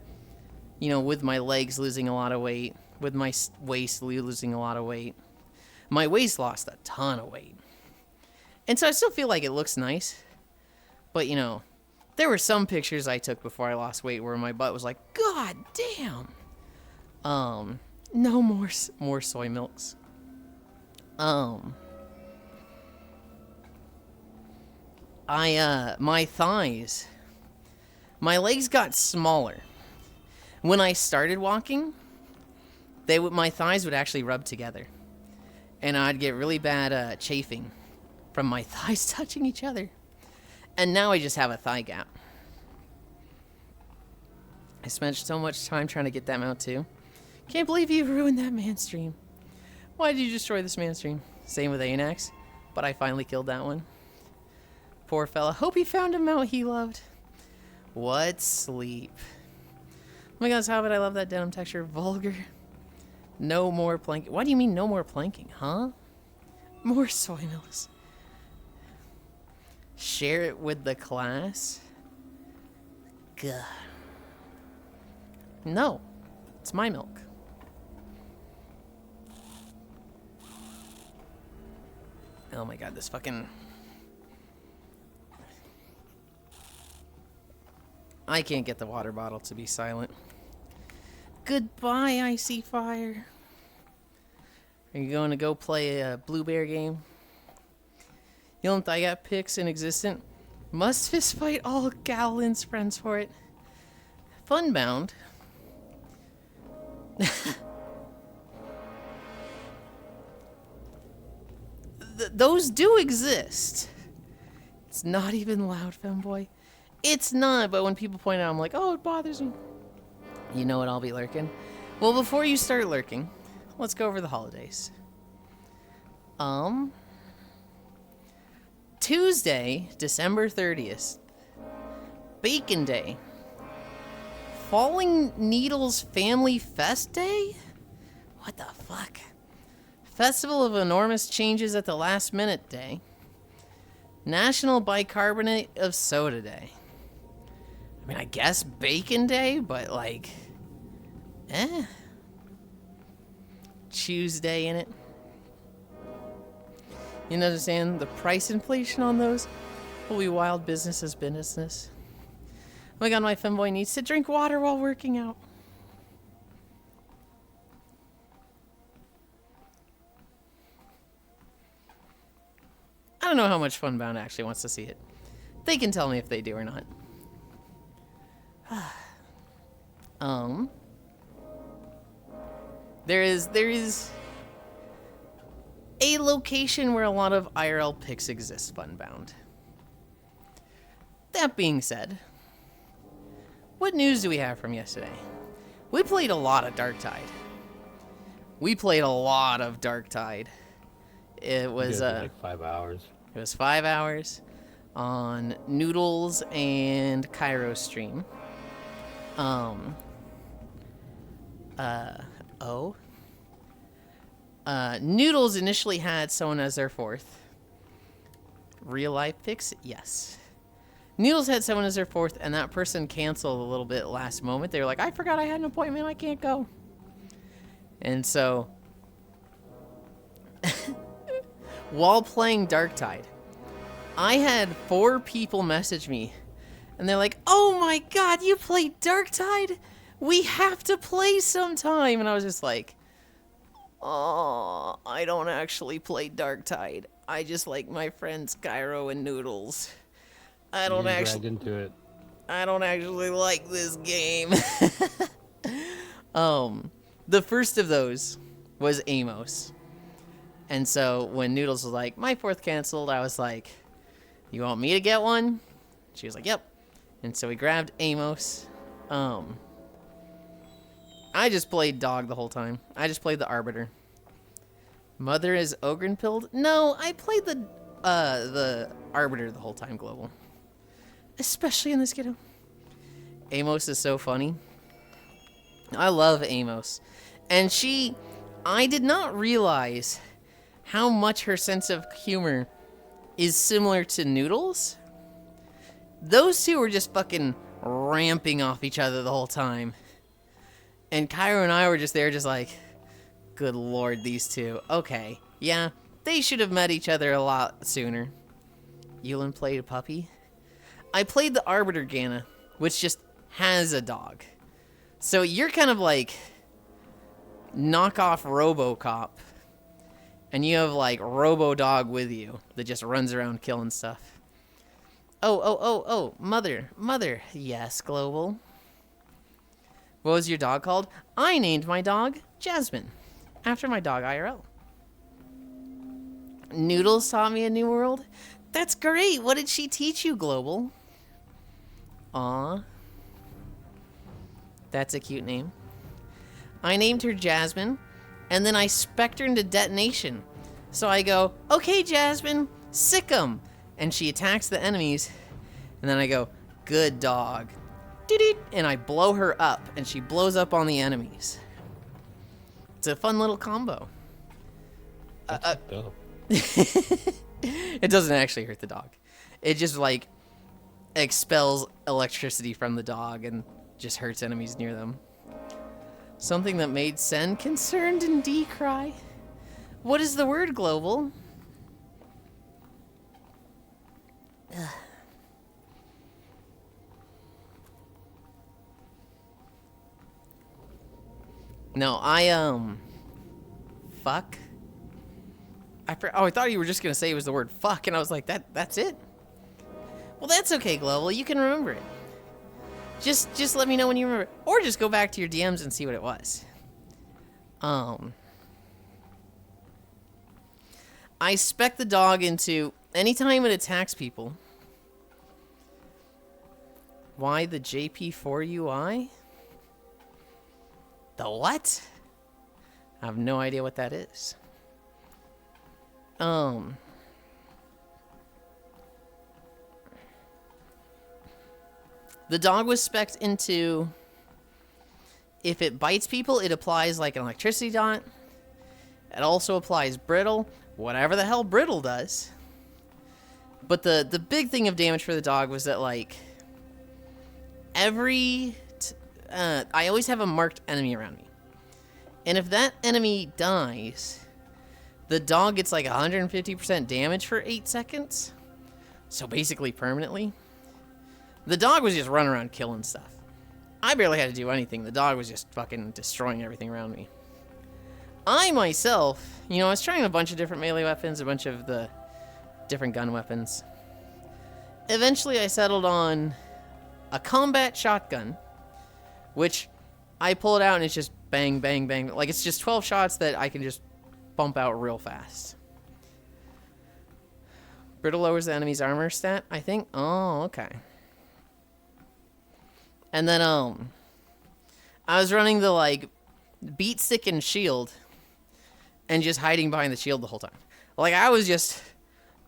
with my legs losing a lot of weight, with my waist losing a lot of weight. My waist lost a ton of weight. And so I still feel like it looks nice. But, there were some pictures I took before I lost weight where my butt was like, God damn. No more soy milks. My thighs, my legs got smaller. When I started walking, my thighs would actually rub together. And I'd get really bad chafing from my thighs touching each other. And now I just have a thigh gap. I spent so much time trying to get that out too. Can't believe you ruined that man stream. Why did you destroy this man stream? Same with Anax, but I finally killed that one. Poor fella. Hope he found a mount he loved. What sleep? Oh my gosh, how would I love that denim texture? Vulgar. No more planking. Why do you mean no more planking, huh? More soy milks. Share it with the class? Gah. No. It's my milk. Oh my god, this fucking... I can't get the water bottle to be silent. Goodbye, Icy Fire. Are you going to go play a Blue Bear game? Yulind, I got picks in existent. Must fist fight all Galen's friends for it. Funbound. Those do exist. It's not even loud, femboy. It's not, but when people point out, I'm like, oh, it bothers me. You know what, I'll be lurking. Well, before you start lurking, let's go over the holidays. Tuesday, December 30th. Bacon Day. Falling Needles Family Fest Day? What the fuck? Festival of Enormous Changes at the Last Minute Day. National Bicarbonate of Soda Day. I mean, I guess Bacon Day, but like, Tuesday in it. You understand the price inflation on those? Will be wild business as business. Oh my god, my femboy needs to drink water while working out. I don't know how much Funbound actually wants to see it. They can tell me if they do or not. There is a location where a lot of IRL pics exist, Funbound. That being said, what news do we have from yesterday? We played a lot of Darktide. It was like 5 hours. It was 5 hours on Noodles and Cairo's stream. Noodles initially had someone as their fourth. Real life pics? Yes. Noodles had someone as their fourth, and that person canceled a little bit last moment. They were like, I forgot I had an appointment, I can't go. And so, while playing Darktide, I had 4 people message me, and they're like, "Oh my god, you play Darktide? We have to play sometime." And I was just like, "Oh, I don't actually play Darktide. I just like my friends Gyro and Noodles. I don't dragged into it. I don't actually like this game." The first of those was Amos. And so when Noodles was like, "My 4th canceled," I was like, "You want me to get one?" She was like, "Yep." And so we grabbed Amos. I just played Dog the whole time. I just played the Arbiter. Mother is Ogren pilled? No, I played the Arbiter the whole time, Global. Especially in this kiddo. Amos is so funny. I love Amos. And I did not realize how much her sense of humor is similar to Noodles. Those two were just fucking ramping off each other the whole time. And Cairo and I were just there just like, good lord, these two. Okay, yeah, they should have met each other a lot sooner. Yulind played a puppy. I played the Arbiter Gana, which just has a dog. So you're kind of like knockoff RoboCop. And you have like Robo-Dog with you that just runs around killing stuff. Oh, Mother. Yes, Global. What was your dog called? I named my dog Jasmine, after my dog IRL. Noodles taught me a new world. That's great. What did she teach you, Global? Aw. That's a cute name. I named her Jasmine, and then I spec'd her into detonation. So I go, "Okay, Jasmine, sick 'em." And she attacks the enemies, and then I go, "Good dog." And I blow her up, and she blows up on the enemies. It's a fun little combo. Dope. It doesn't actually hurt the dog. It just, like, expels electricity from the dog and just hurts enemies near them. Something that made Sen concerned and D cry. What is the word, Global? Ugh. No, fuck. I thought you were just gonna say it was the word fuck, and I was like, that's it? Well, that's okay, Global. You can remember it. Just let me know when you remember. Or just go back to your DMs and see what it was. I spec the dog into anytime it attacks people. Why the JP4 UI? The what? I have no idea what that is. The dog was spec'd into, if it bites people, it applies like an electricity dot. It also applies brittle, whatever the hell brittle does. But the big thing of damage for the dog was that, like, I always have a marked enemy around me. And if that enemy dies, the dog gets like 150% damage for 8 seconds. So basically permanently. The dog was just running around killing stuff. I barely had to do anything. The dog was just fucking destroying everything around me. I myself, I was trying a bunch of different melee weapons, a bunch of the different gun weapons. Eventually I settled on a combat shotgun, which I pull it out and it's just bang, bang, bang. Like, it's just 12 shots that I can just bump out real fast. Brittle lowers the enemy's armor stat, I think. Oh, okay. And then, I was running the, like, beat stick and shield and just hiding behind the shield the whole time. Like, I was just,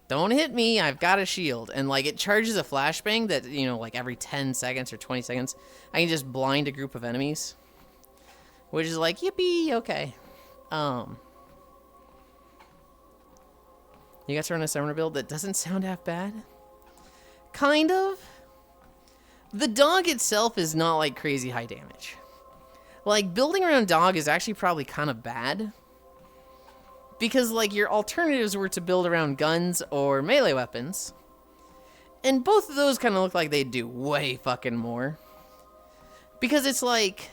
don't hit me, I've got a shield. And, like, it charges a flashbang that, like, every 10 seconds or 20 seconds, I can just blind a group of enemies. Which is like, yippee, okay. You got to run a summoner build that doesn't sound half bad? Kind of. The dog itself is not, like, crazy high damage. like, building around dog is actually probably kind of bad. Because, like, your alternatives were to build around guns or melee weapons. And both of those kind of look like they'd do way fucking more. Because it's like,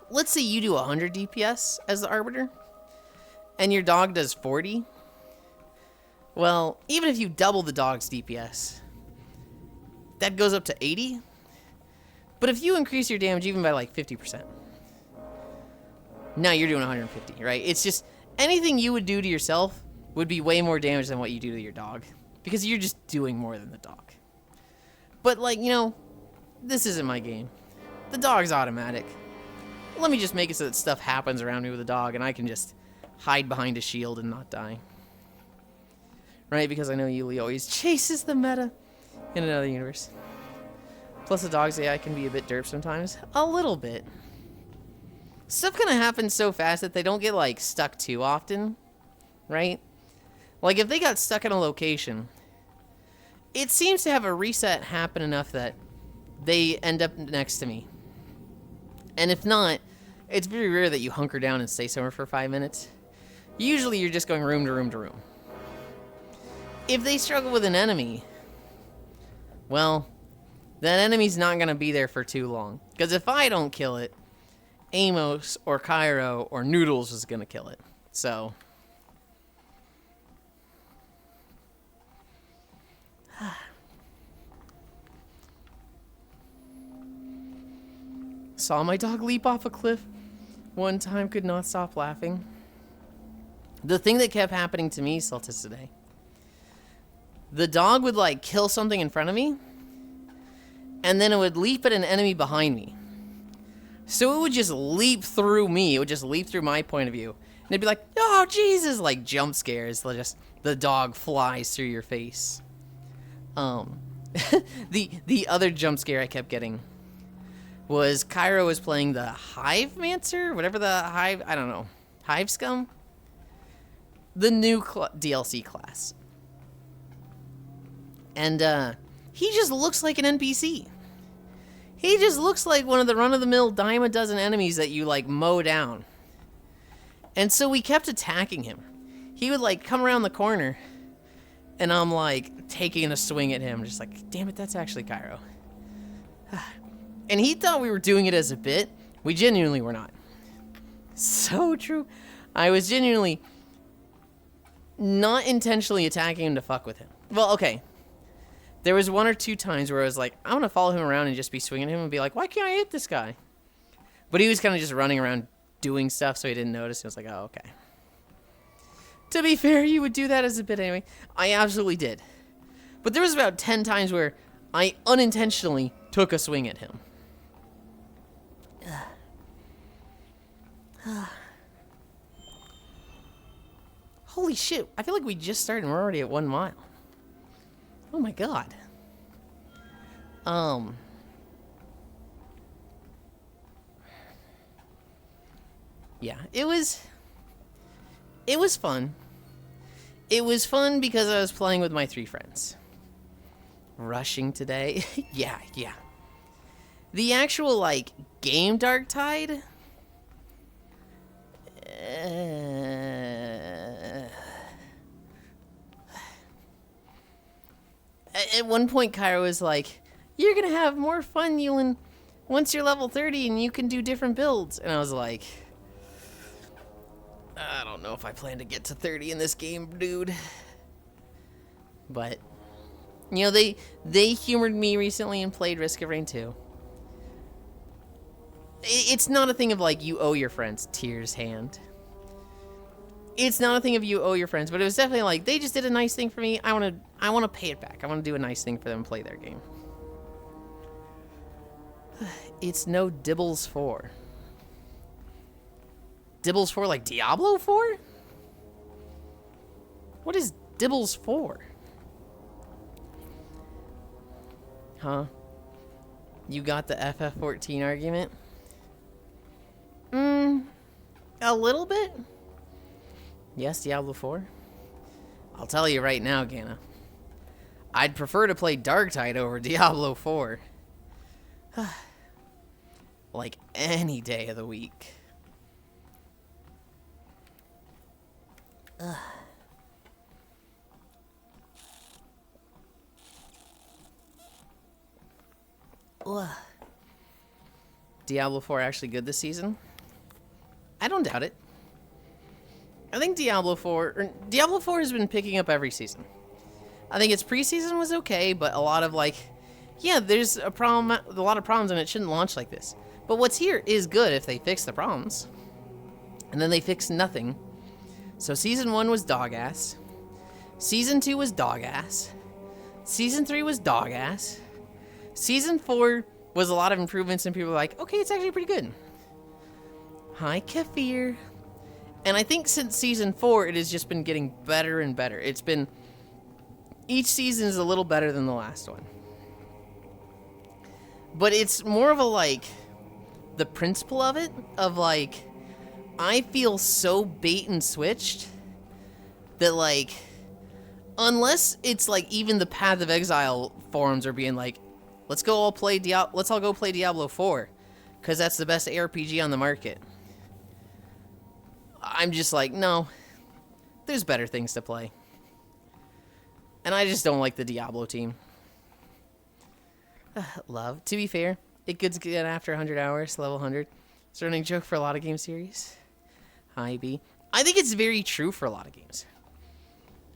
let's say you do 100 DPS as the Arbiter, and your dog does 40. Well, even if you double the dog's DPS, that goes up to 80. But if you increase your damage even by like 50%, now you're doing 150, right? It's just, anything you would do to yourself would be way more damage than what you do to your dog. Because you're just doing more than the dog. But, like, you know, this isn't my game. The dog's automatic. Let me just make it so that stuff happens around me with the dog and I can just hide behind a shield and not die. Right? Because I know Yuli always chases the meta in another universe. Plus the dog's AI can be a bit derp sometimes. A little bit. Stuff kind of happens so fast that they don't get, like, stuck too often. Right? Like, if they got stuck in a location, it seems to have a reset happen enough that they end up next to me. And if not, it's very rare that you hunker down and stay somewhere for 5 minutes. Usually you're just going room to room to room. If they struggle with an enemy, well, that enemy's not going to be there for too long. Because if I don't kill it, Amos or Cairo or Noodles is going to kill it. So... Saw my dog leap off a cliff. One time, could not stop laughing. The thing that kept happening to me, Celtis, today. The dog would, like, kill something in front of me. And then it would leap at an enemy behind me. So it would just leap through me. It would just leap through my point of view. And it'd be like, oh, Jesus! Like, jump scares. Just, the dog flies through your face. The other jump scare I kept getting was Cairo was playing the Hive Mancer, whatever the Hive, I don't know, Hive Scum? The new DLC class. And, he just looks like an NPC. He just looks like one of the run-of-the-mill dime a dozen enemies that you, like, mow down. And so we kept attacking him. He would, like, come around the corner, and I'm, like, taking a swing at him, just like, damn it, that's actually Cairo. And he thought we were doing it as a bit. We genuinely were not. So true. I was genuinely not intentionally attacking him to fuck with him. Well, okay. There was 1 or 2 times where I was like, I want to follow him around and just be swinging him and be like, why can't I hit this guy? But he was kind of just running around doing stuff, so he didn't notice. I was like, oh, okay. To be fair, you would do that as a bit anyway. I absolutely did. But there was about 10 times where I unintentionally took a swing at him. Holy shit, I feel like we just started and we're already at 1 mile. Oh my god. Yeah, it was fun. It was fun because I was playing with my 3 friends. Rushing today? yeah. The actual, like, game Dark Tide? At one point, Cairo was like, you're gonna have more fun, Yulind, once you're level 30 and you can do different builds. And I was like, I don't know if I plan to get to 30 in this game, dude. But, you know, they humored me recently and played Risk of Rain 2. It's not a thing of, like, you owe your friends Tears hand. It's not a thing of you owe your friends, but it was definitely like, they just did a nice thing for me. I want to pay it back. I want to do a nice thing for them and play their game. It's no Dibbles 4. Dibbles 4 like Diablo 4? What is Dibbles 4? Huh? You got the FF14 argument? A little bit? Yes, Diablo 4? I'll tell you right now, Gana. I'd prefer to play Darktide over Diablo 4. like any day of the week. Ugh. Ugh. Diablo 4 actually good this season? I don't doubt it. I think Diablo 4 has been picking up every season. I think its preseason was okay, but a lot of there's a lot of problems and it shouldn't launch like this. But what's here is good if they fix the problems. And then they fix nothing. So season 1 was dog ass. Season 2 was dog ass. Season 3 was dog ass. Season 4 was a lot of improvements and people were like, okay, it's actually pretty good. Hi, Kefir. And I think since season 4, it has just been getting better and better. It's been... Each season is a little better than the last one. But it's more of a, the principle of it, of, I feel so bait and switched that, unless it's, even the Path of Exile forums are being let's all go play Diablo 4, because that's the best ARPG on the market. I'm just no, there's better things to play. And I just don't like the Diablo team. Love. To be fair, it gets good after 100 hours, level 100. It's a running joke for a lot of game series. Hi, B. I think it's very true for a lot of games.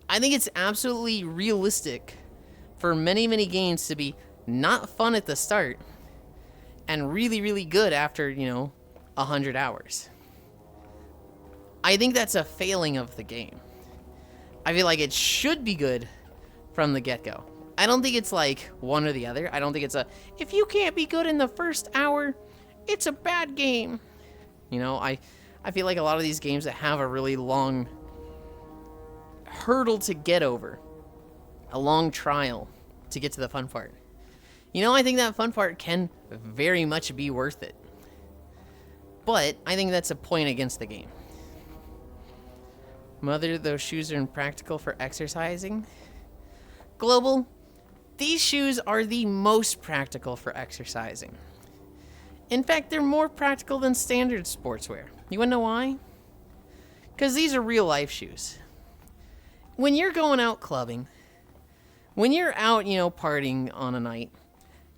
I think it's absolutely realistic for many, many games to be not fun at the start and really, really good after, 100 hours. I think that's a failing of the game. I feel like it should be good from the get-go. I don't think it's one or the other. I don't think it's if you can't be good in the first hour, it's a bad game. I feel like a lot of these games that have a really long hurdle to get over, a long trial to get to the fun part. I think that fun part can very much be worth it. But I think that's a point against the game. Mother, those shoes are impractical for exercising. Global, these shoes are the most practical for exercising. In fact, they're more practical than standard sportswear. You wanna know why? Because these are real life shoes. When you're going out clubbing, when you're out, partying on a night,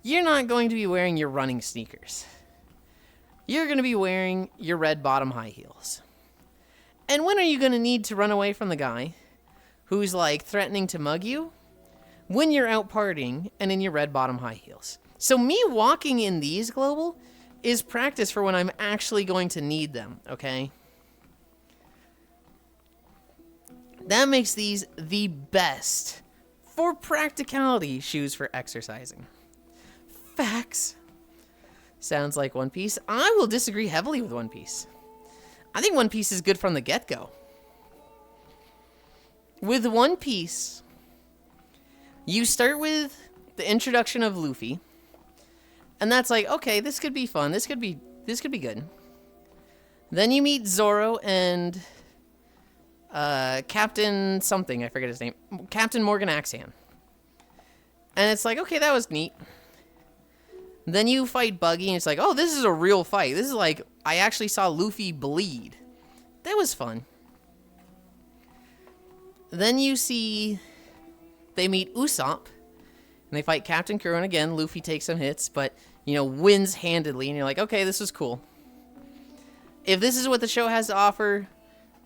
you're not going to be wearing your running sneakers. You're going to be wearing your red bottom high heels. And when are you going to need to run away from the guy who's threatening to mug you? When you're out partying and in your red bottom high heels. So me walking in these, Global, is practice for when I'm actually going to need them, okay? That makes these the best for practicality shoes for exercising. Facts. Sounds like One Piece. I will disagree heavily with One Piece. I think One Piece is good from the get-go. With One Piece, you start with the introduction of Luffy, and that's okay, this could be fun. This could be good. Then you meet Zoro and Captain something, I forget his name. Captain Morgan Axan. And it's okay, that was neat. Then you fight Buggy, and it's oh, this is a real fight. This is I actually saw Luffy bleed. That was fun. Then you see they meet Usopp, and they fight Captain Kuro, and again, Luffy takes some hits, but, wins handedly, and you're okay, this was cool. If this is what the show has to offer,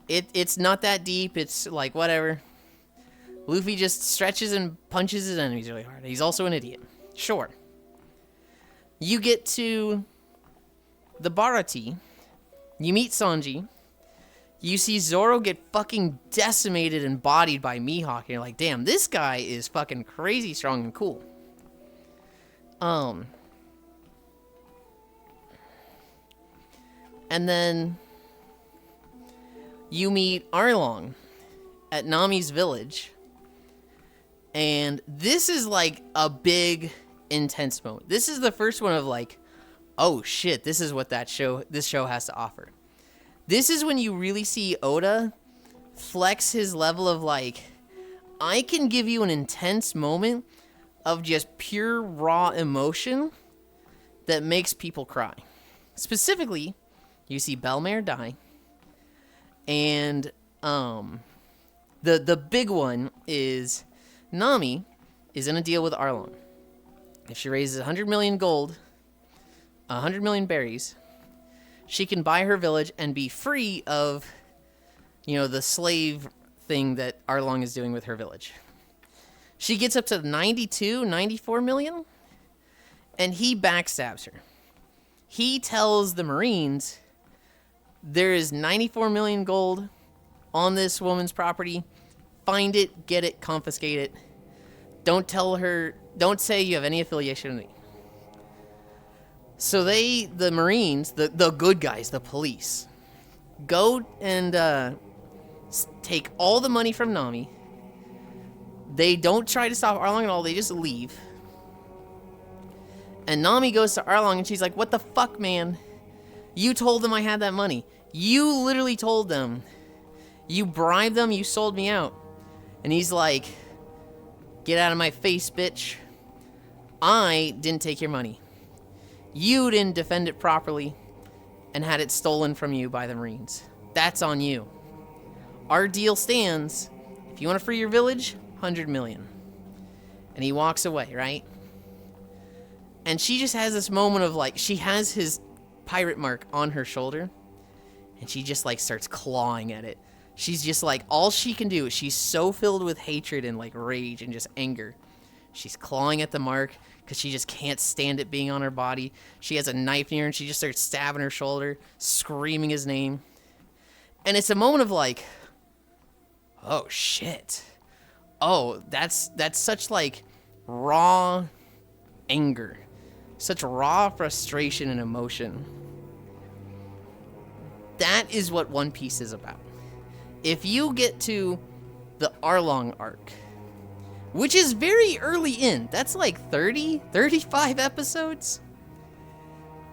it's not that deep, it's whatever. Luffy just stretches and punches his enemies really hard. He's also an idiot. Sure. You get to the Barati. You meet Sanji. You see Zoro get fucking decimated and bodied by Mihawk. And you're damn, this guy is fucking crazy strong and cool. And then you meet Arlong at Nami's village. And this is a big, intense moment. This is the first one of oh shit, this is what this show has to offer. This is when you really see Oda flex his level of I can give you an intense moment of just pure raw emotion that makes people cry. Specifically, you see Belmare die, and the big one is Nami is in a deal with Arlong. If she raises 100 million gold, 100 million berries, she can buy her village and be free of, the slave thing that Arlong is doing with her village. She gets up to 92, 94 million, and he backstabs her. He tells the Marines there is 94 million gold on this woman's property. Find it, get it, confiscate it. Don't say you have any affiliation with me. So the Marines, the good guys, the police, go and take all the money from Nami. They don't try to stop Arlong at all. They just leave. And Nami goes to Arlong and she's like, what the fuck, man? You told them I had that money. You literally told them. You bribed them. You sold me out. And he's like, get out of my face, bitch. I didn't take your money. You didn't defend it properly and had it stolen from you by the Marines. That's on you. Our deal stands. If you want to free your village, 100 million. And he walks away, right? And she just has this moment of like, she has his pirate mark on her shoulder, and she just like starts clawing at it. She's just like, all she can do is she's so filled with hatred and like rage and just anger. She's clawing at the mark because she just can't stand it being on her body. She has a knife near her and she just starts stabbing her shoulder, screaming his name. And it's a moment of like, oh shit. Oh, that's such like raw anger. Such raw frustration and emotion. That is what One Piece is about. If you get to the Arlong arc, which is very early in, that's like 30, 35 episodes.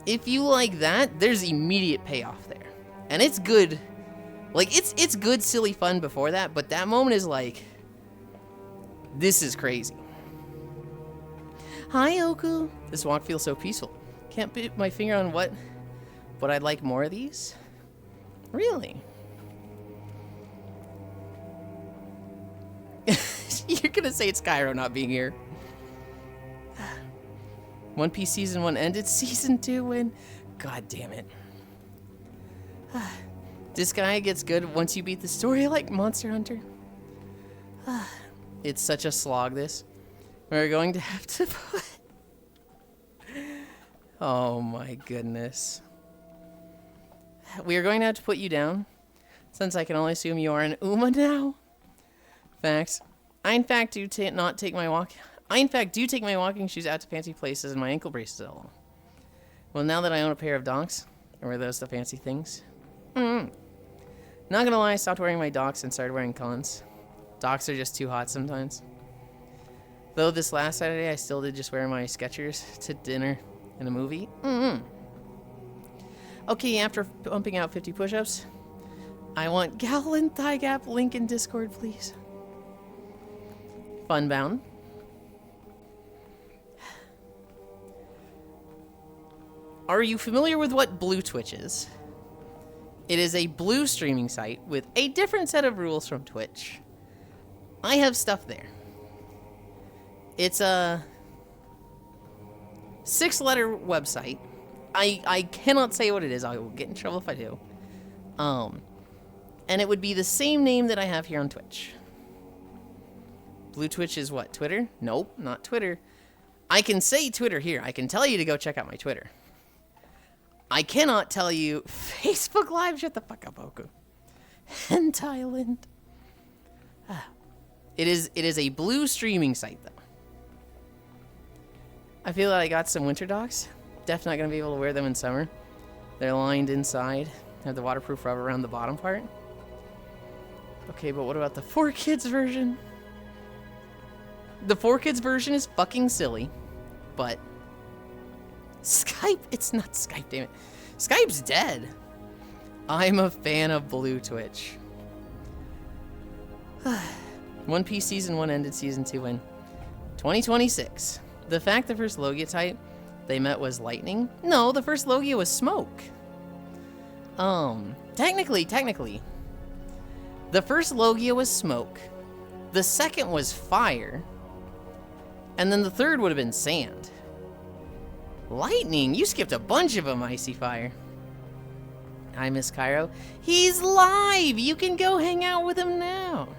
If you like that, there's immediate payoff there. And it's good. Like, it's good, silly fun before that, but that moment is like, this is crazy. Hi, Oku. This walk feels so peaceful. Can't put my finger on what I'd like more of these. Really? You're gonna say it's Cairo not being here. One Piece Season 1 ended, Season 2 win. God damn it. This guy gets good once you beat the story like Monster Hunter. It's such a slog, this. We're going to have to put... Oh my goodness. We are going to have to put you down, since I can only assume you are an Uma now. Facts. I in fact do take my walking shoes out to fancy places and my ankle braces along. Well, now that I own a pair of donks, or are those the fancy things? Not gonna lie, I stopped wearing my docks and started wearing cons. Docks are just too hot sometimes. Though this last Saturday, I still did just wear my Skechers to dinner and a movie. Okay, after pumping out 50 push-ups, I want Gallon Thigh Gap link in Discord, please. Funbound. Are you familiar with what Blue Twitch is? It is a blue streaming site with a different set of rules from Twitch. I have stuff there. It's a 6-letter website. I cannot say what it is. I will get in trouble if I do. And it would be the same name that I have here on Twitch. Blue Twitch is what? Twitter? Nope, not Twitter. I can say Twitter here. I can tell you to go check out my Twitter. I cannot tell you Facebook Live. Shut the fuck up, Oku. Hentai-land. It is a blue streaming site, though. I feel that I got some winter docks. Definitely not going to be able to wear them in summer. They're lined inside. Have the waterproof rubber around the bottom part. Okay, but what about the 4Kids version? The 4Kids version is fucking silly, but Skype, it's not Skype, damn it. Skype's dead. I'm a fan of Blue Twitch. One Piece Season 1 ended, Season 2 in 2026. The fact the first Logia type they met was lightning? No, the first Logia was smoke. Technically. The first Logia was smoke. The second was fire. And then the third would have been sand. Lightning? You skipped a bunch of them, Icy Fire. Hi, Miss Cairo. He's live! You can go hang out with him now.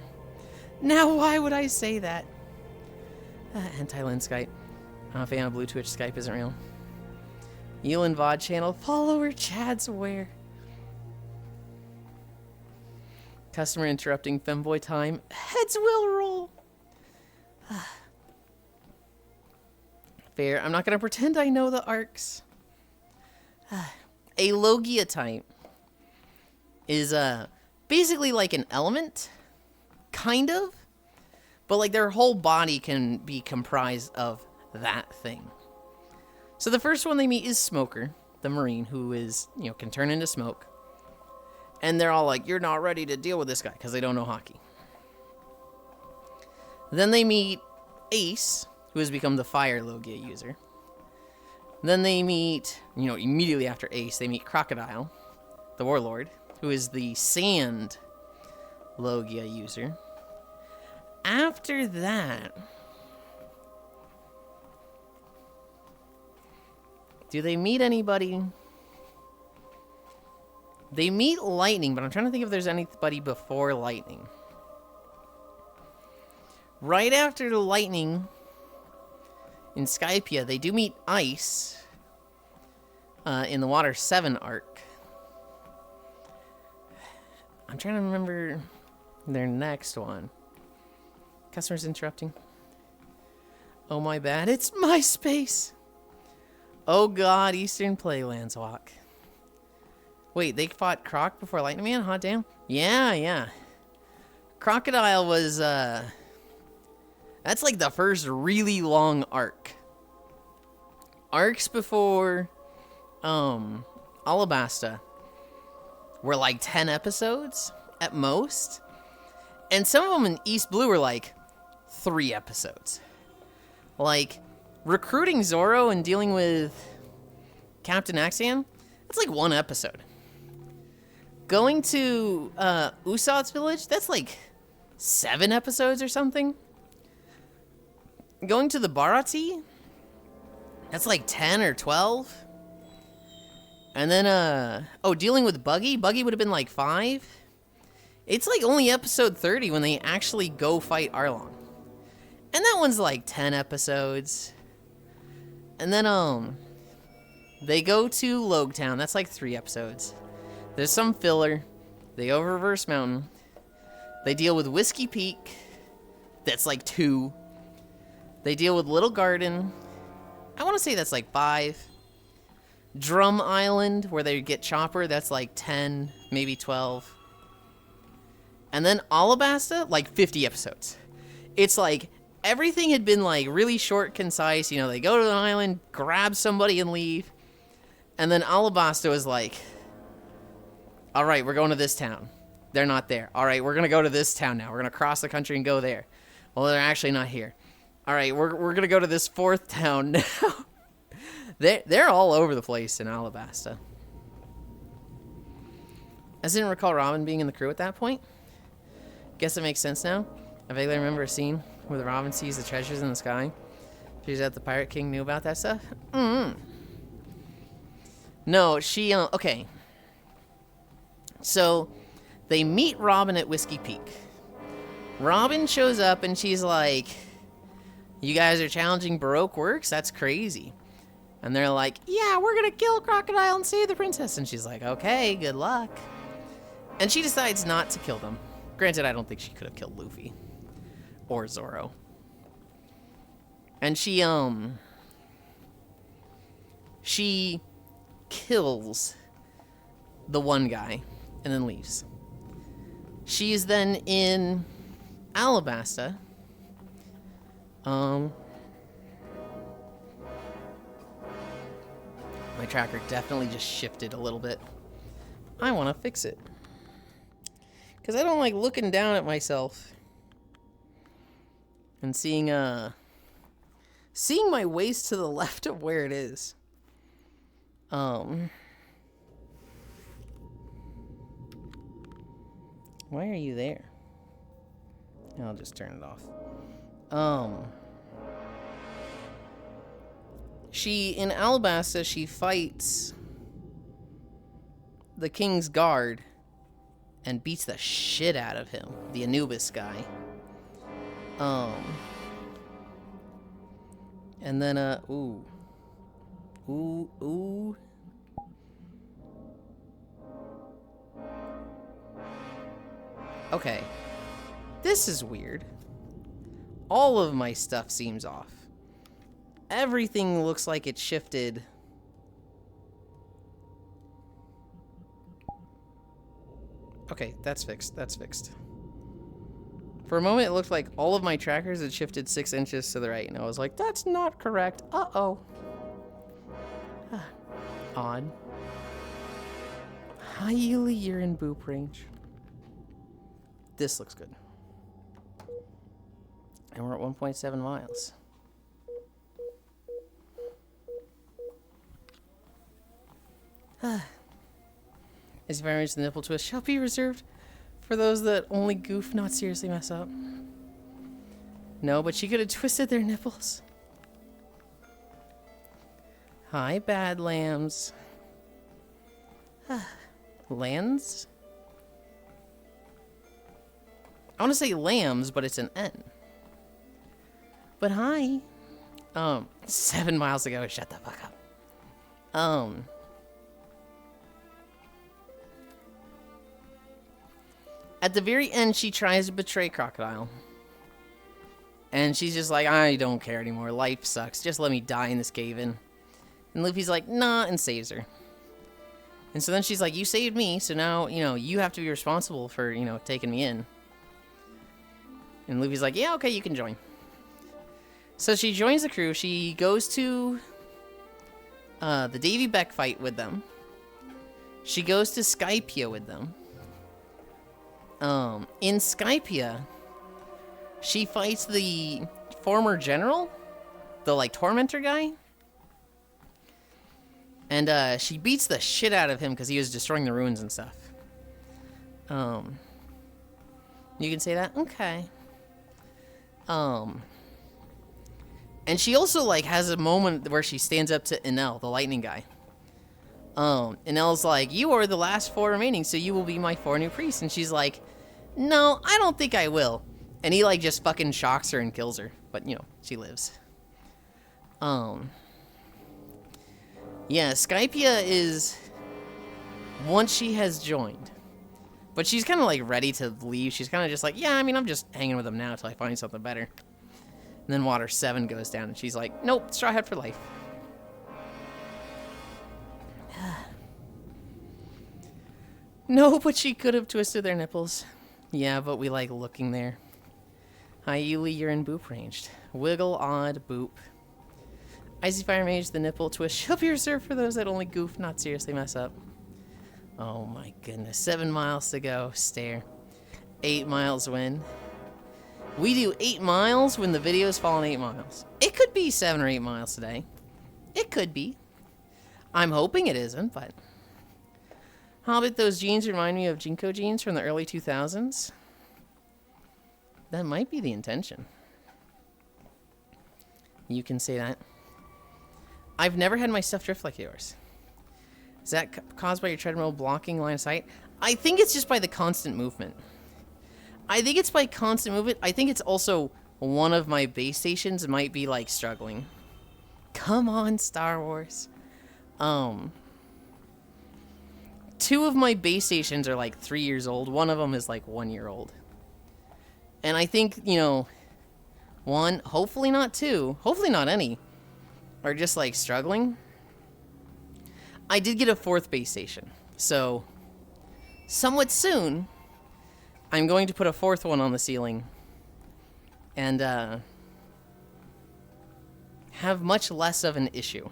Now, why would I say that? Anti-Lens Skype. I'm a fan of Blue Twitch. Skype isn't real. Yulind VOD channel. Follower Chad's where? Customer interrupting femboy time. Heads will roll. Fair. I'm not going to pretend I know the arcs. A Logia type is basically like an element. Kind of. But like their whole body can be comprised of that thing. So the first one they meet is Smoker, the Marine, who is, can turn into smoke. And they're all like, you're not ready to deal with this guy, because they don't know hockey. Then they meet Ace, who has become the Fire Logia user. Then they meet, immediately after Ace, they meet Crocodile, the Warlord, who is the Sand Logia user. After that, do they meet anybody? They meet Lightning, but I'm trying to think if there's anybody before Lightning. Right after the Lightning in Skypia, they do meet Ice in the Water 7 arc. I'm trying to remember their next one. Customers interrupting. Oh, my bad. It's MySpace. Oh, God. Eastern Playlands Walk. Wait, they fought Croc before Lightning Man? Hot damn. Yeah. Crocodile was, that's like the first really long arc. Arcs before, Alabasta were like 10 episodes at most. And some of them in East Blue were like 3 episodes. Like, recruiting Zoro and dealing with Captain Axion, that's like 1 episode. Going to Usopp's village, that's like 7 episodes or something. Going to the Barati, that's like 10 or 12. And then, dealing with Buggy would have been like 5. It's like only episode 30 when they actually go fight Arlong. And that one's like 10 episodes. And then, they go to Logetown, that's like 3 episodes. There's some filler. They go over Reverse Mountain. They deal with Whiskey Peak. That's like 2. They deal with Little Garden. I want to say that's like 5. Drum Island, where they get Chopper, that's like 10, maybe 12. And then Alabasta, like 50 episodes. It's like everything had been like really short, concise. They go to the island, grab somebody and leave. And then Alabasta was like, all right, we're going to this town. They're not there. All right, we're going to go to this town now. We're going to cross the country and go there. Well, they're actually not here. All right, we're going to go to this 4th town now. They're all over the place in Alabasta. I didn't recall Robin being in the crew at that point. Guess it makes sense now. I vaguely remember a scene where Robin sees the treasures in the sky. She's that the Pirate King knew about that stuff? No, she, okay. So, they meet Robin at Whiskey Peak. Robin shows up and she's like, you guys are challenging Baroque works? That's crazy. And they're like, yeah, we're gonna kill Crocodile and save the princess. And she's like, okay, good luck. And she decides not to kill them. Granted, I don't think she could have killed Luffy. Or Zoro. And she kills the one guy and then leaves. She is then in Alabasta. My tracker definitely just shifted a little bit. I want to fix it. Because I don't like looking down at myself and seeing my waist to the left of where it is. Why are you there? I'll just turn it off. In Alabasta, she fights the king's guard and beats the shit out of him, the Anubis guy. And then, ooh. Okay. This is weird. All of my stuff seems off. Everything looks like it shifted. Okay, that's fixed. That's fixed. For a moment, it looked like all of my trackers had shifted 6 inches to the right, and I was like, that's not correct. Uh-oh. Odd. Hi, Yuli, you're in boop range. This looks good. And we're at 1.7 miles. As far as the nipple twist shall be reserved for those that only goof, not seriously mess up. No, but she could have twisted their nipples. Hi, bad lambs. Lands? I want to say lambs, but it's an N. But hi. 7 miles ago, shut the fuck up. At the very end, she tries to betray Crocodile. And she's just like, I don't care anymore. Life sucks. Just let me die in this cave-in. And Luffy's like, nah, and saves her. And so then she's like, you saved me, so now, you have to be responsible for, taking me in. And Luffy's like, yeah, okay, you can join. So she joins the crew. She goes to the Davy Beck fight with them. She goes to Skypia with them. In Skypia, she fights the former general, the, tormentor guy. And, she beats the shit out of him because he was destroying the ruins and stuff. You can say that? Okay. And she also, has a moment where she stands up to Enel, the lightning guy. Enel's like, you are the last 4 remaining, so you will be my 4 new priests. And she's like, no, I don't think I will. And he, just fucking shocks her and kills her. But, she lives. Yeah, Skypia is... once she has joined. But she's kind of, ready to leave. She's kind of just like, yeah, I'm just hanging with them now until I find something better. And then Water 7 goes down, and she's like, nope, Straw Hat for life. No, but she could have twisted their nipples. Yeah, but we like looking there. Hi, Yuli, you're in boop ranged. Wiggle, odd, boop. Icy Fire Mage, the nipple twist shall be reserved for those that only goof, not seriously mess up. Oh my goodness. 7 miles to go. Stare. 8 miles win. We do 8 miles when the video's fallen 8 miles. It could be 7 or 8 miles today. It could be. I'm hoping it isn't, but... Hobbit, those jeans remind me of Jinko jeans from the early 2000s. That might be the intention. You can say that. I've never had my stuff drift like yours. Is that caused by your treadmill blocking line of sight? I think it's just by the constant movement. I think it's by constant movement. I think it's also one of my base stations might be, struggling. Come on, Star Wars. 2 of my base stations are, 3 years old. One of them is, 1 year old. And I think, 1, hopefully not 2, hopefully not any, are just, struggling. I did get a 4th base station. So, somewhat soon, I'm going to put a 4th one on the ceiling. And, have much less of an issue.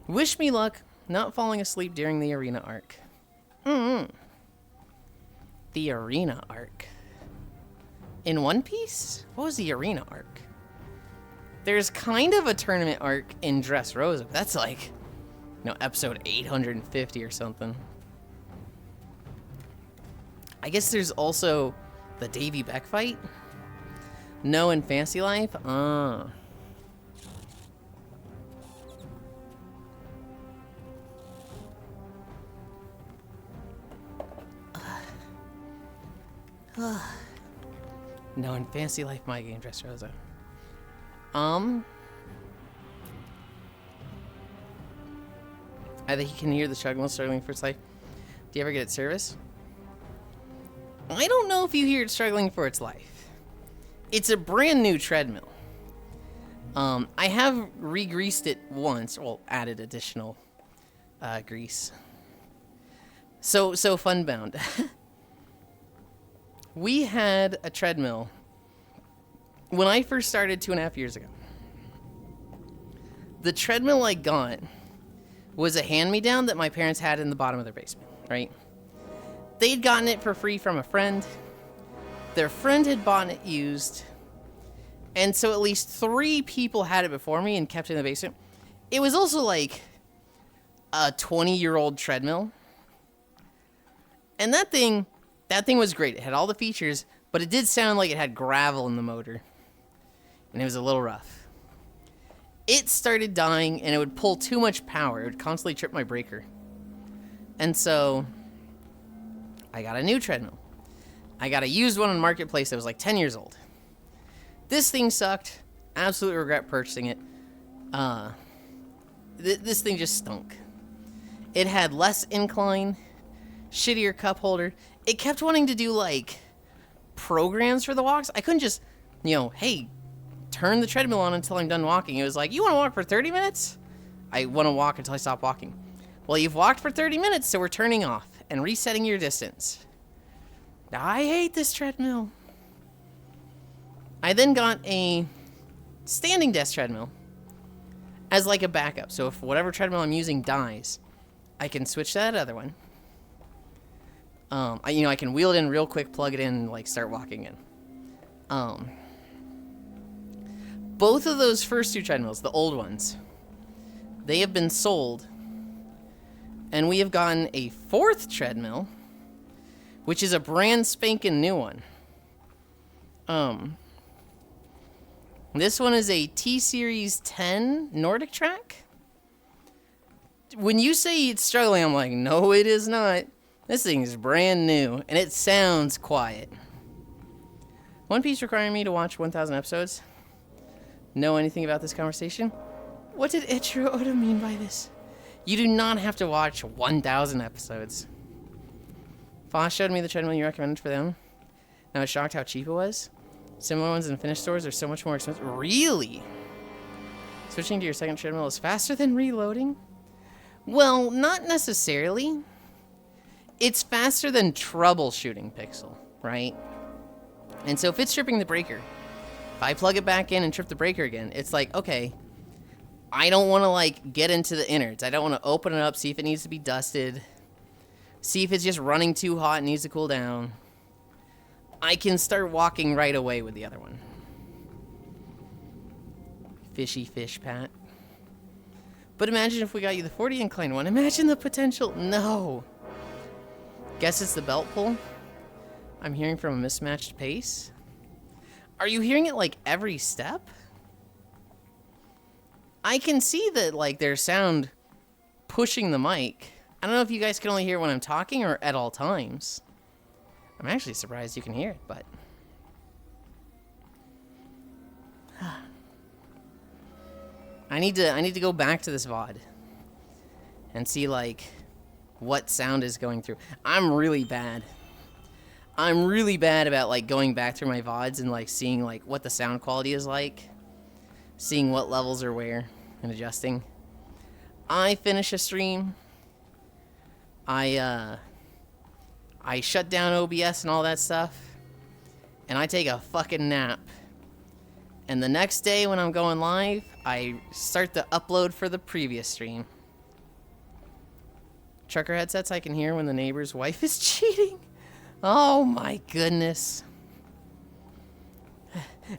Wish me luck not falling asleep during the arena arc. The arena arc. In One Piece? What was the arena arc? There's kind of a tournament arc in Dressrosa. That's like, episode 850 or something. I guess there's also the Davy Beck fight. No, in Fancy Life? No, in Fancy Life, my game, Dressrosa. I think you can hear the struggle struggling for its life. Do you ever get it service? I don't know if you hear it struggling for its life. It's a brand new treadmill. I have re-greased it once, well, added additional grease. So Funbound. We had a treadmill when I first started 2.5 years ago. The treadmill I got was a hand-me-down that my parents had in the bottom of their basement, right? They'd gotten it for free from a friend. Their friend had bought it used. And so at least 3 people had it before me and kept it in the basement. It was also like a 20-year-old treadmill. And that thing was great. It had all the features, but it did sound like it had gravel in the motor. And it was a little rough. It started dying, and it would pull too much power. It would constantly trip my breaker. And so I got a new treadmill. I got a used one on the marketplace that was like 10 years old. This thing sucked. Absolutely regret purchasing it. This thing just stunk. It had less incline, shittier cup holder. It kept wanting to do like programs for the walks. I couldn't just, hey, turn the treadmill on until I'm done walking. It was like, you want to walk for 30 minutes? I want to walk until I stop walking. Well, you've walked for 30 minutes, so we're turning off and resetting your distance. I hate this treadmill. I then got a standing desk treadmill as like a backup. So if whatever treadmill I'm using dies, I can switch to that other one. I can wheel it in real quick, plug it in, and like start walking in. Both of those first 2 treadmills, the old ones, they have been sold. And we have gotten a 4th treadmill, which is a brand spanking new one. This one is a T-Series 10 Nordic track. When you say it's struggling, I'm like, no, it is not. This thing is brand new, and it sounds quiet. One Piece requiring me to watch 1,000 episodes. Know anything about this conversation? What did Ichiro Oda mean by this? You do not have to watch 1,000 episodes. Foss showed me the treadmill you recommended for them. And I was shocked how cheap it was. Similar ones in finished stores are so much more expensive. Really? Switching to your second treadmill is faster than reloading? Well, not necessarily. It's faster than troubleshooting Pixel, right? And so if it's tripping the breaker, if I plug it back in and trip the breaker again, it's like, okay, I don't want to like get into the innards. I don't want to open it up, see if it needs to be dusted, see if it's just running too hot and needs to cool down. I can start walking right away with the other one. Fishy fish, Pat. But imagine if we got you the 40 incline one. Imagine the potential. No. Guess it's the belt pull. I'm hearing from a mismatched pace. Are you hearing it like every step? I can see that like there's sound pushing the mic. I don't know if you guys can only hear when I'm talking or at all times. I'm actually surprised you can hear it, but I need to go back to this VOD and see like what sound is going through. I'm really bad about like going back through my VODs and like seeing like what the sound quality is like, seeing what levels are where and adjusting. I finish a stream, I shut down OBS and all that stuff, and I take a fucking nap. And the next day when I'm going live, I start the upload for the previous stream. Trucker headsets, I can hear when the neighbor's wife is cheating. Oh my goodness.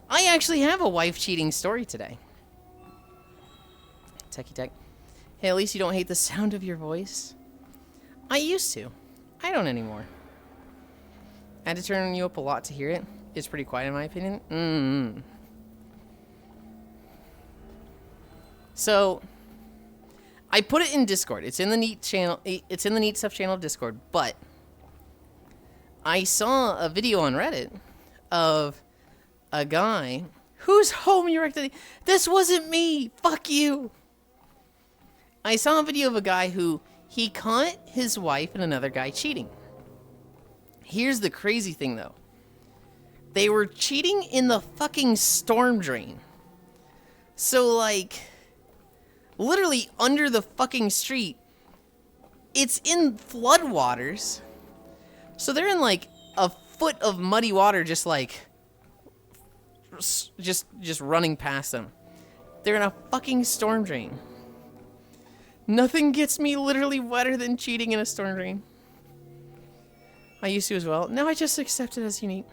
I actually have a wife cheating story today. Techie tech. Hey, at least you don't hate the sound of your voice. I used to. I don't anymore. I had to turn you up a lot to hear it. It's pretty quiet in my opinion. So, I put it in Discord. It's in the Neat channel. It's in the Neat Stuff channel of Discord. But I saw a video on Reddit of a guy whose home erected. This wasn't me. Fuck you. I saw a video of a guy who he caught his wife and another guy cheating. Here's the crazy thing, though. They were cheating in the fucking storm drain. So, like, literally under the fucking street. It's in floodwaters. So they're in, like, a foot of muddy water just, like, just running past them. They're in a fucking storm drain. Nothing gets me literally wetter than cheating in a storm drain. I used to as well. Now I just accept it as unique.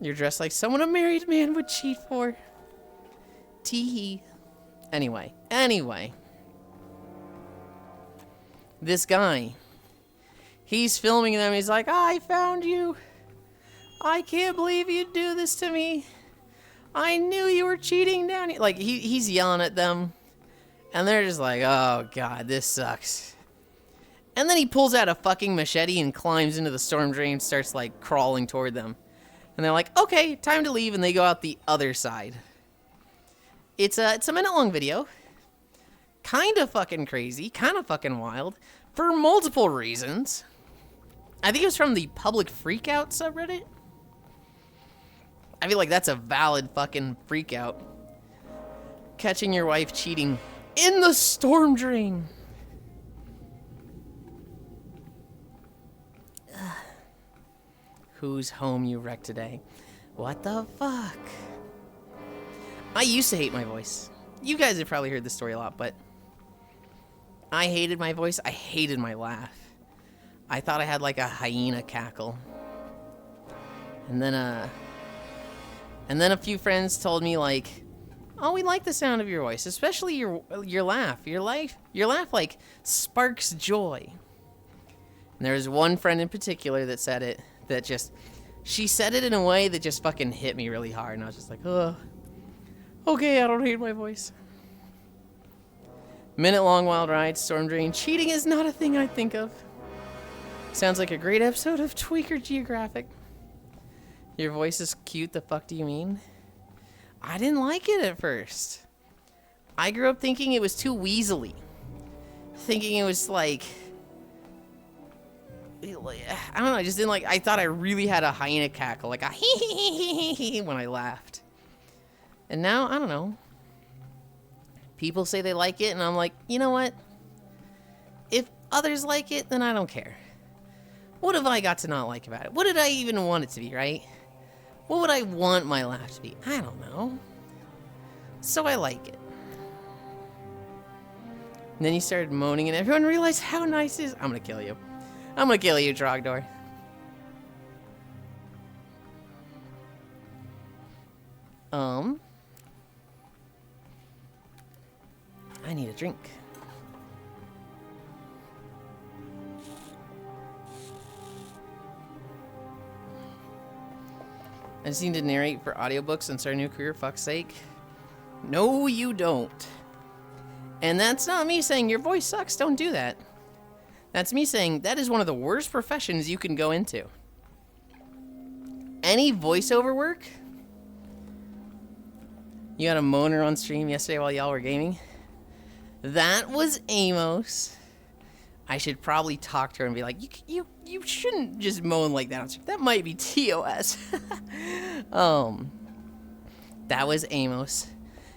You're dressed like someone a married man would cheat for. Tee-hee. Anyway. This guy. He's filming them. He's like, I found you. I can't believe you'd do this to me. I knew you were cheating down here. Like, he's yelling at them. And they're just like, oh, God, this sucks. And then he pulls out a fucking machete and climbs into the storm drain and starts, like, crawling toward them. And they're like, okay, time to leave. And they go out the other side. It's a minute-long video. Kind of fucking crazy. Kind of fucking wild. For multiple reasons. I think it was from the Public Freakout subreddit. I feel like that's a valid fucking freakout. Catching your wife cheating in the storm drain. Whose home you wrecked today? What the fuck? I used to hate my voice. You guys have probably heard this story a lot, but I hated my voice. I hated my laugh. I thought I had like a hyena cackle. And then a few friends told me like, oh, we like the sound of your voice, especially your laugh. Your laugh like sparks joy. And there was one friend in particular that said it, she said it in a way that just fucking hit me really hard. And I was just like, oh, okay, I don't hate my voice. Minute-long wild ride, storm drain. Cheating is not a thing I think of. Sounds like a great episode of Tweaker Geographic. Your voice is cute, the fuck do you mean? I didn't like it at first. I grew up thinking it was too weaselly. Thinking it was like, I don't know, I just didn't like, I thought I really had a hyena cackle, like a hee when I laughed. And now, I don't know. People say they like it, and I'm like, you know what? If others like it, then I don't care. What have I got to not like about it? What did I even want it to be, right? What would I want my laugh to be? I don't know. So I like it. And then you started moaning, and everyone realized how nice it is. I'm gonna kill you. I'm gonna kill you, Trogdor. I need a drink. I just need to narrate for audiobooks and start a new career, fuck's sake. No, you don't. And that's not me saying your voice sucks, don't do that. That's me saying that is one of the worst professions you can go into. Any voiceover work? You had a moaner on stream yesterday while y'all were gaming. That was Amos. I should probably talk to her and be like, you shouldn't just moan like that on stream. That might be TOS. That was Amos.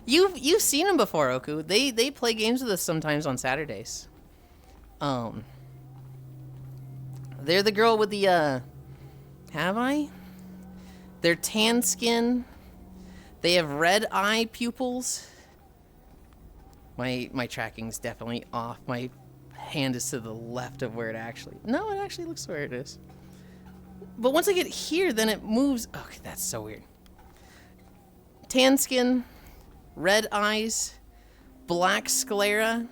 You've seen him before, Oku. They play games with us sometimes on Saturdays. They're the girl with the have I? They're tan skin. They have red eye pupils. My tracking's definitely off. My hand is to the left of where it actually... No, it actually looks where it is. But once I get here, then it moves... Okay, that's so weird. Tan skin, red eyes, black sclera.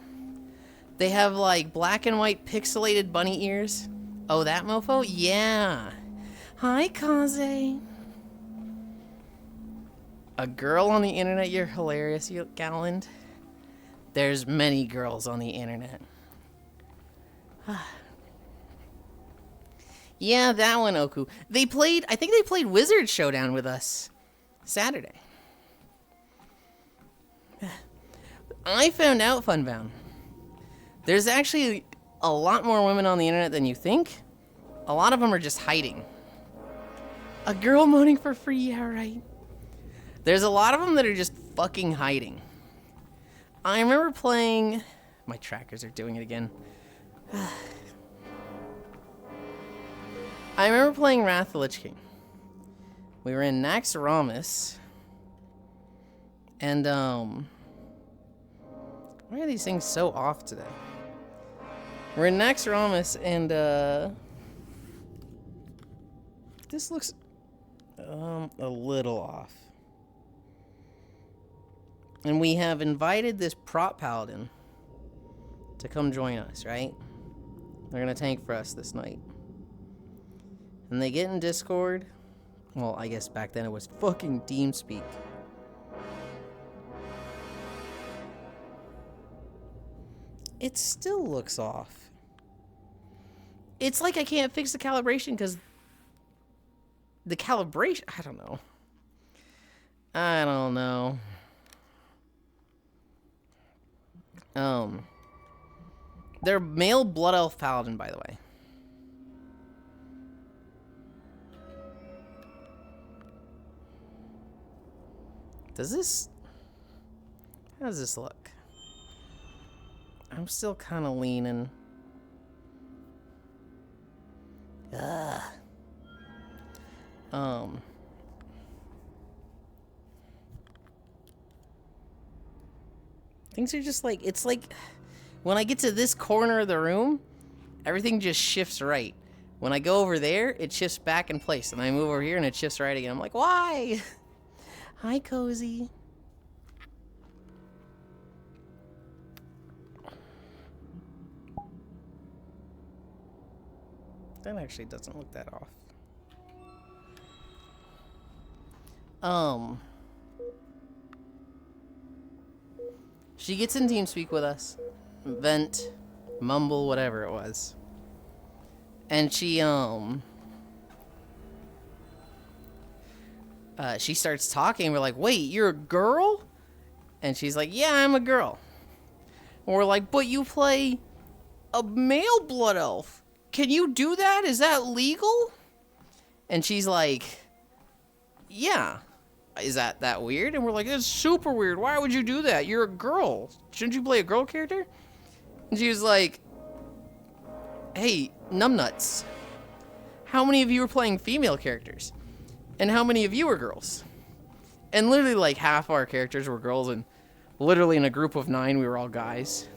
They have like black and white pixelated bunny ears. Oh, that mofo? Yeah. Hi, Kaze. A girl on the internet? You're hilarious, Yulind. There's many girls on the internet. Yeah, that one, Oku. I think they played Wizard Showdown with us Saturday. I found out, Funbound, there's actually a lot more women on the internet than you think. A lot of them are just hiding. A girl moaning for free, yeah, right. There's a lot of them that are just fucking hiding. I remember playing... My trackers are doing it again. I remember playing Wrath of the Lich King. We were in Naxxramas. And, why are these things so off today? We're in Naxxramas, and, this looks, a little off. And we have invited this prop paladin to come join us, right? They're gonna tank for us this night. And they get in Discord. Well, I guess back then it was fucking TeamSpeak. It still looks off. It's like I can't fix the calibration because the calibration, I don't know. They're male blood elf paladin, by the way. How does this look? I'm still kind of leaning. Ugh. Things are just like, it's like when I get to this corner of the room, everything just shifts right. When I go over there, it shifts back in place. And I move over here and it shifts right again. I'm like, why? Hi, Cozy. That actually doesn't look that off. She gets in TeamSpeak with us. Vent, mumble, whatever it was. And she starts talking. We're like, wait, you're a girl? And she's like, yeah, I'm a girl. And we're like, but you play a male blood elf. Can you do that? Is that legal? And she's like, yeah. Is that weird? And we're like, it's super weird. Why would you do that? You're a girl. Shouldn't you play a girl character? And she was like, hey, numbnuts. How many of you are playing female characters? And how many of you are girls? And literally like half our characters were girls, and literally in a group of 9 we were all guys.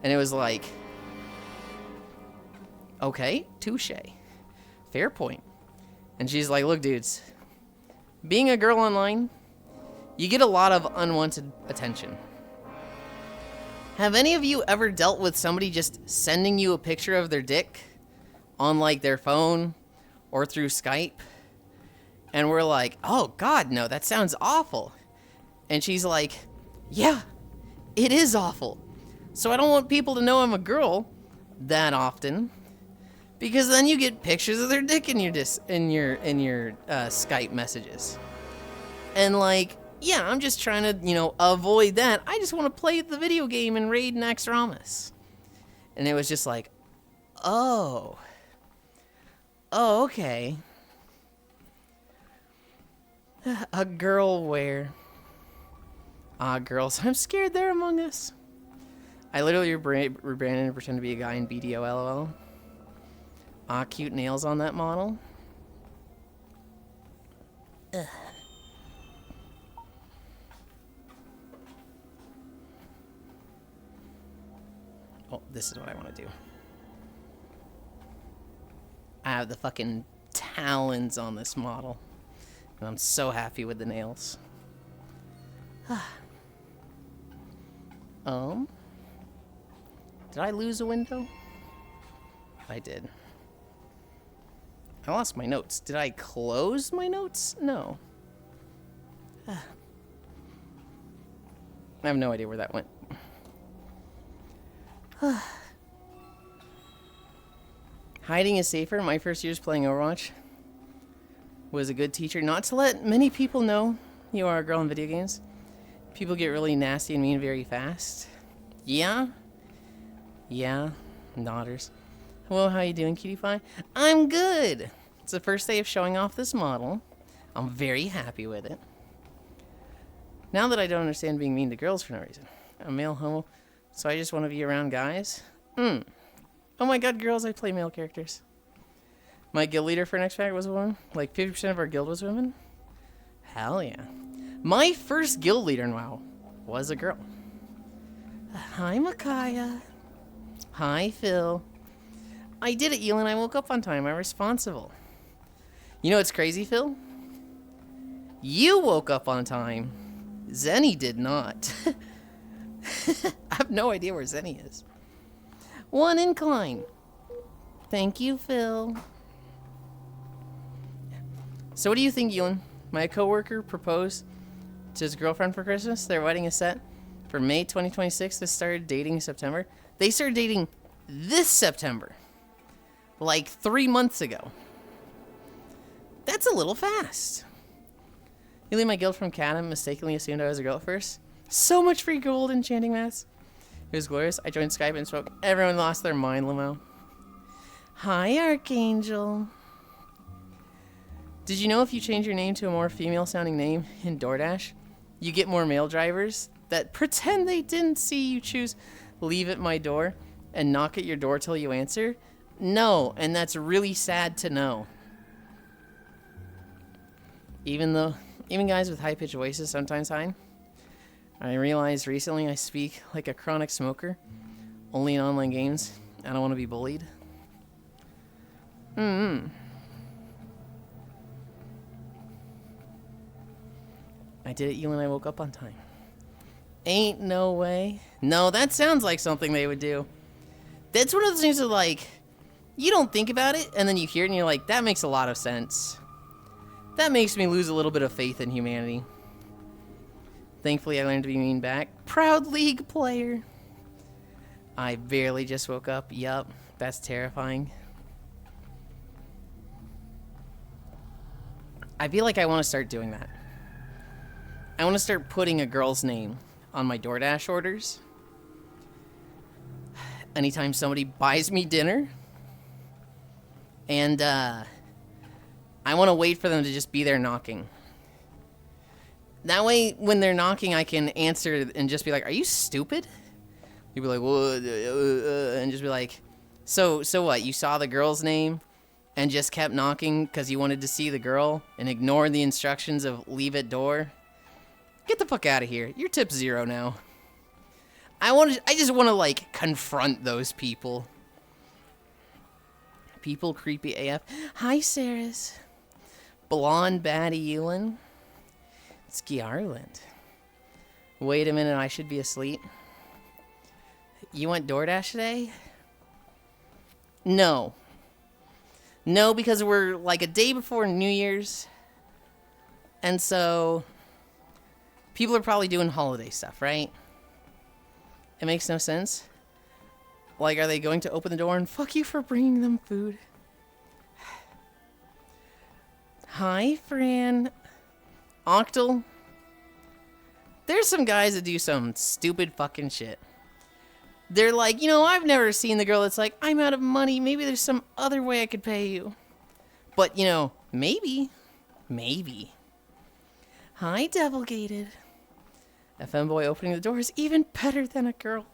And it was like, okay, touche. Fair point. And she's like, look, dudes, being a girl online, you get a lot of unwanted attention. Have any of you ever dealt with somebody just sending you a picture of their dick on like their phone or through Skype? And we're like, oh God, no, that sounds awful. And she's like, yeah, it is awful. So I don't want people to know I'm a girl that often, because then you get pictures of their dick in your Skype messages. And like, yeah, I'm just trying to, avoid that. I just want to play the video game and raid Naxxramas. And it was just like, oh, okay. A girl where? Ah, girls, I'm scared they're among us. I literally rebranded and pretend to be a guy in BDO, LOL. Ah, cute nails on that model. Ugh. Oh, this is what I want to do. I have the fucking talons on this model. And I'm so happy with the nails. Did I lose a window? I did. I lost my notes. Did I close my notes? No. I have no idea where that went. Hiding is safer. My first years playing Overwatch was a good teacher not to let many people know you are a girl in video games. People get really nasty and mean very fast. Yeah? Yeah. Nodders. Hello, how you doing, cutie pie? I'm good! It's the first day of showing off this model. I'm very happy with it. Now that I don't understand being mean to girls for no reason. I'm male homo, so I just want to be around guys. Oh my god, girls, I play male characters. My guild leader for next pack was a woman. Like 50% of our guild was women. Hell yeah. My first guild leader in WoW was a girl. Hi, Micaiah. Hi, Phil. I did it, Yulind. I woke up on time. I'm responsible. You know what's crazy, Phil? You woke up on time. Zenny did not. I have no idea where Zenny is. One incline. Thank you, Phil. So what do you think, Yulind? My coworker proposed to his girlfriend for Christmas. Their wedding is set for May 2026. They started dating in September. They started dating this September. Like 3 months ago. That's a little fast. You leave my guild from Cadam mistakenly assumed I was a girl at first. So much free gold enchanting mats. It was glorious. I joined Skype and spoke. Everyone lost their mind, Limo. Hi, Archangel. Did you know if you change your name to a more female-sounding name in DoorDash, you get more male drivers that pretend they didn't see you choose leave at my door and knock at your door till you answer? No, and that's really sad to know. Even guys with high-pitched voices sometimes hide. I realized recently I speak like a chronic smoker, only in online games. I don't want to be bullied. I did it, Yulind. I woke up on time. Ain't no way. No, that sounds like something they would do. That's one of those things that, like, you don't think about it, and then you hear it, and you're like, that makes a lot of sense. That makes me lose a little bit of faith in humanity. Thankfully, I learned to be mean back. Proud League player. I barely just woke up. Yup, that's terrifying. I feel like I want to start doing that. I want to start putting a girl's name on my DoorDash orders. Anytime somebody buys me dinner. And, I want to wait for them to just be there knocking. That way, when they're knocking, I can answer and just be like, are you stupid? You'd be like, well, and just be like, so what? You saw the girl's name and just kept knocking because you wanted to see the girl and ignored the instructions of leave at door? Get the fuck out of here. Your tip's 0 now. I just want to, like, confront those people. People creepy AF. Hi, Saris. Blonde baddie Yulind. It's Giarland. Wait a minute, I should be asleep. You went DoorDash today? No. No, because we're like a day before New Year's. And so people are probably doing holiday stuff, right? It makes no sense. Like, are they going to open the door and fuck you for bringing them food? Hi, Fran. Octal. There's some guys that do some stupid fucking shit. They're like, you know, I've never seen the girl that's like, I'm out of money. Maybe there's some other way I could pay you. But, you know, maybe. Maybe. Hi, Devilgated. A femboy opening the door is even better than a girl.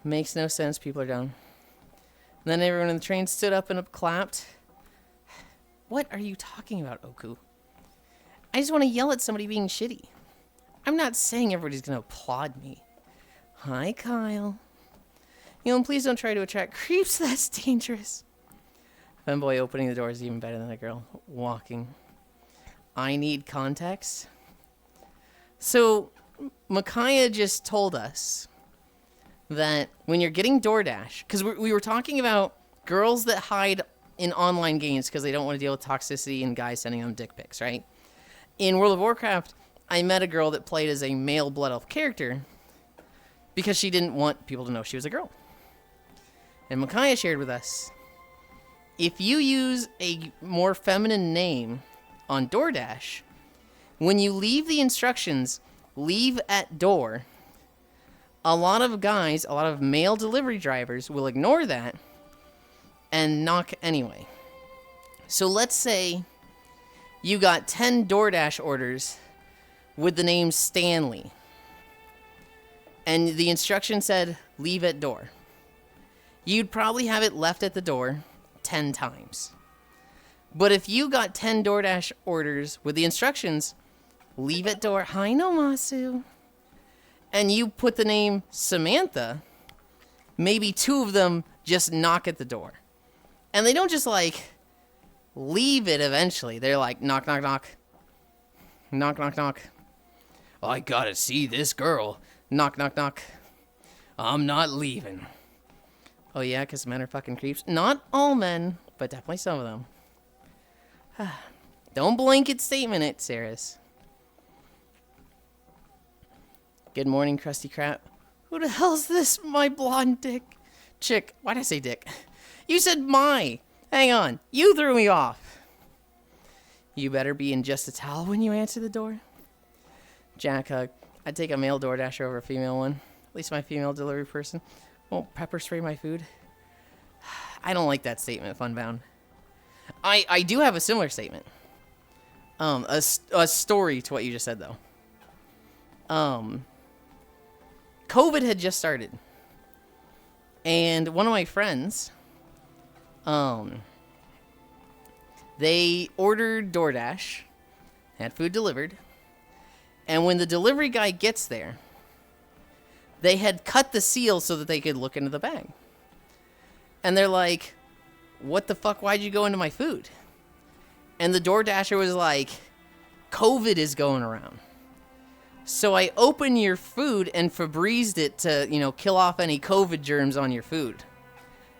Makes no sense. People are dumb. And then everyone in the train stood up and clapped. What are you talking about, Oku? I just want to yell at somebody being shitty. I'm not saying everybody's going to applaud me. Hi, Kyle. You know, please don't try to attract creeps. That's dangerous. Femboy opening the door is even better than a girl walking. I need context. So, Micaiah just told us that when you're getting DoorDash, because we were talking about girls that hide in online games because they don't want to deal with toxicity and guys sending them dick pics, right? In World of Warcraft, I met a girl that played as a male Blood Elf character because she didn't want people to know she was a girl. And Micaiah shared with us, if you use a more feminine name on DoorDash, when you leave the instructions, leave at door, a lot of guys, a lot of male delivery drivers will ignore that and knock anyway. So let's say you got 10 DoorDash orders with the name Stanley, and the instruction said, leave at door. You'd probably have it left at the door 10 times. But if you got 10 DoorDash orders with the instructions, leave at door, hi no Masu, and you put the name Samantha, maybe 2 of them just knock at the door. And they don't just like leave it eventually. They're like, knock, knock, knock. Knock, knock, knock. I gotta see this girl. Knock, knock, knock. I'm not leaving. Oh yeah, because men are fucking creeps. Not all men, but definitely some of them. Don't blanket statement it, Saris. Good morning, Krusty Krab. Who the hell's this, my blonde dick? Chick. Why'd I say dick? You said my. Hang on. You threw me off. You better be in just a towel when you answer the door. Jack Hug. I'd take a male DoorDasher over a female one. At least my female delivery person won't pepper spray my food. I don't like that statement, Funbound. I do have a similar statement. A story to what you just said, though. COVID had just started. And one of my friends, they ordered DoorDash, had food delivered, and when the delivery guy gets there, they had cut the seal so that they could look into the bag. And they're like, what the fuck, why'd you go into my food? And the DoorDasher was like, COVID is going around. So I opened your food and Febrezed it to, kill off any COVID germs on your food.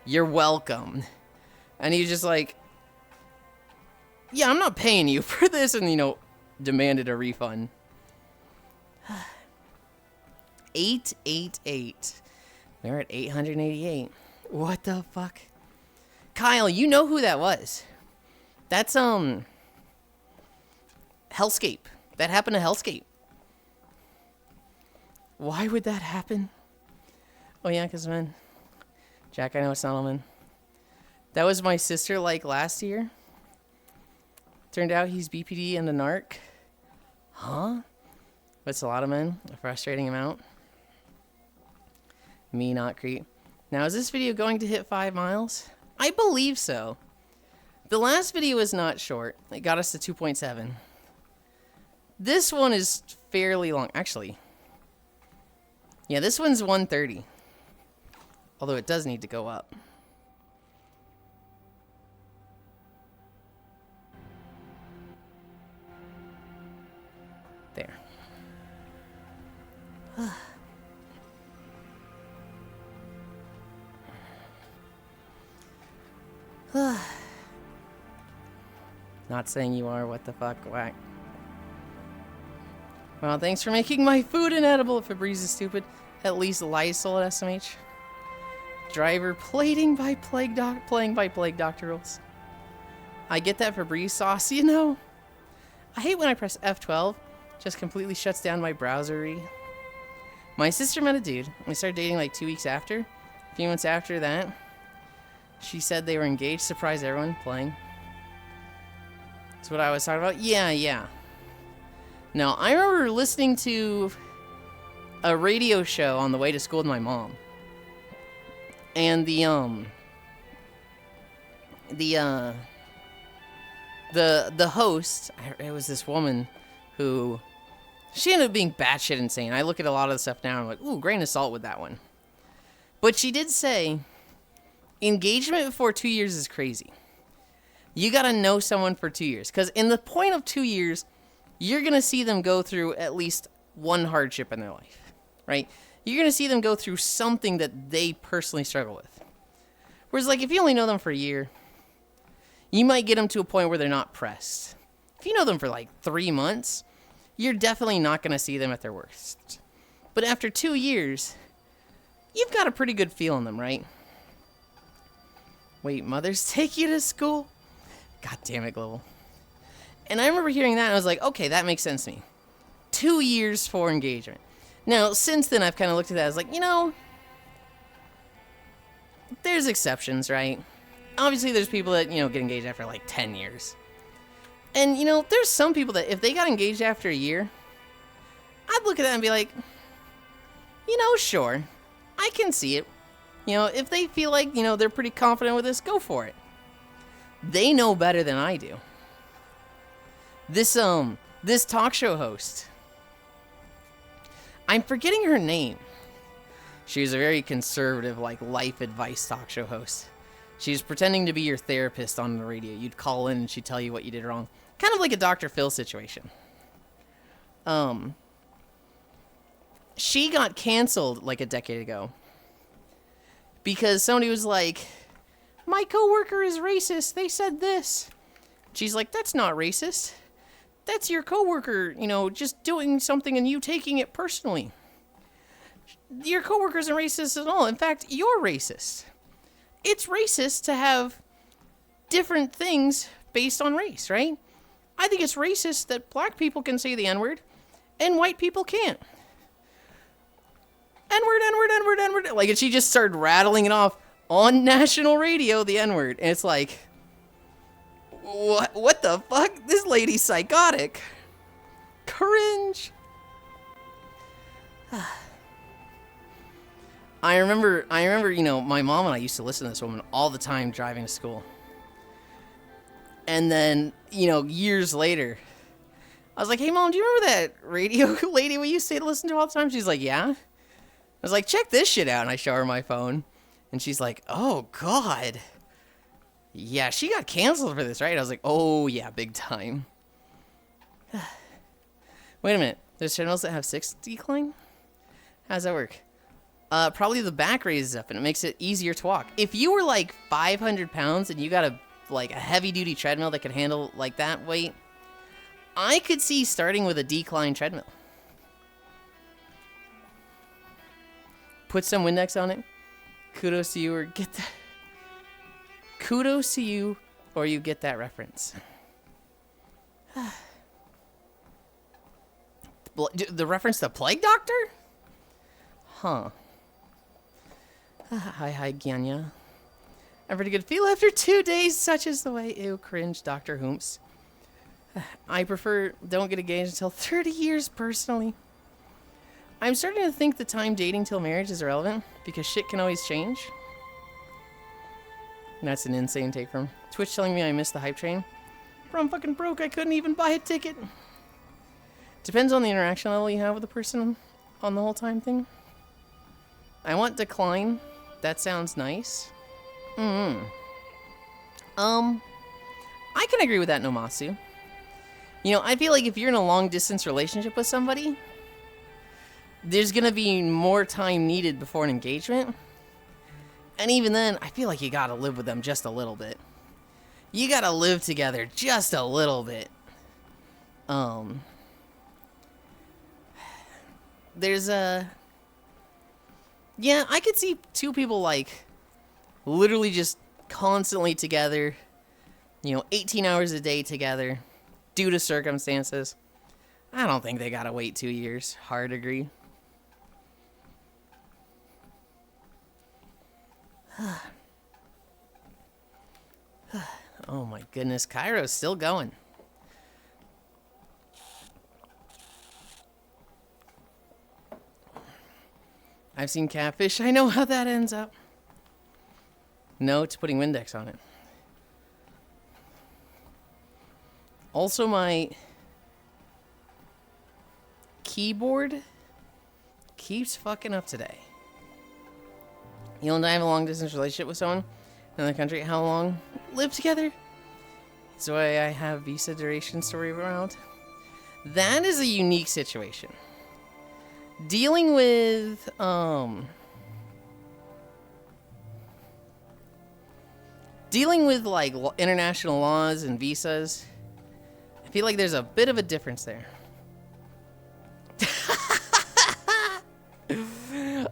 You're welcome. And he was just like, yeah, I'm not paying you for this, and, demanded a refund. 888. We're at 888. What the fuck? Kyle, you know who that was. That's, Hellscape. That happened to Hellscape. Why would that happen? Oh, yeah, because, man. Jack, I know it's not all men. That was my sister, last year. Turned out he's BPD and a narc. Huh? That's a lot of men. A frustrating amount. Me not creep. Now, is this video going to hit 5 miles? I believe so. The last video was not short. It got us to 2.7. This one is fairly long. Actually, yeah, this one's 130. Although it does need to go up. There. Not saying you are, what the fuck, whack. Well, thanks for making my food inedible. If Febreze is stupid, at least Lysol at SMH. Driver playing by plague doctor rules. I get that Febreze sauce, I hate when I press F12. Just completely shuts down my browsery. My sister met a dude. We started dating 2 weeks after. A few months after that, she said they were engaged. Surprised everyone playing. That's what I was talking about. Yeah. No, I remember listening to a radio show on the way to school with my mom. And the host, it was this woman who, she ended up being batshit insane. I look at a lot of the stuff now and I'm like, ooh, grain of salt with that one. But she did say, engagement before 2 years is crazy. You gotta know someone for 2 years. Because in the point of 2 years, you're gonna see them go through at least one hardship in their life, right? You're going to see them go through something that they personally struggle with. Whereas, like, if you only know them for a year, you might get them to a point where they're not pressed. If you know them for, like, 3 months, you're definitely not going to see them at their worst. But after 2 years, you've got a pretty good feel on them, right? Wait, mothers take you to school? God damn it, Global. And I remember hearing that, and I was like, okay, that makes sense to me. 2 years for engagement. Now, since then, I've kind of looked at that as like, you know, there's exceptions, right? Obviously, there's people that, you know, get engaged after like 10 years. And, you know, there's some people that if they got engaged after a year, I'd look at that and be like, you know, sure, I can see it. You know, if they feel like, you know, they're pretty confident with this, go for it. They know better than I do. This talk show host, I'm forgetting her name. She was a very conservative, like, life advice talk show host. She was pretending to be your therapist on the radio. You'd call in and she'd tell you what you did wrong. Kind of like a Dr. Phil situation. She got canceled like a decade ago because somebody was like, my coworker is racist. They said this. She's like, that's not racist. That's your coworker, you know, just doing something and you taking it personally. Your coworker isn't racist at all. In fact, you're racist. It's racist to have different things based on race, right? I think it's racist that black people can say the N-word and white people can't. N-word, N-word, N-word, N-word. Like, and she just started rattling it off on national radio, the N-word. And it's like, what the fuck? This lady's psychotic. Cringe. I remember, you know, my mom and I used to listen to this woman all the time driving to school. And then, you know, years later, I was like, hey, Mom, do you remember that radio lady we used to listen to all the time? She's like, yeah. I was like, check this shit out. And I show her my phone. And she's like, oh, God. Yeah, she got canceled for this, right? I was like, oh, yeah, big time. Wait a minute. There's channels that have 6 decline? How does that work? Probably the back raises up and it makes it easier to walk. If you were like 500 pounds and you got a heavy duty treadmill that could handle like that weight, I could see starting with a decline treadmill. Put some Windex on it. Kudos to you or get that. Kudos to you or you get that reference. The reference to Plague Doctor? Huh. Hi, Gyanya. A pretty good feel after 2 days, such is the way. Ew, cringe, Dr. Hoomps. I prefer don't get engaged until 30 years, personally. I'm starting to think the time dating till marriage is irrelevant, because shit can always change. That's an insane take from Twitch telling me I missed the hype train. Bro, I'm fucking broke, I couldn't even buy a ticket. Depends on the interaction level you have with the person on the whole time thing. I want decline. That sounds nice. I can agree with that, Nomasu. You know, I feel like if you're in a long-distance relationship with somebody, there's gonna be more time needed before an engagement. And even then, I feel like you gotta live with them just a little bit. You gotta live together just a little bit. There's a... Yeah, I could see 2 people, like, literally just constantly together, you know, 18 hours a day together, due to circumstances. I don't think they gotta wait 2 years. Hard agree. Oh my goodness, Cairo's still going. I've seen catfish. I know how that ends up. No to putting Windex on it. Also, my keyboard keeps fucking up today. You and I have a long distance relationship with someone in the country. How long? Live together? That's why I have visa duration story around. That is a unique situation. Dealing with, like, international laws and visas, I feel like there's a bit of a difference there.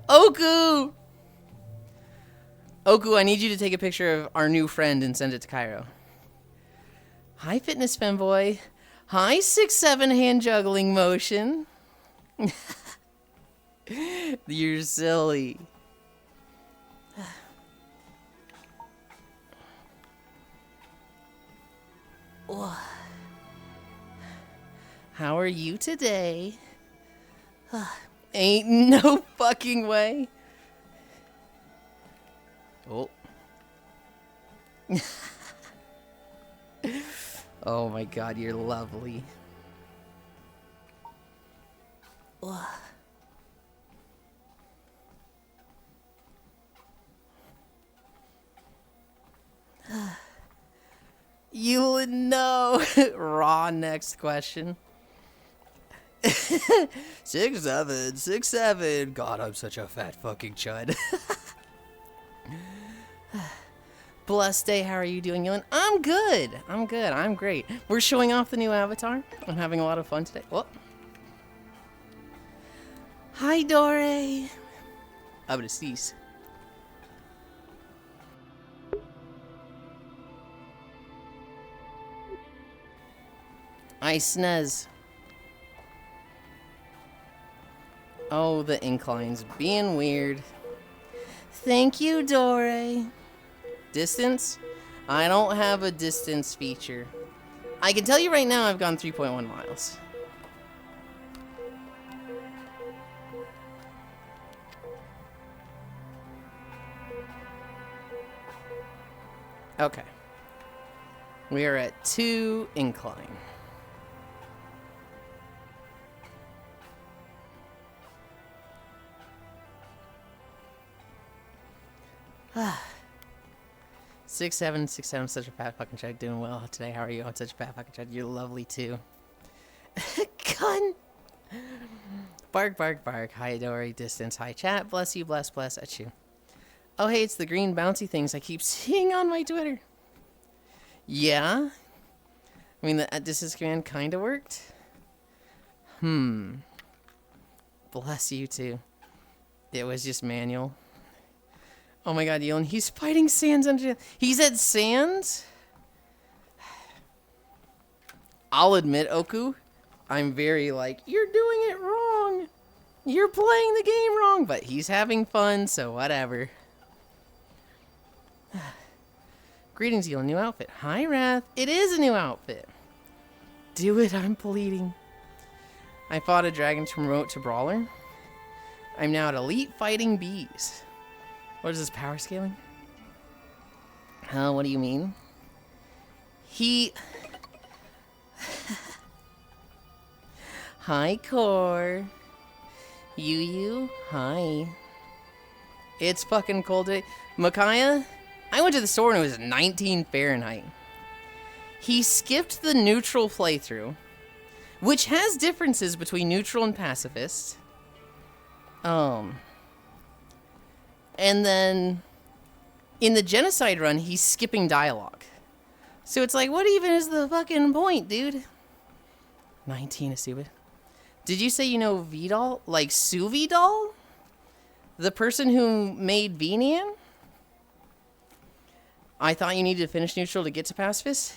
Oku! Oku, I need you to take a picture of our new friend and send it to Cairo. Hi, Fitness Femboy. Hi, 6'7" hand juggling motion. You're silly. How are you today? Ain't no fucking way. Oh. Oh my god, you're lovely. Yulind, no. Raw next question. 6'7", 6'7". God, I'm such a fat fucking chud. Blessed day, how are you doing, Yulind? I'm good. I'm good. I'm great. We're showing off the new avatar. I'm having a lot of fun today. Whoa. Hi, Dore. I'm gonna cease. I snez. Oh, the inclines being weird. Thank you, Dore. Distance? I don't have a distance feature. I can tell you right now I've gone 3.1 miles. Okay. We are at 2 incline. Ah. 6'7", 6'7", such a fat fucking chud. Doing well today. How are you? I'm such a fat fucking chud. You're lovely too. Gun. Bark, bark, bark. Hi, Dory. Distance. Hi, chat. Bless you, bless, bless at you. Oh, hey, it's the green bouncy things I keep seeing on my Twitter. Yeah? I mean, the distance command kind of worked. Bless you too. It was just manual. Oh my god, Yulind, he's fighting Sans under... He's at Sans? I'll admit, Oku, I'm very like, you're doing it wrong. You're playing the game wrong. But he's having fun, so whatever. Greetings, Yulind, new outfit. Hi, Wrath. It is a new outfit. Do it, I'm pleading. I fought a dragon to promote to Brawler. I'm now at Elite Fighting Bees. What is this, power scaling? What do you mean? Hi, Core. You, hi. It's fucking cold today. Micaiah, I went to the store and it was 19 Fahrenheit. He skipped the neutral playthrough, which has differences between neutral and pacifist. And then in the genocide run, he's skipping dialogue. So it's like, what even is the fucking point, dude? 19 is stupid. Did you say you know Vidal? Like Sue Vidal? The person who made Venian? I thought you needed to finish neutral to get to pacifist?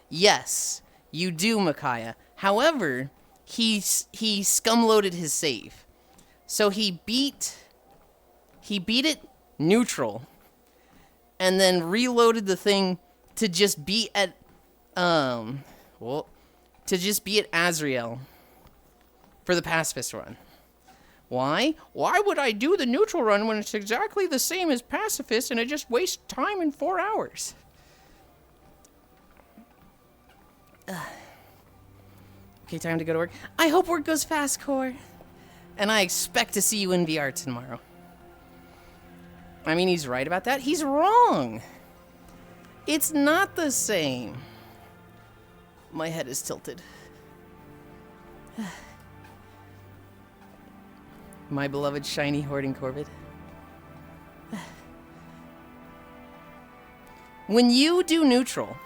Yes, you do, Micaiah. However, he scum-loaded his save. So he beat it neutral, and then reloaded the thing to just be at, Azrael for the pacifist run. Why? Why would I do the neutral run when it's exactly the same as pacifist and it just wastes time in 4 hours? Okay, time to go to work. I hope work goes fast, Core. And I expect to see you in VR tomorrow. I mean, he's right about that. He's wrong. It's not the same. My head is tilted. My beloved shiny hoarding Corvid. When you do neutral,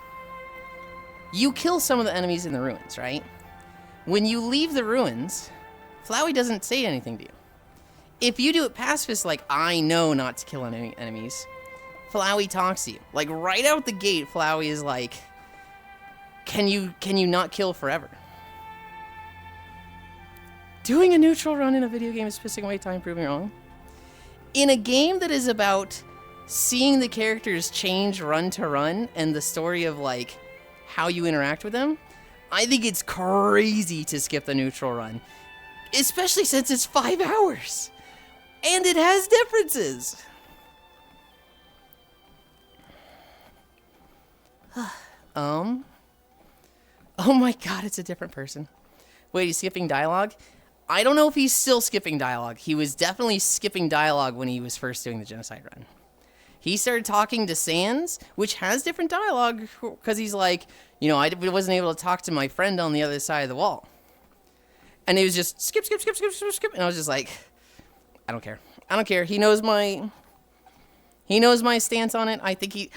you kill some of the enemies in the ruins, right? When you leave the ruins, Flowey doesn't say anything to you. If you do it pacifist, like, I know not to kill any enemies, Flowey talks to you. Like, right out the gate, Flowey is like, can you not kill forever? Doing a neutral run in a video game is pissing away time proving wrong. In a game that is about seeing the characters change run to run and the story of, like, how you interact with them, I think it's crazy to skip the neutral run. Especially since it's 5 hours. And it has differences. Oh my god, it's a different person. Wait, he's skipping dialogue? I don't know if he's still skipping dialogue. He was definitely skipping dialogue when he was first doing the genocide run. He started talking to Sans, which has different dialogue, because he's like, you know, I wasn't able to talk to my friend on the other side of the wall. And he was just skip, skip, skip, skip, skip, skip. And I was just like, I don't care. I don't care. He knows my stance on it. I think he's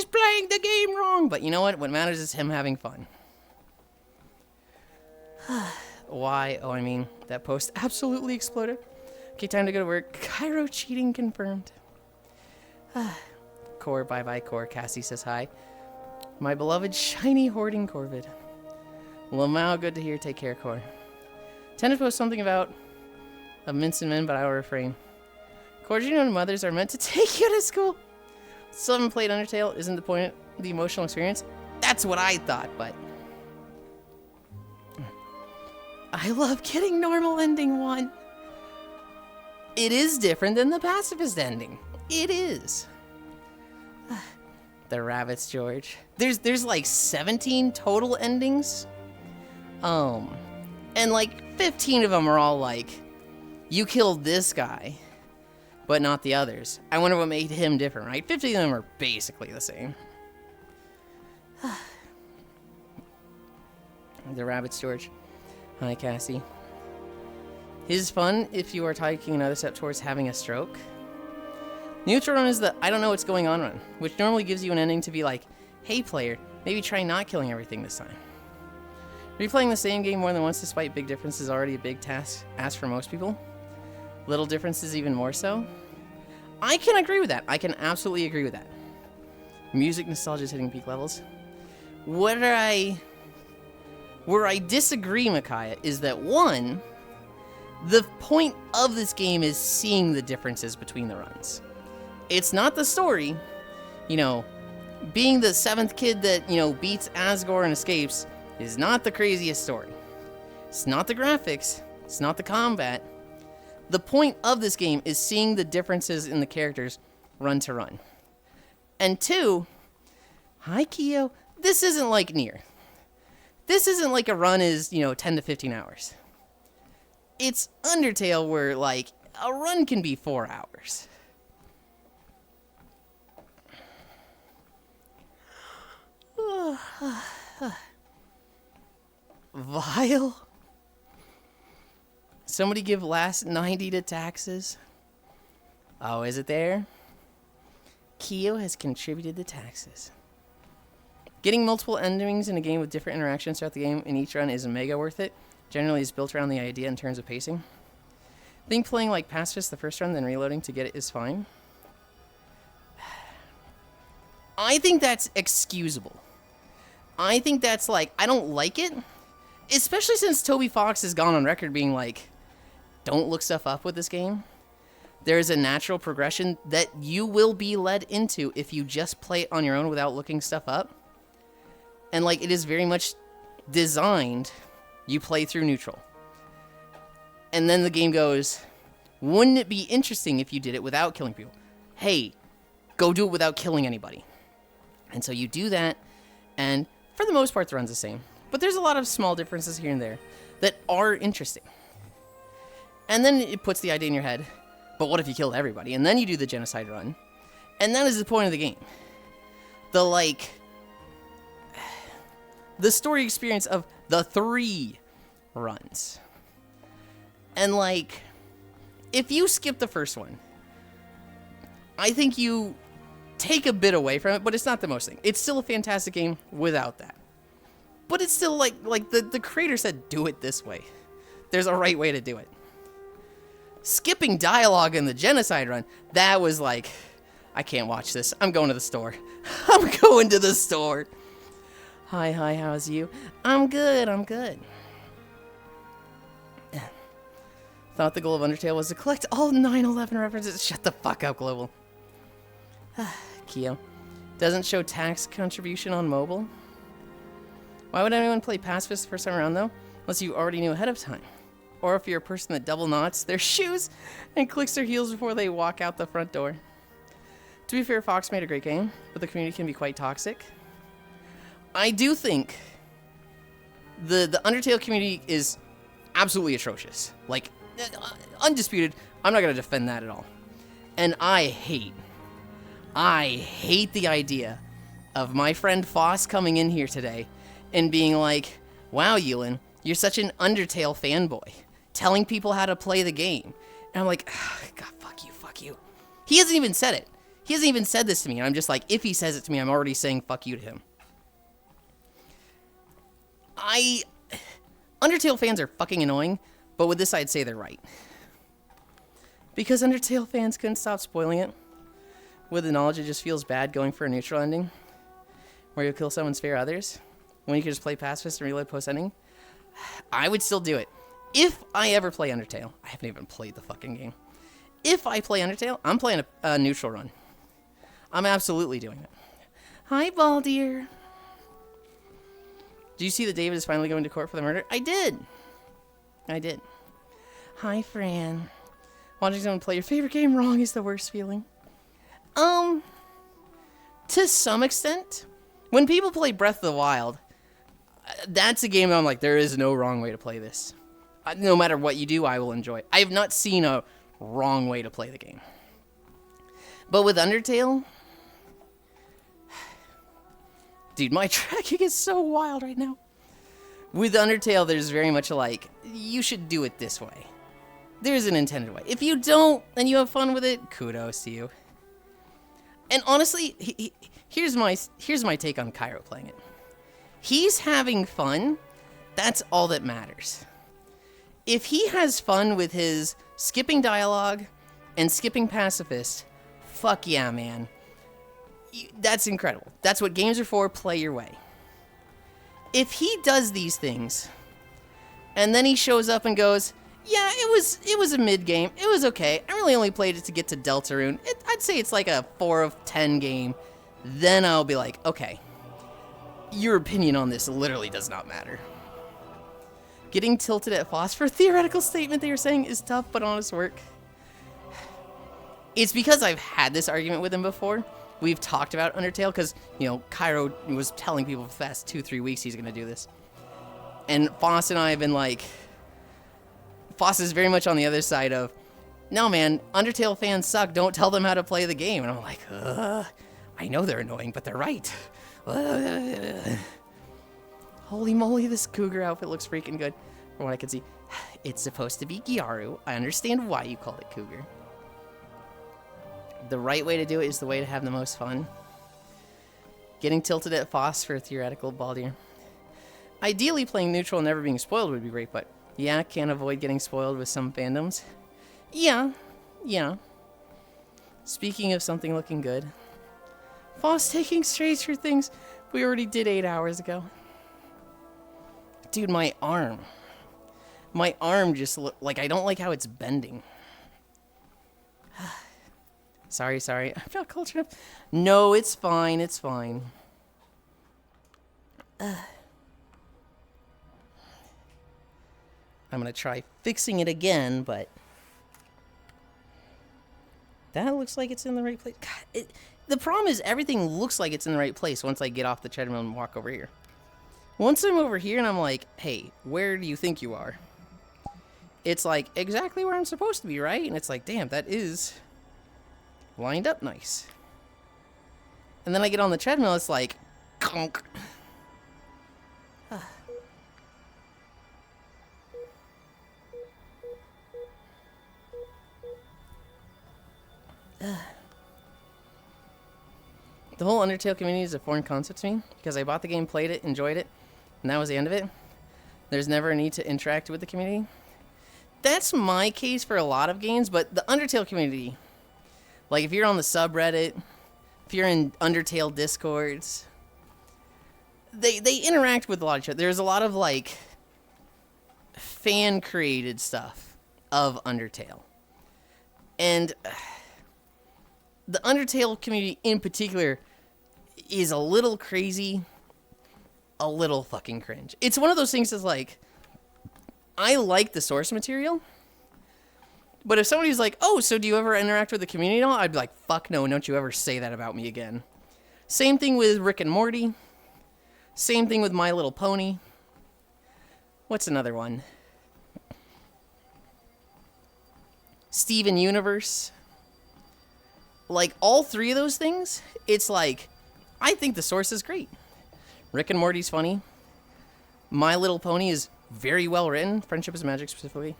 playing the game wrong. But you know what? What matters is him having fun. Why? Oh, I mean, that post absolutely exploded. Okay, time to go to work. Cairo cheating confirmed. Core, bye-bye, Core. Cassie says hi. My beloved shiny hoarding Corvid. Lamau, good to hear. Take care, Core. Tend to post something about a mincing men, but I will refrain. Core, do you know mothers are meant to take you to school? Still haven't played Undertale. Isn't the point the emotional experience? That's what I thought, but... I love getting normal ending 1. It is different than the pacifist ending. It is. The rabbits, George. There's like 17 total endings. And like 15 of them are all like, you killed this guy, but not the others. I wonder what made him different, right? 50 of them are basically the same. The rabbits, George. Hi, Cassie. Is fun if you are taking another step towards having a stroke. Neutral run is the I don't know what's going on run, which normally gives you an ending to be like, hey player, maybe try not killing everything this time. Replaying the same game more than once despite big differences is already a big task asked for most people. Little differences even more so. I can agree with that. I can absolutely agree with that. Music nostalgia is hitting peak levels. Where I disagree, Micaiah, is that one, the point of this game is seeing the differences between the runs. It's not the story. You know, being the 7th kid that, you know, beats Asgore and escapes is not the craziest story. It's not the graphics. It's not the combat. The point of this game is seeing the differences in the characters run to run. And 2, hi Kyo, this isn't like Nier. This isn't like a run is, you know, 10 to 15 hours. It's Undertale where, like, a run can be 4 hours. Vile? Somebody give last 90 to taxes. Oh, is it there? Kyo has contributed the taxes. Getting multiple endings in a game with different interactions throughout the game in each run is mega worth it. Generally, it's built around the idea in terms of pacing. I think playing like pacifist the first run, then reloading to get it is fine. I think that's excusable. I think that's like, I don't like it. Especially since Toby Fox has gone on record being like, don't look stuff up with this game. There's a natural progression that you will be led into if you just play it on your own without looking stuff up. And like, it is very much designed, you play through neutral. And then the game goes, wouldn't it be interesting if you did it without killing people? Hey, go do it without killing anybody. And so you do that, and for the most part, the run's the same. But there's a lot of small differences here and there that are interesting. And then it puts the idea in your head, but what if you killed everybody? And then you do the genocide run. And that is the point of the game. The, like, the story experience of the 3 runs. And, like, if you skip the first one, I think you take a bit away from it, but it's not the most thing. It's still a fantastic game without that. But it's still like the creator said, do it this way. There's a right way to do it. Skipping dialogue in the genocide run, that was like, I can't watch this. I'm going to the store. I'm going to the store. Hi, how's you? I'm good. Thought the goal of Undertale was to collect all 9/11 references. Shut the fuck up, Global. Kyo. Doesn't show tax contribution on mobile. Why would anyone play Pacifist the first time around, though? Unless you already knew ahead of time. Or if you're a person that double knots their shoes and clicks their heels before they walk out the front door. To be fair, Fox made a great game, but the community can be quite toxic. I do think the Undertale community is absolutely atrocious. Like, undisputed. I'm not going to defend that at all. And I hate the idea of my friend Foss coming in here today and being like, wow, Yulind, you're such an Undertale fanboy, telling people how to play the game. And I'm like, God, fuck you. He hasn't even said it. He hasn't even said this to me. And I'm just like, if he says it to me, I'm already saying fuck you to him. Undertale fans are fucking annoying, but with this I'd say they're right. Because Undertale fans couldn't stop spoiling it. With the knowledge it just feels bad going for a neutral ending, where you'll kill someone, spare others, when you could just play pacifist and reload post-ending. I would still do it. If I ever play Undertale, I haven't even played the fucking game. If I play Undertale, I'm playing a neutral run. I'm absolutely doing it. Hi, Baldir. Do you see that David is finally going to court for the murder? I did. Hi, Fran. Watching someone play your favorite game wrong is the worst feeling. To some extent. When people play Breath of the Wild, that's a game that I'm like, there is no wrong way to play this. No matter what you do, I will enjoy it. I have not seen a wrong way to play the game. But with Undertale, dude, my tracking is so wild right now. With Undertale, there's very much like, you should do it this way. There's an intended way. If you don't, and you have fun with it, kudos to you. And honestly, here's my take on Cairo playing it. He's having fun. That's all that matters. If he has fun with his skipping dialogue and skipping pacifist, fuck yeah, man. That's incredible. That's what games are for. Play your way. If he does these things, and then he shows up and goes, yeah, it was a mid-game. It was okay. I really only played it to get to Deltarune. I'd say it's like a 4 of 10 game. Then I'll be like, okay, your opinion on this literally does not matter. Getting tilted at Foss for a theoretical statement they were saying is tough but honest work. It's because I've had this argument with him before. We've talked about Undertale because, you know, Cairo was telling people for the past 2-3 weeks he's going to do this. And Foss and I have been like, Foss is very much on the other side of, no, man, Undertale fans suck. Don't tell them how to play the game. And I'm like, I know they're annoying, but they're right. Holy moly, this cougar outfit looks freaking good. From what I can see, it's supposed to be Gyaru. I understand why you called it cougar. The right way to do it is the way to have the most fun. Getting tilted at Foss for a theoretical Baldir. Ideally, playing neutral and never being spoiled would be great, but yeah, can't avoid getting spoiled with some fandoms. Yeah. Speaking of something looking good, Foss taking strays for things we already did 8 hours ago. Dude, my arm. My arm just like, I don't like how it's bending. Sorry. I'm not cultured enough. No, it's fine. I'm gonna try fixing it again, but that looks like it's in the right place. God, the problem is everything looks like it's in the right place once I get off the treadmill and walk over here. Once I'm over here and I'm like, hey, where do you think you are? It's like exactly where I'm supposed to be, right? And it's like, damn, that is lined up nice. And then I get on the treadmill, it's like, conk. The whole Undertale community is a foreign concept to me because I bought the game, played it, enjoyed it, and that was the end of it. There's never a need to interact with the community. That's my case for a lot of games, but the Undertale community, like if you're on the subreddit, if you're in Undertale discords, they interact with a lot of each other. There's a lot of like fan created stuff of Undertale. And the Undertale community in particular is a little crazy, a little fucking cringe. It's one of those things that's like, I like the source material, but if somebody's like, oh, so do you ever interact with the community at all? I'd be like, fuck no, don't you ever say that about me again. Same thing with Rick and Morty. Same thing with My Little Pony. What's another one? Steven Universe. Like, all three of those things, it's like, I think the source is great. Rick and Morty's funny. My Little Pony is very well written. Friendship is Magic specifically.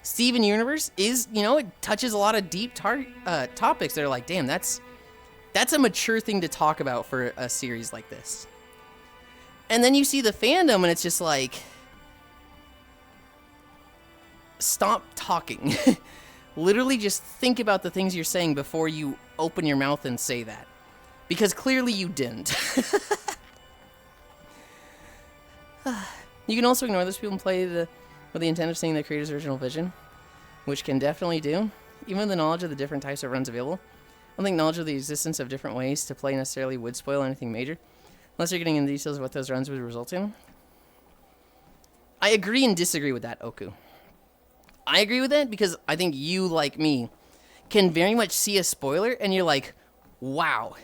Steven Universe is, you know, it touches a lot of deep topics that are like, damn, that's a mature thing to talk about for a series like this. And then you see the fandom and it's just like, stop talking. Literally just think about the things you're saying before you open your mouth and say that. Because clearly you didn't. You can also ignore those people and play with the intent of seeing the creator's original vision, which can definitely do. Even with the knowledge of the different types of runs available, I don't think knowledge of the existence of different ways to play necessarily would spoil anything major, unless you're getting into details of what those runs would result in. I agree and disagree with that, Oku. I agree with that because I think you, like me, can very much see a spoiler and you're like, wow,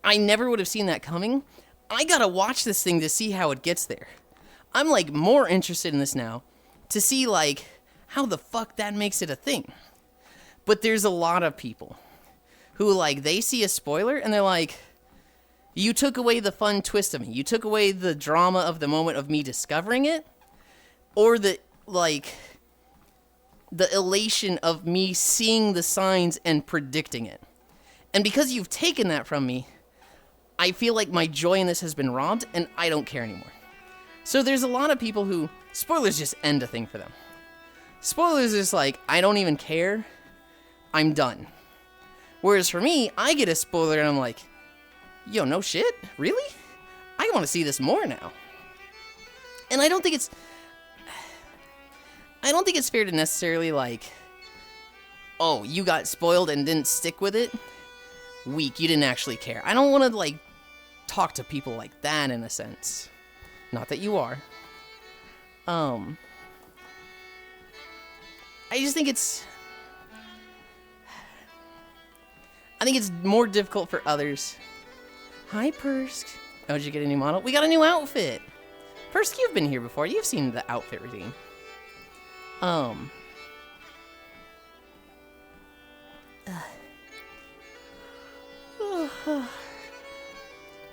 I never would have seen that coming. I gotta watch this thing to see how it gets there. I'm like more interested in this now to see like how the fuck that makes it a thing. But there's a lot of people who like they see a spoiler and they're like, you took away the fun twist of me. You took away the drama of the moment of me discovering it, or the like the elation of me seeing the signs and predicting it. And because you've taken that from me, I feel like my joy in this has been robbed and I don't care anymore. So there's a lot of people who, spoilers just end a thing for them. Spoilers is like, I don't even care, I'm done. Whereas for me, I get a spoiler and I'm like, yo, no shit? Really? I want to see this more now. And I don't think it's fair to necessarily like, oh, you got spoiled and didn't stick with it? Weak, you didn't actually care. I don't want to like talk to people like that in a sense. Not that you are. I just think it's more difficult for others. Hi, Persk. Oh, did you get a new model? We got a new outfit. Persk, you've been here before. You've seen the outfit routine.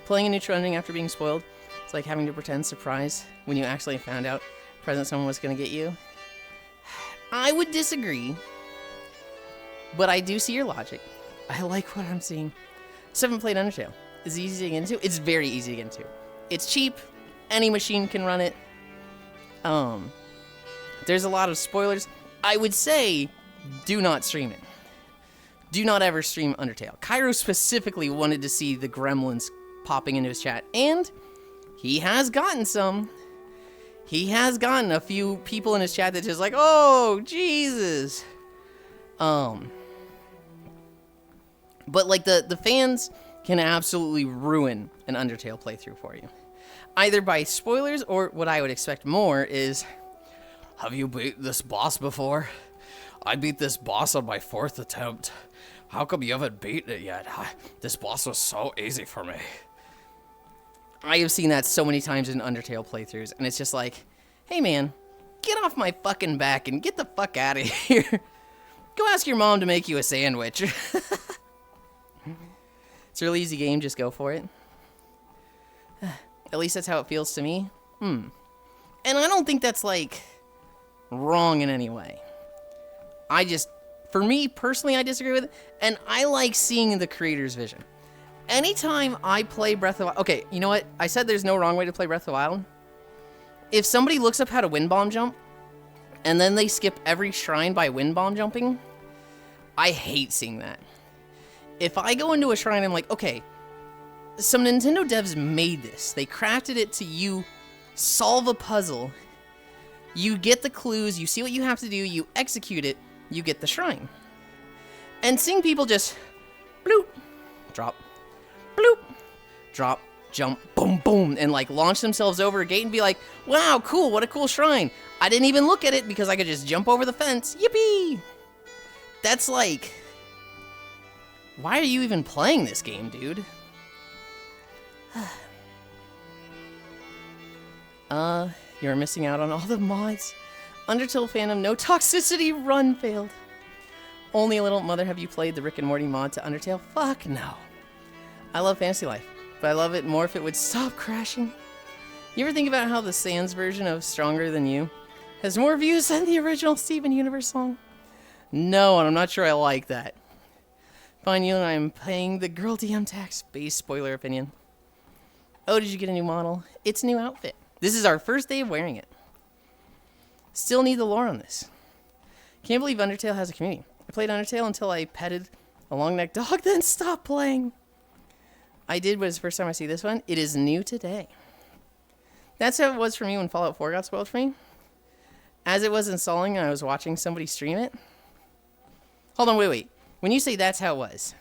Playing a neutral ending after being spoiled, it's like having to pretend surprise when you actually found out present someone was going to get you. I would disagree, but I do see your logic. I like what I'm seeing. So I haven't played Undertale. Is it easy to get into? It's very easy to get into. It's cheap. Any machine can run it. There's a lot of spoilers. I would say, do not stream it. Do not ever stream Undertale. Cairo specifically wanted to see the gremlins popping into his chat, and he has gotten some. He has gotten a few people in his chat that just like, oh, Jesus. But like the fans can absolutely ruin an Undertale playthrough for you. Either by spoilers or what I would expect more is, have you beat this boss before? I beat this boss on my 4th attempt. How come you haven't beaten it yet? This boss was so easy for me. I have seen that so many times in Undertale playthroughs, and it's just like, hey man, get off my fucking back and get the fuck out of here. Go ask your mom to make you a sandwich. It's a really easy game, just go for it. At least that's how it feels to me. And I don't think that's like wrong in any way. For me personally, I disagree with it, and I like seeing the creator's vision. Anytime I play Breath of the Wild, okay, you know what? I said there's no wrong way to play Breath of the Wild. If somebody looks up how to wind bomb jump, and then they skip every shrine by wind bomb jumping, I hate seeing that. If I go into a shrine, I'm like, okay, some Nintendo devs made this. They crafted it to you solve a puzzle. You get the clues, you see what you have to do, you execute it, you get the shrine. And seeing people just bloop, drop, bloop, drop, jump, boom, boom, and like launch themselves over a gate and be like, wow, cool, what a cool shrine. I didn't even look at it because I could just jump over the fence. Yippee! That's like, why are you even playing this game, dude? You're missing out on all the mods. Undertale fandom, no toxicity, run failed. Only a little. Mother, have you played the Rick and Morty mod to Undertale? Fuck no. I love Fantasy Life, but I love it more if it would stop crashing. You ever think about how the Sans version of Stronger Than You has more views than the original Steven Universe song? No, and I'm not sure I like that. Fine, you and I am paying the girl DM tax. Base spoiler opinion. Oh, did you get a new model? It's a new outfit. This is our first day of wearing it. Still need the lore on this. Can't believe Undertale has a community. I played Undertale until I petted a long-necked dog, then stopped playing. I did, but it's the first time I see this one. It is new today. That's how it was for me when Fallout 4 got spoiled for me. As it was installing and I was watching somebody stream it. Hold on, wait. When you say that's how it was,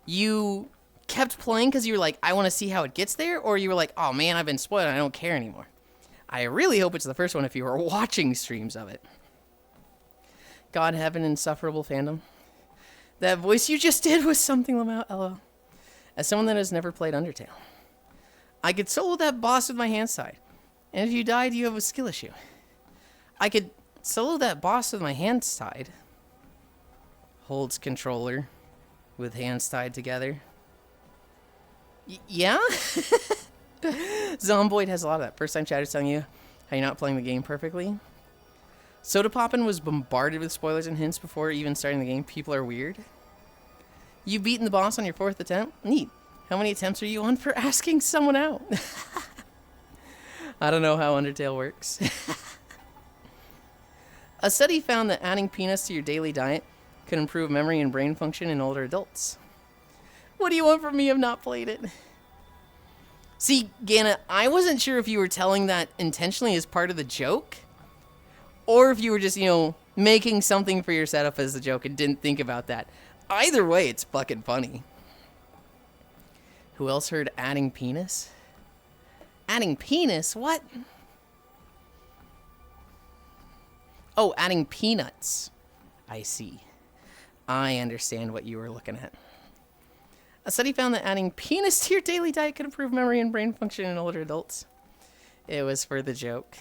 you kept playing because you were like, I want to see how it gets there? Or you were like, oh man, I've been spoiled and I don't care anymore. I really hope it's the first one if you were watching streams of it. God, heaven, insufferable fandom. That voice you just did was something about LOL. As someone that has never played Undertale, I could solo that boss with my hand side. And if you died, you have a skill issue. I could solo that boss with my hand side. Holds controller with hands tied together. Yeah? Zomboid has a lot of that. First time chatter's telling you how you're not playing the game perfectly. Soda Poppin' was bombarded with spoilers and hints before even starting the game. People are weird. You've beaten the boss on your 4th attempt? Neat. How many attempts are you on for asking someone out? I don't know how Undertale works. A study found that adding peanuts to your daily diet could improve memory and brain function in older adults. What do you want from me? I've not played it. See, Gana, I wasn't sure if you were telling that intentionally as part of the joke, or if you were just, making something for your setup as a joke and didn't think about that. Either way, it's fucking funny. Who else heard adding penis? Adding penis? What? Oh, adding peanuts. I see. I understand what you were looking at. A study found that adding penis to your daily diet could improve memory and brain function in older adults. It was for the joke.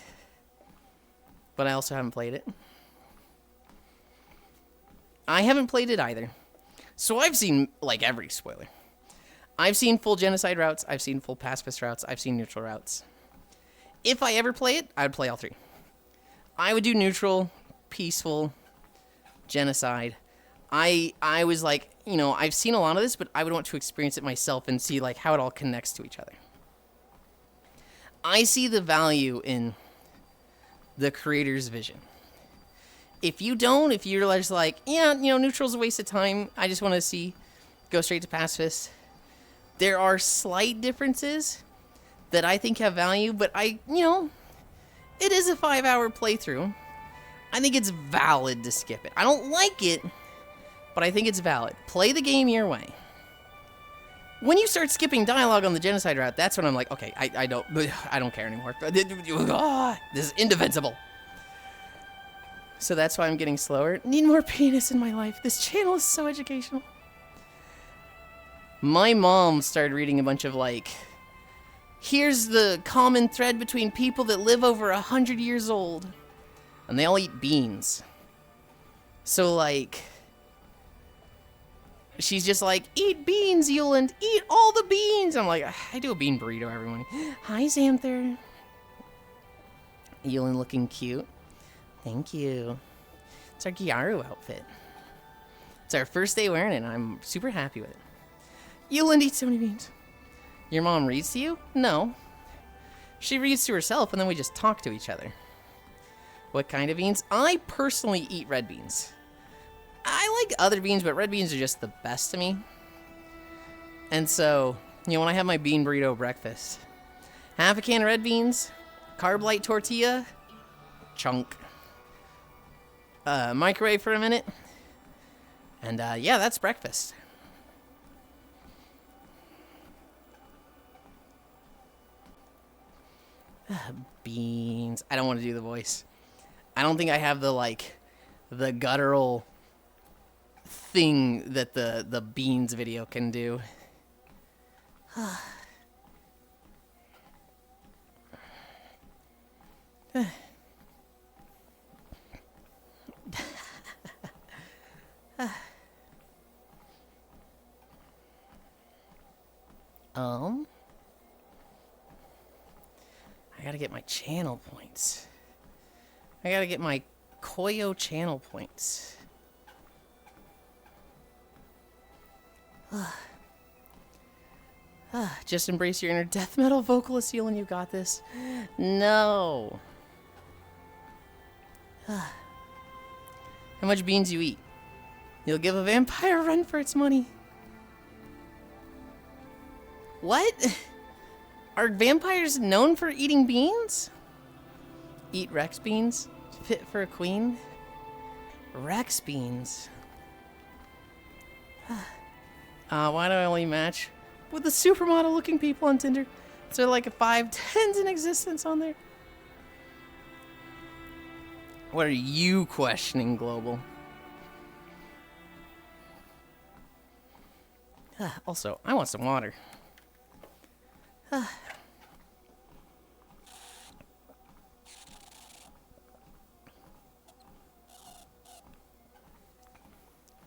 But I also haven't played it. I haven't played it either. So I've seen, every spoiler. I've seen full genocide routes. I've seen full pacifist routes. I've seen neutral routes. If I ever play it, I would play all three. I would do neutral, peaceful, genocide. I was like, I've seen a lot of this, but I would want to experience it myself and see, how it all connects to each other. I see the value in the creator's vision. If you don't, if you're just like, neutral's a waste of time, I just want to go straight to pacifist. There are slight differences that I think have value, but it is a 5-hour playthrough. I think it's valid to skip it. I don't like it, but I think it's valid. Play the game your way. When you start skipping dialogue on the genocide route, that's when I'm like, okay, I don't care anymore. This is indefensible. So that's why I'm getting slower. Need more penis in my life. This channel is so educational. My mom started reading a bunch of here's the common thread between people that live over 100 years old. And they all eat beans. So she's just like, eat beans, Yulind. Eat all the beans. I'm like, I do a bean burrito every morning. Hi, Xanther. Yulind looking cute. Thank you. It's our Gyaru outfit. It's our first day wearing it, and I'm super happy with it. Yulind eats so many beans. Your mom reads to you? No. She reads to herself, and then we just talk to each other. What kind of beans? I personally eat red beans. I like other beans, but red beans are just the best to me. And so, you know, when I have my bean burrito breakfast, half a can of red beans, carb light tortilla, chunk. Microwave for a minute. And yeah, that's breakfast. Beans. I don't want to do the voice. I don't think I have the guttural thing that the beans video can do. I gotta get my channel points. I gotta get my Koyo channel points. Just embrace your inner death metal vocalist, Yulind, you got this. No. How much beans you eat? You'll give a vampire a run for its money. What? Are vampires known for eating beans? Eat Rex beans? Fit for a queen? Rex beans. Why do I only match with the supermodel looking people on Tinder? Is there like a 5 10s in existence on there? What are you questioning, Global? Also, I want some water.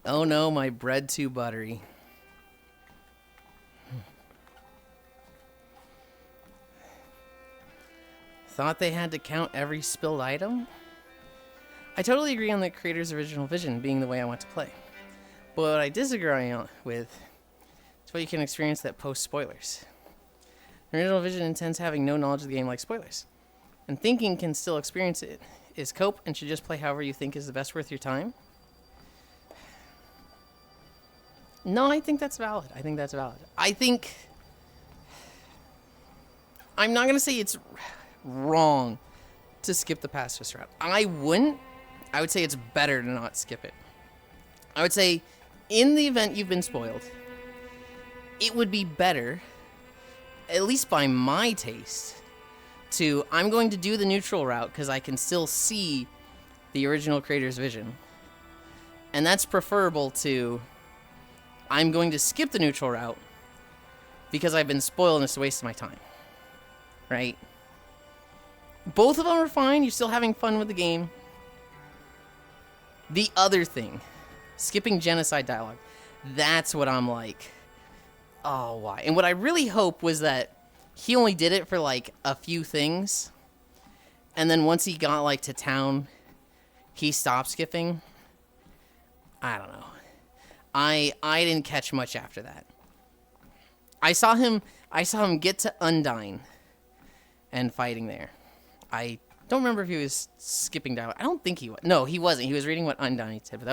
Oh no, my bread too buttery. Thought they had to count every spilled item? I totally agree on the creator's original vision being the way I want to play. But what I disagree with is what you can experience that post spoilers. The original vision intends having no knowledge of the game like spoilers. And thinking can still experience it. Is cope and should just play however you think is the best worth your time? No, I think that's valid. I think that's valid. I think... I'm not going to say it's wrong to skip the pacifist route. I wouldn't. I would say it's better to not skip it. I would say, in the event you've been spoiled, it would be better, at least by my taste, I'm going to do the neutral route because I can still see the original creator's vision. And that's preferable to, I'm going to skip the neutral route because I've been spoiled and it's a waste of my time. Right? Both of them are fine. You're still having fun with the game. The other thing, skipping genocide dialogue, that's what I'm like, oh, why? And what I really hope was that he only did it for, like, a few things. And then once he got, like, to town, he stopped skipping. I don't know. I didn't catch much after that. I saw him get to Undyne and fighting there. I don't remember if he was skipping dialogue. I don't think he was. No, he wasn't. He was reading what Undyne said, but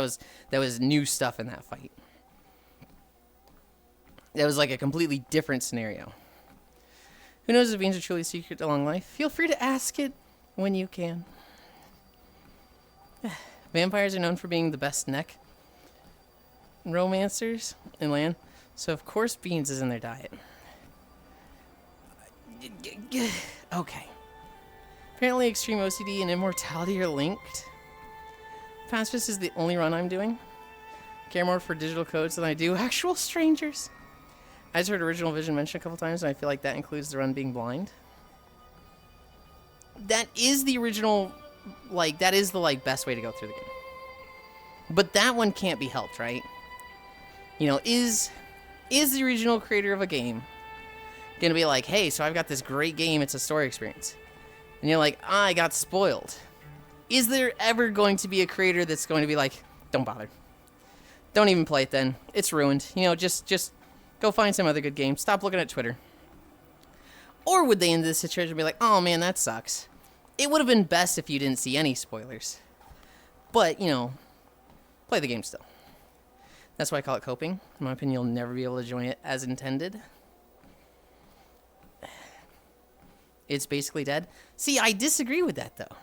that was new stuff in that fight. That was like a completely different scenario. Who knows if beans are truly a secret to long life? Feel free to ask it when you can. Vampires are known for being the best neck romancers in land, so of course beans is in their diet. Okay. Apparently extreme OCD and immortality are linked. Pacifist is the only run I'm doing. I care more for digital codes than I do actual strangers. I just heard original vision mentioned a couple times, and I feel like that includes the run being blind. That is the original, like, that is the, like, best way to go through the game. But that one can't be helped, right? You know, is the original creator of a game gonna be like, hey, so I've got this great game, it's a story experience. And you're like, I got spoiled. Is there ever going to be a creator that's going to be like, don't bother. Don't even play it then. It's ruined. You know, just go find some other good game. Stop looking at Twitter. Or would they in this situation be like, oh man, that sucks. It would have been best if you didn't see any spoilers. But, you know, play the game still. That's why I call it coping. In my opinion, you'll never be able to enjoy it as intended. It's basically dead. See, I disagree with that, though.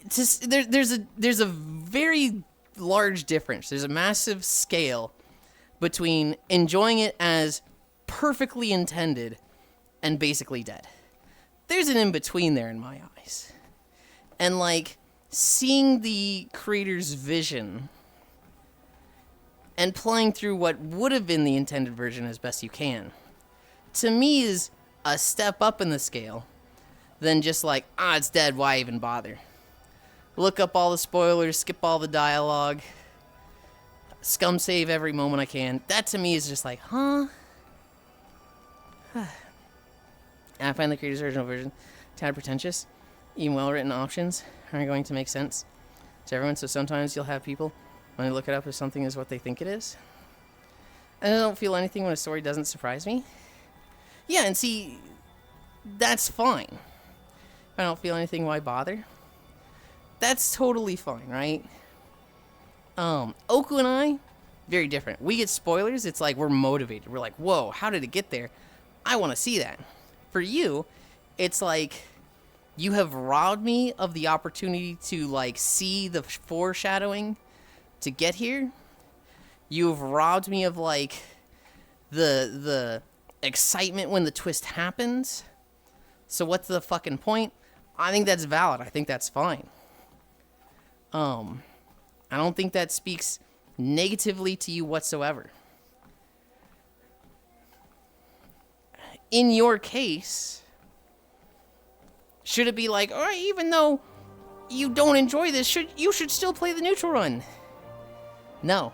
There's a very large difference. There's a massive scale between enjoying it as perfectly intended and basically dead. There's an in-between there in my eyes. And, like, seeing the creator's vision and playing through what would have been the intended version as best you can, to me is a step up in the scale than just like, it's dead, why even bother? Look up all the spoilers, skip all the dialogue, scum save every moment I can. That to me is just like, huh? I find the creator's original version tad pretentious. Even well-written options aren't going to make sense to everyone, so sometimes you'll have people, when they look it up, if something is what they think it is. And I don't feel anything when a story doesn't surprise me. Yeah, and see, that's fine. If I don't feel anything, why bother? That's totally fine, right? Oku and I, very different. We get spoilers, it's like we're motivated. We're like, whoa, how did it get there? I want to see that. For you, it's like you have robbed me of the opportunity to, like, see the foreshadowing to get here. You have robbed me of, like, the excitement when the twist happens. So what's the fucking point? I think that's valid. I think that's fine. I don't think that speaks negatively to you whatsoever. In your case, should it be like, all right, even though you don't enjoy this, you should still play the neutral run? No.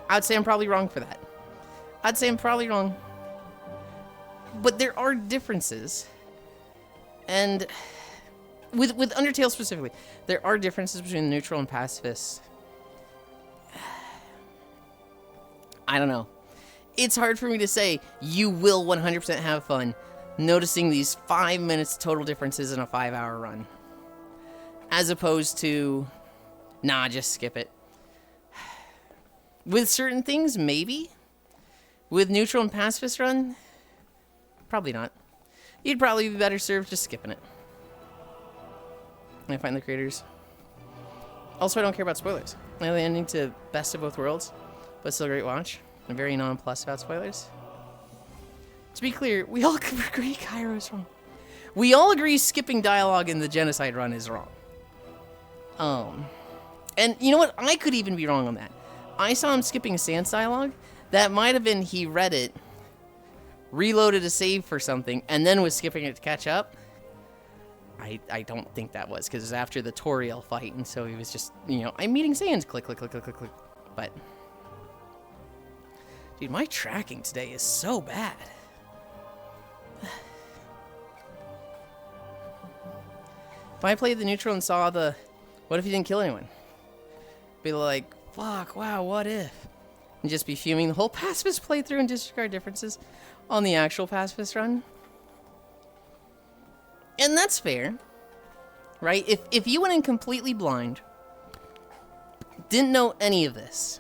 I'd say I'm probably wrong for that. I'd say I'm probably wrong. But there are differences. And with Undertale specifically, there are differences between neutral and pacifist. I don't know. It's hard for me to say you will 100% have fun noticing these 5 minutes total differences in a 5-hour run. As opposed to, nah, just skip it. With certain things, maybe. With neutral and pacifist run, probably not. You'd probably be better served just skipping it. I find the creators. Also, I don't care about spoilers. I know the ending to Best of Both Worlds, but still a great watch. I'm very nonplussed about spoilers. To be clear, we all agree Kairo's wrong. We all agree skipping dialogue in the genocide run is wrong. And you know what? I could even be wrong on that. I saw him skipping Sans dialogue. That might have been he read it, reloaded a save for something, and then was skipping it to catch up. I don't think that was, because it was after the Toriel fight, and so he was just, you know, I'm meeting Sans, click, click, click, click, click, click. But, dude, my tracking today is so bad. If I played the neutral and saw the, what if you didn't kill anyone? Be like, fuck, wow, what if? And just be fuming the whole pacifist playthrough and disregard differences on the actual pacifist run. And that's fair, right? If you went in completely blind, didn't know any of this,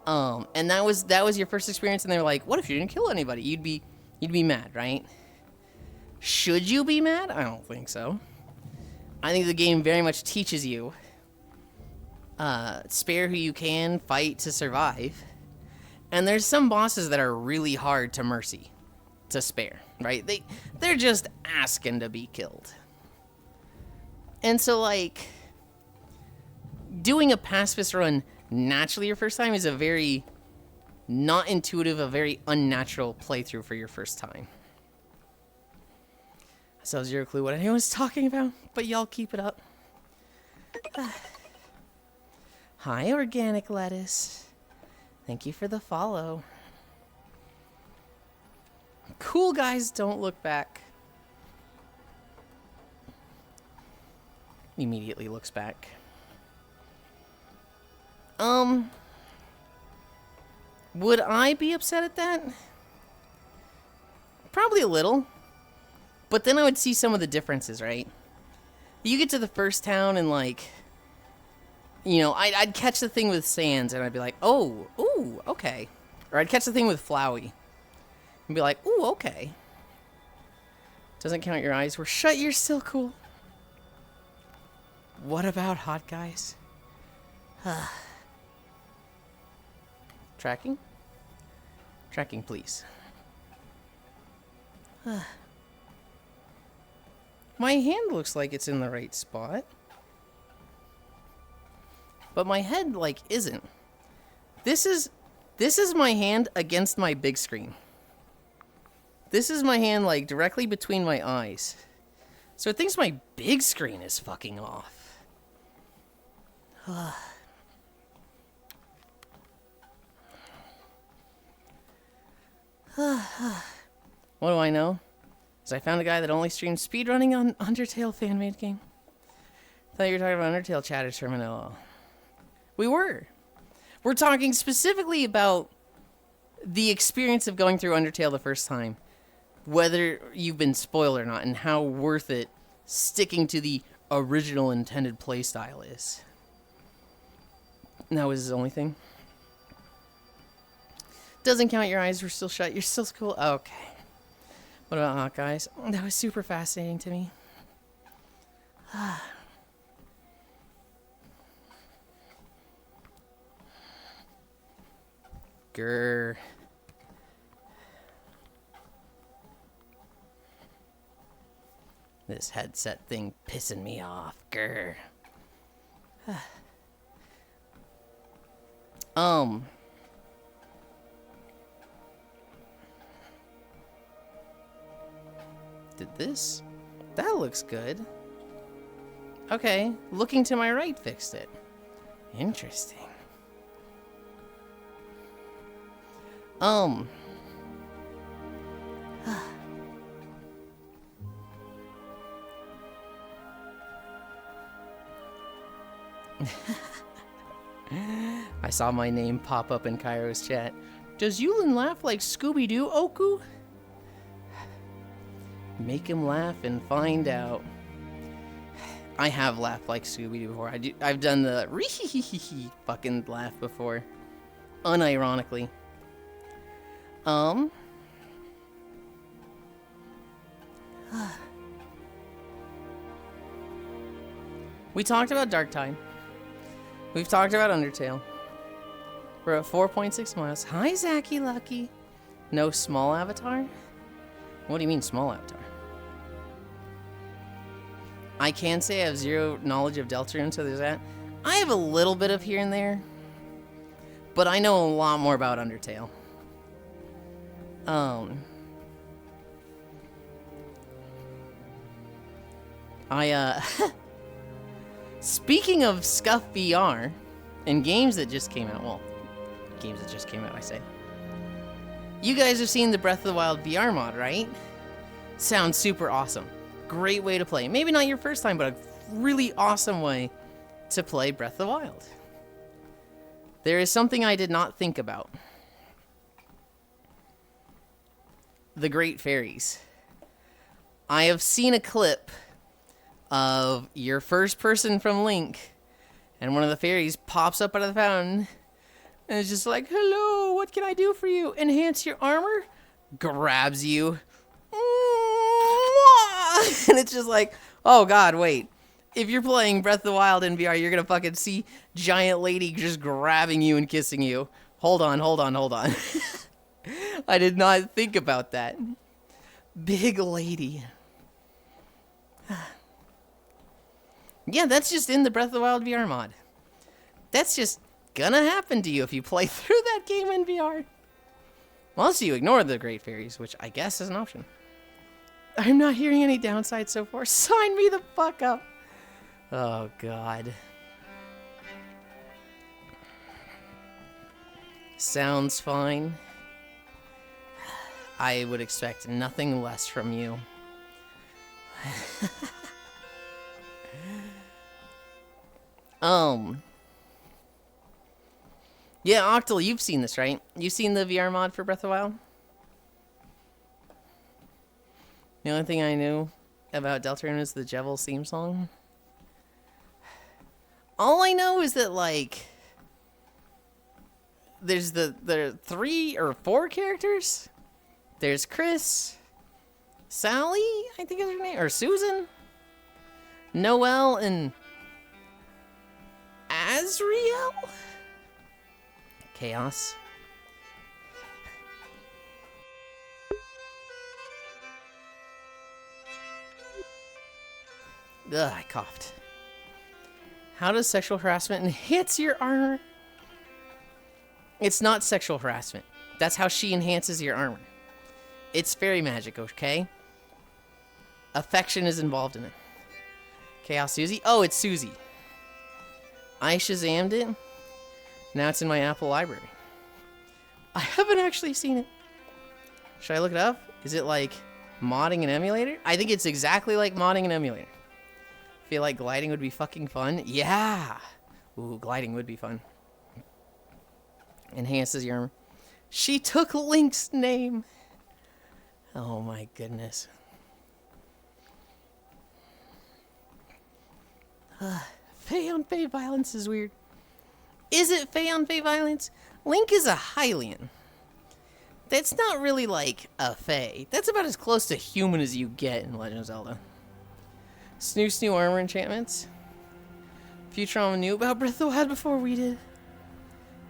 and that was your first experience, and they were like, what if you didn't kill anybody? You'd be mad, right? Should you be mad? I don't think so. I think the game very much teaches you, spare who you can, fight to survive. And there's some bosses that are really hard to mercy, to spare, right? They're just asking to be killed. And so, like, doing a pacifist run naturally your first time is a very not intuitive, a very unnatural playthrough for your first time. So zero clue what anyone's talking about, but y'all keep it up. Hi, organic lettuce. Thank you for the follow. Cool guys don't look back. Immediately looks back. Would I be upset at that? Probably a little. But then I would see some of the differences, right? You get to the first town and, like, you know, I'd catch the thing with Sands and I'd be like, oh, ooh, okay. Or I'd catch the thing with Flowey and be like, ooh, okay. Doesn't count your eyes. We're shut, you're still cool. What about hot guys? Tracking? Tracking, please. My hand looks like it's in the right spot. But my head, like, isn't. This is my hand against my big screen. This is my hand, like, directly between my eyes. So it thinks my big screen is fucking off. What do I know? Is I found a guy that only streams speedrunning on Undertale fan-made game. Thought you were talking about Undertale chatter terminal. We were. We're talking specifically about the experience of going through Undertale the first time. Whether you've been spoiled or not, and how worth it sticking to the original intended playstyle is. And that was his only thing. Doesn't count your eyes, we're still shut. You're still cool. Okay. What about hot guys? That was super fascinating to me. Grr. This headset thing pissing me off. Grr. Did this? That looks good. Okay, looking to my right fixed it. Interesting. I saw my name pop up in Cairo's chat. Does Yulind laugh like Scooby-Doo, Oku? Make him laugh and find out. I have laughed like Scooby-Doo before. I've done the ree-hee-hee-hee fucking laugh before. Unironically. We talked about Darktide. We've talked about Undertale. We're at 4.6 miles. Hi, Zacky Lucky. No small avatar? What do you mean, small avatar? I can say I have zero knowledge of Deltarune, so there's that. I have a little bit of here and there. But I know a lot more about Undertale. Speaking of Scuff VR, and games that just came out, well, games that just came out, I say. You guys have seen the Breath of the Wild VR mod, right? Sounds super awesome. Great way to play. Maybe not your first time, but a really awesome way to play Breath of the Wild. There is something I did not think about. The Great Fairies. I have seen a clip of your first person from Link, and one of the fairies pops up out of the fountain, and it's just like, hello, what can I do for you? Enhance your armor? Grabs you. And it's just like, oh god, wait. If you're playing Breath of the Wild in VR, you're gonna fucking see giant lady just grabbing you and kissing you. Hold on, hold on, hold on. I did not think about that. Big lady. Yeah, that's just in the Breath of the Wild VR mod. That's just gonna happen to you if you play through that game in VR. Unless you ignore the Great Fairies, which I guess is an option. I'm not hearing any downsides so far. Sign me the fuck up. Oh, God. Sounds fine. I would expect nothing less from you. Yeah, Octal, you've seen this, right? You've seen the VR mod for Breath of the Wild? The only thing I knew about Deltarune is the Jevils theme song. All I know is that, like, there's there are 3 or 4 characters. There's Chris, Sally, I think is her name, or Susan, Noelle, and Azriel? Chaos. Ugh, I coughed. How does sexual harassment enhance your armor? It's not sexual harassment. That's how she enhances your armor. It's fairy magic, okay? Affection is involved in it. Chaos Susie? Oh, it's Susie. I Shazammed it. Now it's in my Apple library. I haven't actually seen it. Should I look it up? Is it like modding an emulator? I think it's exactly like modding an emulator. Feel like gliding would be fucking fun? Yeah! Ooh, gliding would be fun. Enhances your armor. She took Link's name. Oh my goodness. Fae on Fae violence is weird. Is it Fae on Fae violence? Link is a Hylian. That's not really like a Fae. That's about as close to human as you get in Legend of Zelda. Snoo armor enchantments. Futurama knew about Breath of the Wild before we did.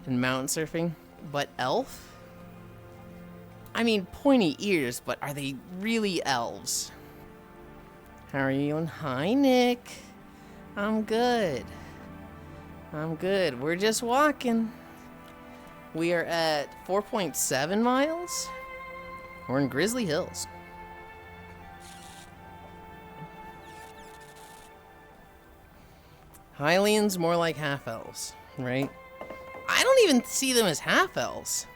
And mountain surfing. But elf? I mean, pointy ears, but are they really elves? How are you? And hi, Nick. I'm good. I'm good. We're just walking. We are at 4.7 miles. We're in Grizzly Hills. Hylians more like half-elves, right? I don't even see them as half-elves.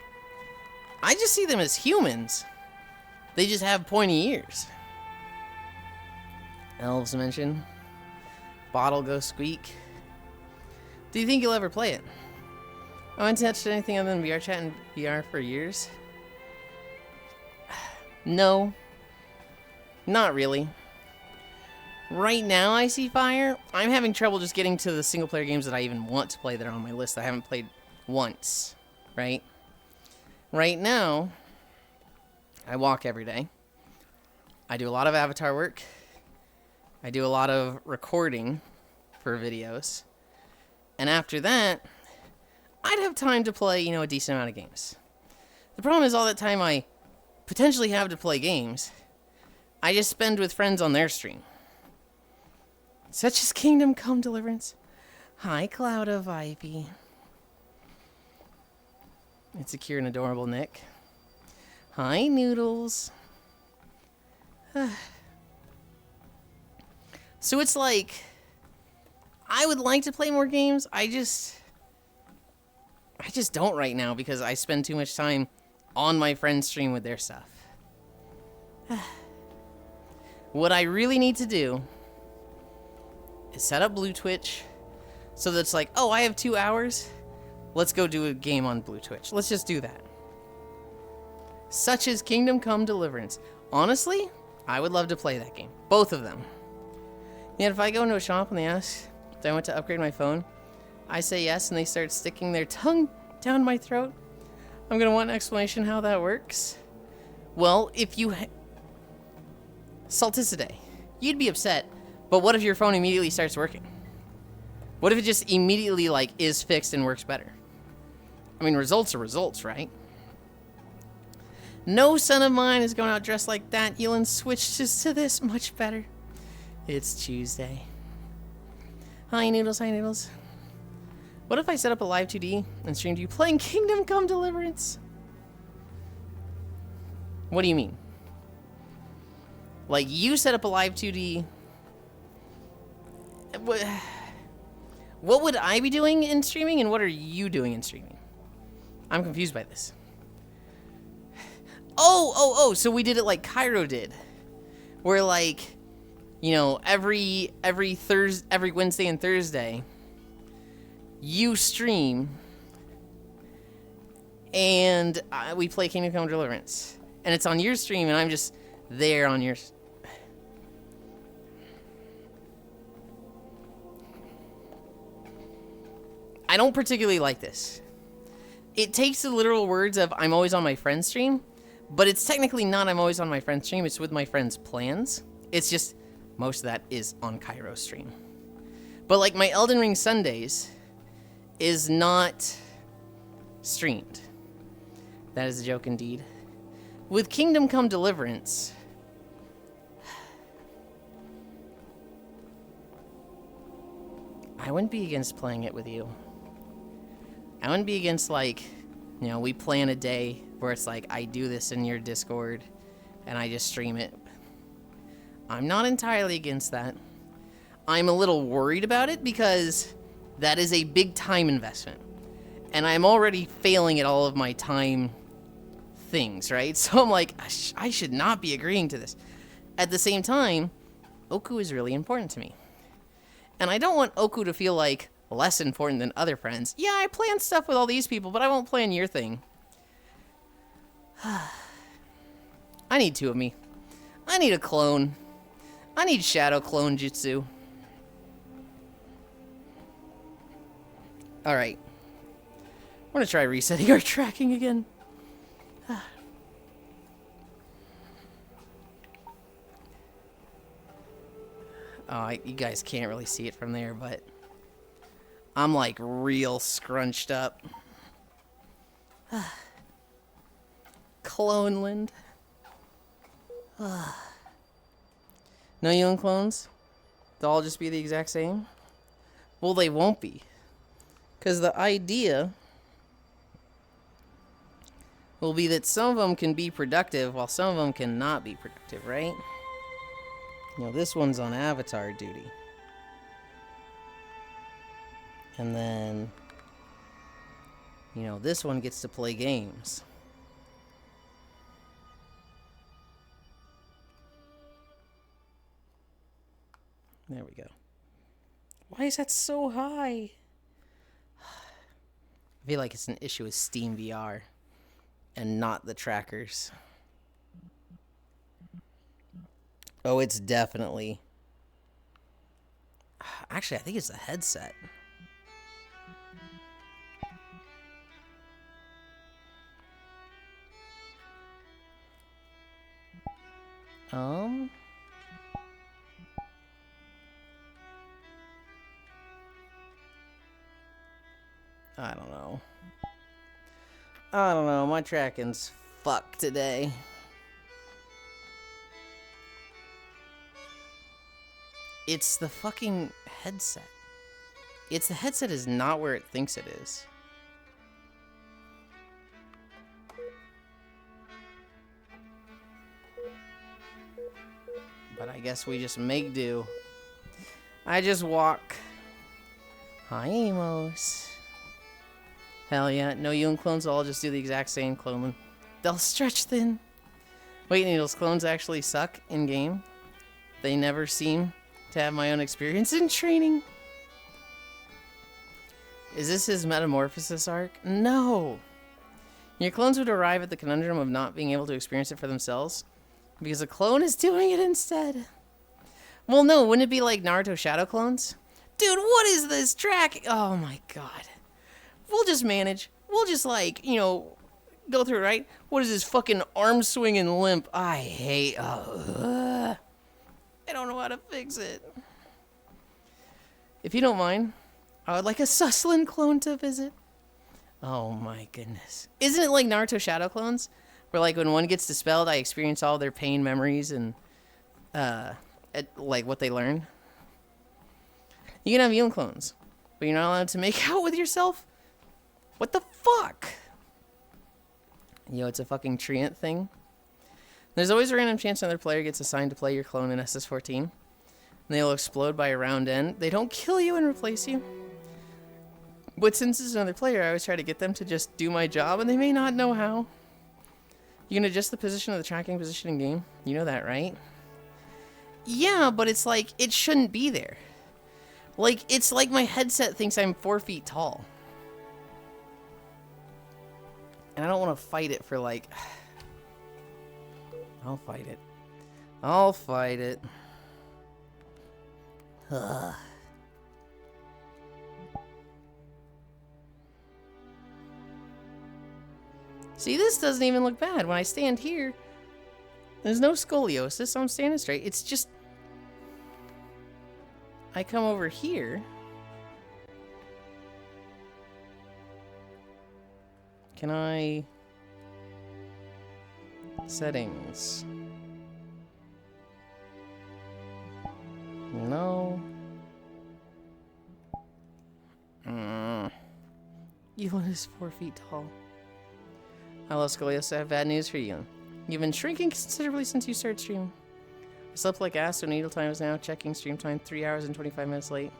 I just see them as humans. They just have pointy ears. Elves mentioned. Bottle go squeak. Do you think you'll ever play it? I haven't touched anything other than VR chat and VR for years. No. Not really. Right now I see fire. I'm having trouble just getting to the single player games that I even want to play that are on my list that I haven't played once. Right? Right now, I walk every day. I do a lot of avatar work. I do a lot of recording for videos. And after that, I'd have time to play, a decent amount of games. The problem is all that time I potentially have to play games, I just spend with friends on their stream. Such as Kingdom Come Deliverance. Hi, Cloud of Ivy. It's a cute and adorable Nick. Hi, Noodles. So it's like, I would like to play more games. I just don't right now because I spend too much time on my friend's stream with their stuff. What I really need to do is set up Blue Twitch so that it's like, oh, I have 2 hours. Let's go do a game on Blue Twitch. Let's just do that. Such as Kingdom Come Deliverance. Honestly, I would love to play that game. Both of them. Yet if I go into a shop and they ask if I want to upgrade my phone, I say yes and they start sticking their tongue down my throat, I'm going to want an explanation how that works. Well, if you... Salticide, you'd be upset, but what if your phone immediately starts working? What if it just immediately, is fixed and works better? I mean, results are results, right? No son of mine is going out dressed like that. Yulind switches to this much better. It's Tuesday. Hi, Noodles. Hi, Noodles. What if I set up a live 2D and streamed you playing Kingdom Come Deliverance? What do you mean? Like, you set up a live 2D... What would I be doing in streaming, and what are you doing in streaming? I'm confused by this. Oh, so we did it like Cairo did. Where, every Wednesday and Thursday, you stream, and we play Kingdom Come Deliverance. And it's on your stream, and I'm just there on yours. I don't particularly like this. It takes the literal words of I'm always on my friend's stream, but it's technically not I'm always on my friend's stream, it's with my friend's plans. It's just most of that is on Cairo's stream. But like my Elden Ring Sundays is not streamed. That is a joke indeed. With Kingdom Come Deliverance, I wouldn't be against playing it with you. I wouldn't be against, like, you know, we plan a day where it's like, I do this in your Discord, and I just stream it. I'm not entirely against that. I'm a little worried about it because that is a big time investment. And I'm already failing at all of my time things, right? So I'm like, I should not be agreeing to this. At the same time, Oku is really important to me. And I don't want Oku to feel like less important than other friends. Yeah, I plan stuff with all these people, but I won't plan your thing. I need two of me. I need a clone. I need shadow clone jutsu. Alright. We're gonna try resetting our tracking again. You guys can't really see it from there, but I'm like real scrunched up. Cloneland. No Yulind clones? They'll all just be the exact same? Well, they won't be. Because the idea will be that some of them can be productive while some of them cannot be productive, right? You know, this one's on avatar duty. And then, you know, this one gets to play games. There we go. Why is that so high? I feel like it's an issue with Steam VR and not the trackers. Oh, it's definitely... Actually, I think it's the headset. I don't know. I don't know. My tracking's fucked today. It's the fucking headset. It's the headset is not where it thinks it is. But I guess we just make do. I just walk. Hi, Amos. Hell yeah. No Yulind clones will all just do the exact same clone. They'll stretch thin. Wait, Needles, clones actually suck in-game? They never seem to have my own experience in training. Is this his metamorphosis arc? No. Your clones would arrive at the conundrum of not being able to experience it for themselves because a clone is doing it instead. Well, no, wouldn't it be like Naruto shadow clones? Dude, what is this track? Oh my god. We'll just manage. We'll just, like, you know, go through it, right? What is this fucking arm swing and limp? I hate... I don't know how to fix it. If you don't mind, I would like a Suslin clone to visit. Oh my goodness. Isn't it like Naruto shadow clones? Where, like, when one gets dispelled, I experience all their pain memories and, like, what they learn. You can have Yulind clones, but you're not allowed to make out with yourself? What the fuck? Yo, it's a fucking treant thing. There's always a random chance another player gets assigned to play your clone in SS14. And they'll explode by a round end. They don't kill you and replace you. But since it's another player, I always try to get them to just do my job, and they may not know how. You can adjust the position of the tracking position in game. You know that, right? Yeah, but it's like, it shouldn't be there. Like, it's like my headset thinks I'm 4 feet tall. And I don't want to fight it for, like... I'll fight it. I'll fight it. Ugh. See, this doesn't even look bad. When I stand here, there's no scoliosis, so I'm standing straight. It's just... I come over here. Can I... Settings. No. Yulind is 4 feet tall. Hello, Scoliosis. I have bad news for you. You've been shrinking considerably since you started streaming. I slept like ass, so needle time is now checking stream time 3 hours and 25 minutes late.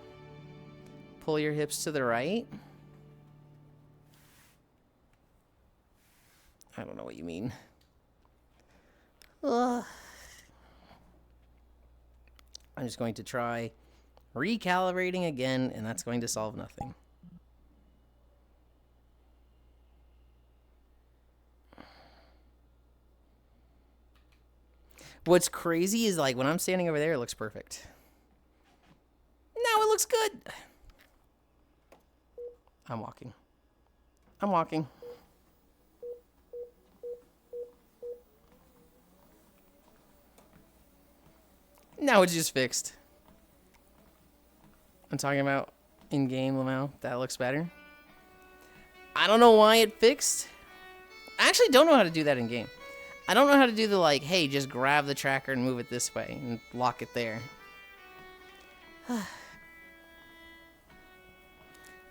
Pull your hips to the right. I don't know what you mean. Ugh. I'm just going to try recalibrating again, and that's going to solve nothing. What's crazy is, like, when I'm standing over there, it looks perfect. Now it looks good. I'm walking. I'm walking. Now it's just fixed. I'm talking about in-game, Lamau. That looks better. I don't know why it fixed. I actually don't know how to do that in-game. I don't know how to do the, like, hey, just grab the tracker and move it this way and lock it there.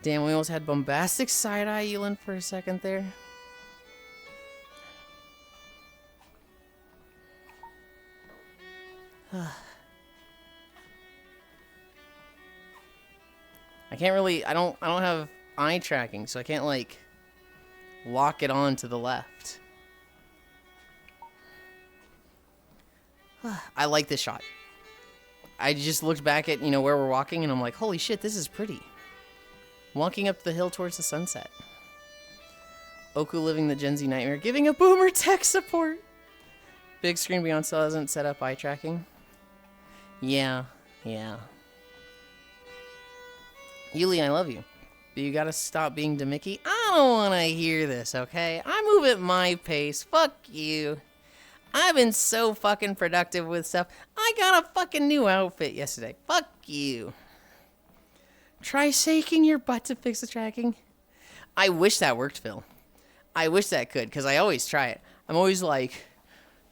Damn, we almost had bombastic side-eye Yulind for a second there. I can't really, I don't have eye tracking, so I can't, like, lock it on to the left. I like this shot. I just looked back at, you know, where we're walking, and I'm like, holy shit, this is pretty. Walking up the hill towards the sunset. Oku living the Gen Z nightmare, giving a boomer tech support. Big screen beyond still hasn't set up eye tracking. Yeah. Yuli, I love you. But you gotta stop being Demicky. I don't wanna hear this, okay? I move at my pace. Fuck you. I've been so fucking productive with stuff. I got a fucking new outfit yesterday. Fuck you. Try shaking your butt to fix the tracking. I wish that worked, Phil. I wish that could, because I always try it. I'm always like,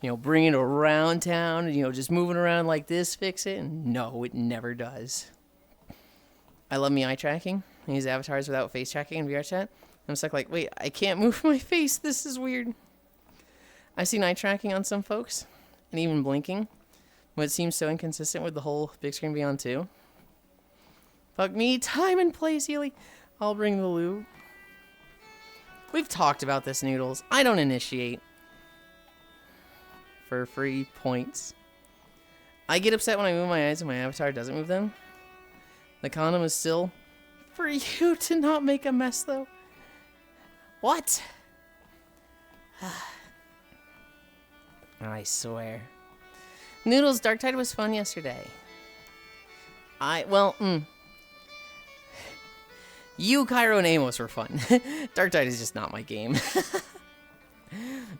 you know, bringing it around town, and, you know, just moving around like this, fix it. And no, it never does. I love me eye tracking. I use avatars without face tracking in VR chat. I'm stuck like, wait, I can't move my face. This is weird. I've seen eye tracking on some folks, and even blinking, but it seems so inconsistent with the whole big screen beyond 2. Fuck me, time and place, Healy. I'll bring the lube. We've talked about this, Noodles. I don't initiate for free points. I get upset when I move my eyes and my avatar doesn't move them. The condom is still for you to not make a mess, though. What? I swear. Noodles, Dark Tide was fun yesterday. You, Cairo, and Amos were fun. Dark Tide is just not my game.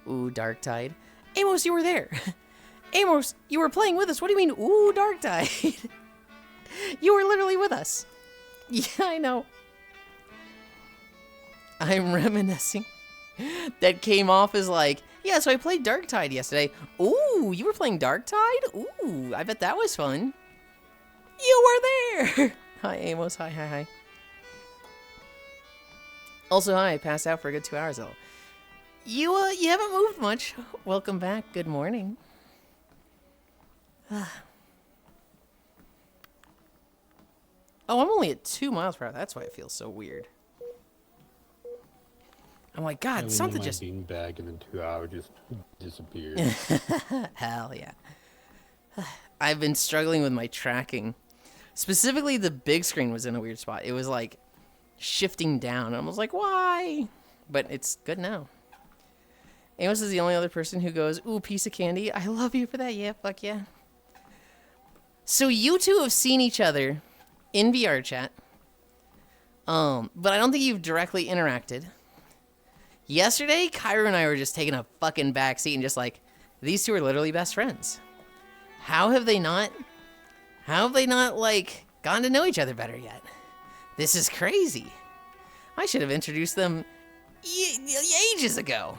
Ooh, Dark Tide. Amos, you were there. Amos, you were playing with us. What do you mean, ooh, Dark Tide? You were literally with us. Yeah, I know. I'm reminiscing. That came off as like, yeah, so I played Dark Tide yesterday. Ooh, you were playing Dark Tide? Ooh, I bet that was fun. You were there. Hi, Amos. Hi. Also, hi, I passed out for a good 2 hours, though. You haven't moved much. Welcome back. Good morning. Oh, I'm only at 2 miles per hour. That's why it feels so weird. I'm like, God, something just... being bag and then 2 hours just disappeared. Hell yeah. I've been struggling with my tracking. Specifically, the big screen was in a weird spot. It was like shifting down. And I was like, why? But it's good now. Amos is the only other person who goes, ooh, piece of candy. I love you for that. Yeah, fuck yeah. So you two have seen each other in VR chat. But I don't think you've directly interacted. Yesterday, Kyra and I were just taking a fucking backseat and just like, these two are literally best friends. How have they not, like, gotten to know each other better yet? This is crazy. I should have introduced them ages ago.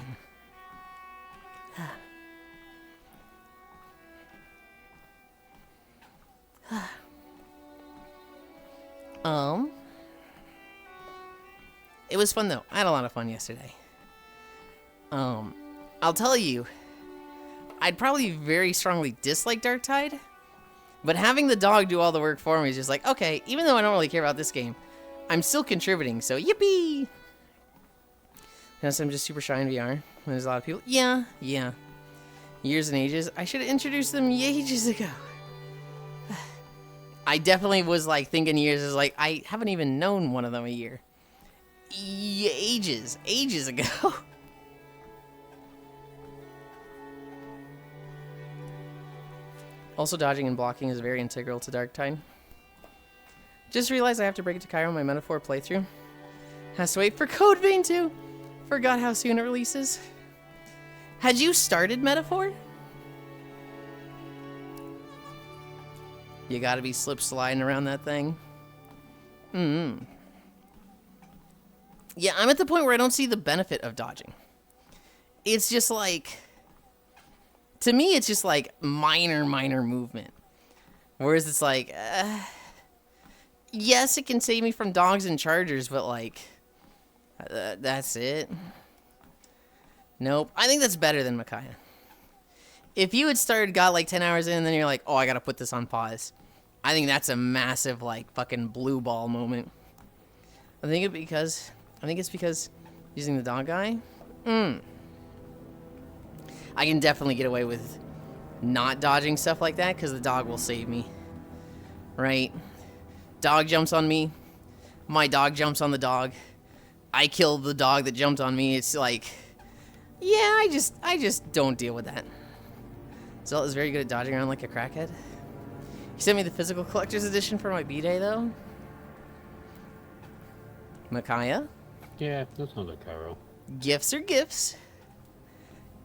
It was fun though. I had a lot of fun yesterday. I'll tell you, I'd probably very strongly dislike Dark Tide, but having the dog do all the work for me is just like, okay, even though I don't really care about this game, I'm still contributing, so yippee! Yes, I'm just super shy in VR. There's a lot of people. Yeah. Years and ages. I should have introduced them ages ago. I definitely was like thinking years is like, I haven't even known one of them a year. Ages ago. Also, dodging and blocking is very integral to Dark Tide. Just realized I have to break it to Cairo. My Metaphor playthrough has to wait for Code Vein 2. Forgot how soon it releases. Had you started Metaphor? You gotta be slip sliding around that thing. Yeah, I'm at the point where I don't see the benefit of dodging. It's just like, to me, it's just like minor movement. Whereas it's like, yes, it can save me from dogs and chargers, but like, that's it. Nope. I think that's better than Micaiah. If you had got like 10 hours in, and then you're like, oh, I gotta put this on pause. I think that's a massive, like, fucking blue ball moment. I think it's because using the dog guy. I can definitely get away with not dodging stuff like that because the dog will save me. Right? Dog jumps on me. My dog jumps on the dog. I kill the dog that jumped on me. It's like, yeah, I just don't deal with that. Zelt is very good at dodging around like a crackhead. He sent me the physical collector's edition for my B-Day, though. Micaiah? Yeah, that sounds like Cairo. Gifts are gifts.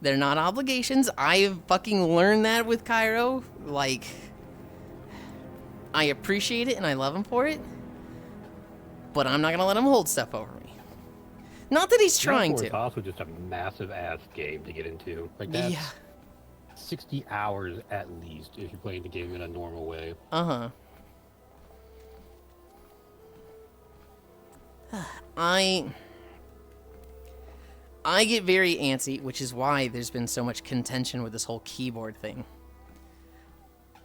They're not obligations. I've fucking learned that with Cairo. Like, I appreciate it and I love him for it. But I'm not gonna let him hold stuff over me. Not that he's trying to. It's also just a massive ass game to get into. Like that's... Yeah. 60 hours at least if you're playing the game in a normal way. I get very antsy, which is why there's been so much contention with this whole keyboard thing.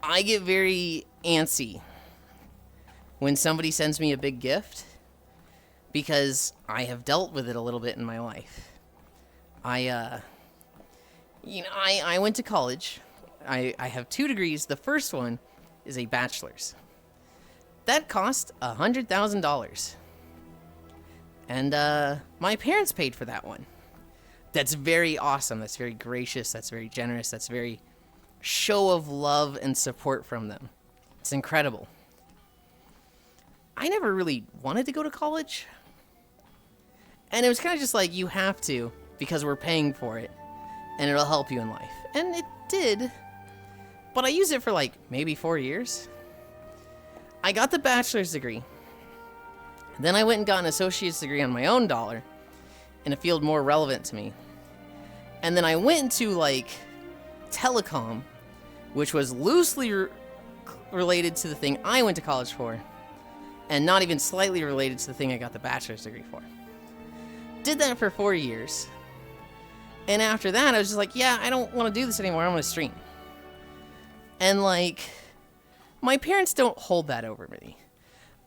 I get very antsy when somebody sends me a big gift because I have dealt with it a little bit in my life. I went to college. I have 2 degrees. The first one is a bachelor's. That cost $100,000. And my parents paid for that one. That's very awesome. That's very gracious. That's very generous. That's very show of love and support from them. It's incredible. I never really wanted to go to college. And it was kind of just like, you have to because we're paying for it. And it'll help you in life. And it did. But I used it for like maybe 4 years. I got the bachelor's degree. Then I went and got an associate's degree on my own dollar in a field more relevant to me. And then I went into like telecom, which was loosely related to the thing I went to college for. And not even slightly related to the thing I got the bachelor's degree for. Did that for 4 years. And after that, I was just like, yeah, I don't want to do this anymore. I'm going to stream. And, like, my parents don't hold that over me.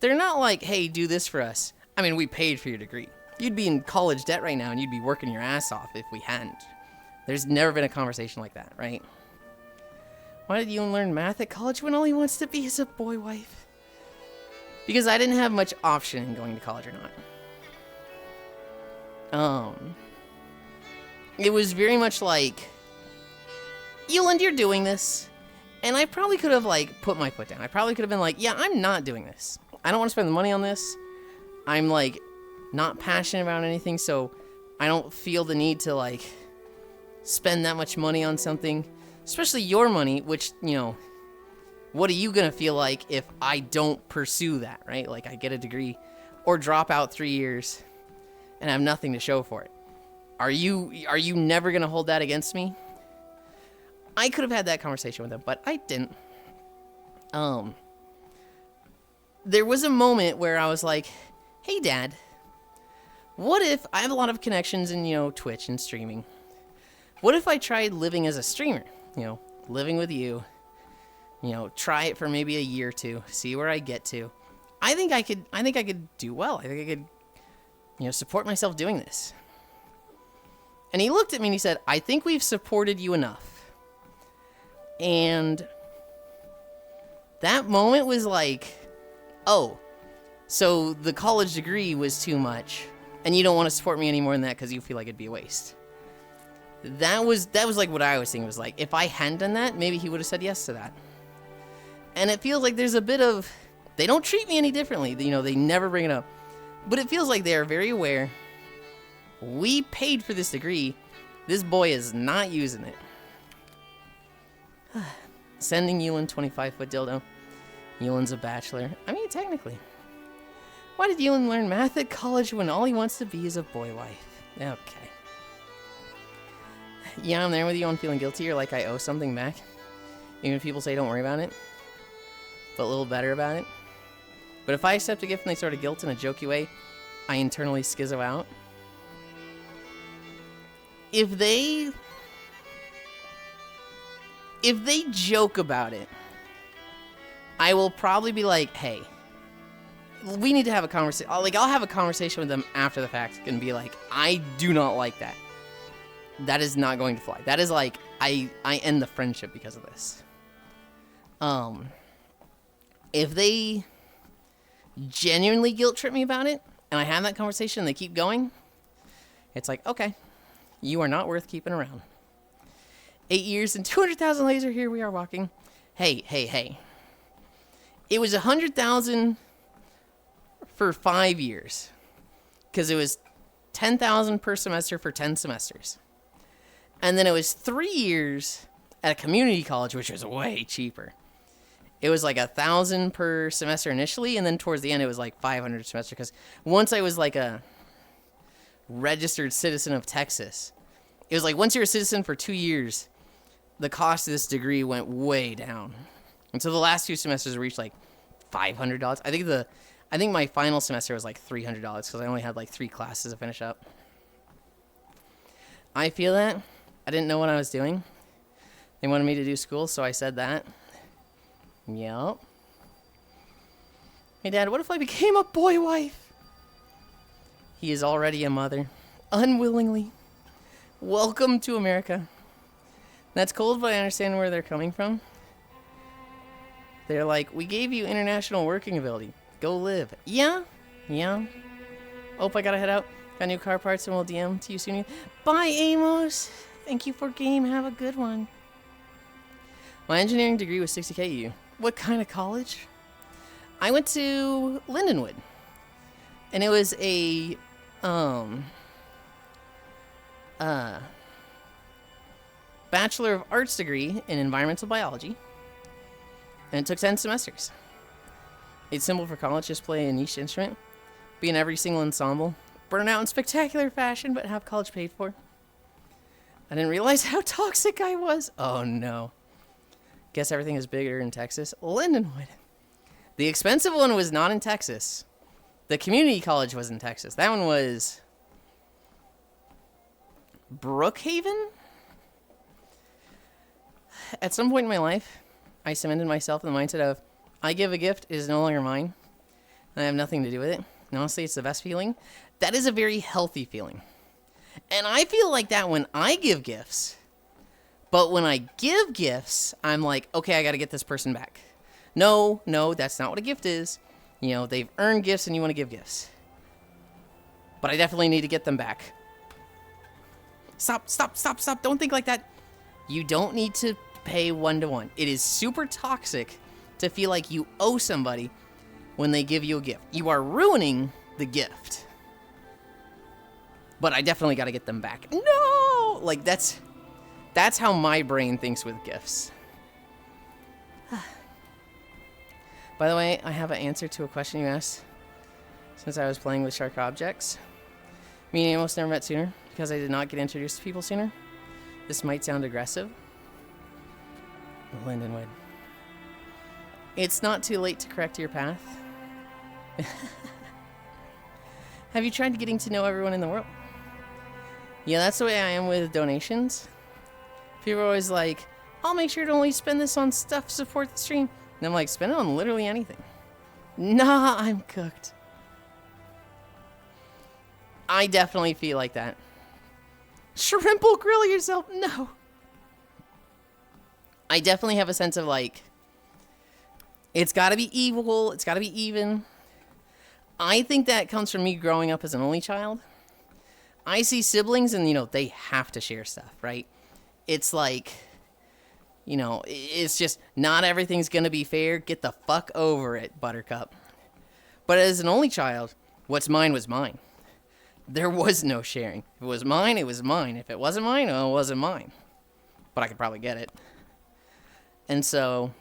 They're not like, hey, do this for us. I mean, we paid for your degree. You'd be in college debt right now, and you'd be working your ass off if we hadn't. There's never been a conversation like that, right? Why did you learn math at college when all he wants to be is a boy wife? Because I didn't have much option in going to college or not. It was very much like, Yulind, you're doing this. And I probably could have, like, put my foot down. I probably could have been like, yeah, I'm not doing this. I don't want to spend the money on this. I'm, like, not passionate about anything, so I don't feel the need to, like, spend that much money on something. Especially your money, which, you know, what are you going to feel like if I don't pursue that, right? Like, I get a degree or drop out 3 years and have nothing to show for it. Are you never going to hold that against me? I could have had that conversation with him, but I didn't. There was a moment where I was like, hey, Dad, what if I have a lot of connections in, you know, Twitch and streaming? What if I tried living as a streamer? You know, living with you. You know, try it for maybe a year or two, see where I get to. I think I could do well. I think I could, you know, support myself doing this. And he looked at me and he said, I think we've supported you enough. And that moment was like, oh, so the college degree was too much, and you don't want to support me any more than that because you feel like it'd be a waste. That was like what I was thinking. Was like, if I hadn't done that, maybe he would have said yes to that. And it feels like there's a bit of, they don't treat me any differently. You know, they never bring it up. But it feels like they are very aware. We paid for this degree. This boy is not using it. Sending Yulind 25-foot dildo. Yulind's a bachelor. I mean, technically. Why did Yulind learn math at college when all he wants to be is a boy wife? Okay. Yeah, I'm there with you on feeling guilty or like I owe something back. Even if people say don't worry about it. But a little better about it. But if I accept a gift and they sort of guilt in a jokey way, I internally schizo out. If they joke about it, I will probably be like, hey, we need to have a conversation. Like, I'll have a conversation with them after the fact and be like, I do not like that. That is not going to fly. That is like, I end the friendship because of this. If they genuinely guilt trip me about it, and I have that conversation and they keep going, it's like, okay, you are not worth keeping around. 8 years and 200,000 laser, here we are walking. Hey. It was 100,000 for 5 years. Because it was 10,000 per semester for 10 semesters. And then it was 3 years at a community college, which was way cheaper. It was like 1,000 per semester initially, and then towards the end it was like 500 a semester. Because once I was like a registered citizen of Texas, it was like once you're a citizen for 2 years, the cost of this degree went way down. And so the last 2 semesters reached like $500. I think my final semester was like $300 because I only had like 3 classes to finish up. I feel that. I didn't know what I was doing. They wanted me to do school, so I said that. Yep. Hey, Dad, what if I became a boy wife? He is already a mother. Unwillingly. Welcome to America. That's cold, but I understand where they're coming from. They're like, we gave you international working ability. Go live. Yeah. Oh, I gotta head out. Got new car parts and we'll DM to you soon. Bye, Amos. Thank you for game. Have a good one. My engineering degree was $60K EU. What kind of college? I went to Lindenwood. And it was a Bachelor of Arts degree in environmental biology. And it took 10 semesters. It's simple for college, just play a niche instrument, be in every single ensemble, burn out in spectacular fashion, but have college paid for. I didn't realize how toxic I was. Oh no. Guess everything is bigger in Texas. Lindenwood. The expensive one was not in Texas. The community college was in Texas. That one was Brookhaven? At some point in my life, I cemented myself in the mindset of, I give a gift, it is no longer mine. I have nothing to do with it. And honestly, it's the best feeling. That is a very healthy feeling. And I feel like that when I give gifts. But when I give gifts, I'm like, okay, I got to get this person back. No, that's not what a gift is. You know, they've earned gifts and you want to give gifts. But I definitely need to get them back. Stop, stop, stop, stop. Don't think like that. You don't need to pay one-to-one. It is super toxic to feel like you owe somebody when they give you a gift. You are ruining the gift. But I definitely got to get them back. No! Like, that's how my brain thinks with gifts. By the way, I have an answer to a question you asked since I was playing with shark objects. Me and Amos never met sooner because I did not get introduced to people sooner. This might sound aggressive. Lyndon would. It's not too late to correct your path. Have you tried getting to know everyone in the world? Yeah, that's the way I am with donations. People are always like, I'll make sure to only spend this on stuff to support the stream. And I'm like, spend it on literally anything. Nah, I'm cooked. I definitely feel like that. Shrimple, grill yourself. No. I definitely have a sense of like, it's got to be equal. It's got to be even. I think that comes from me growing up as an only child. I see siblings and, you know, they have to share stuff, right? It's like, you know, it's just not everything's going to be fair. Get the fuck over it, Buttercup. But as an only child, what's mine was mine. There was no sharing. If it was mine, it was mine. If it wasn't mine, well, it wasn't mine. But I could probably get it. And so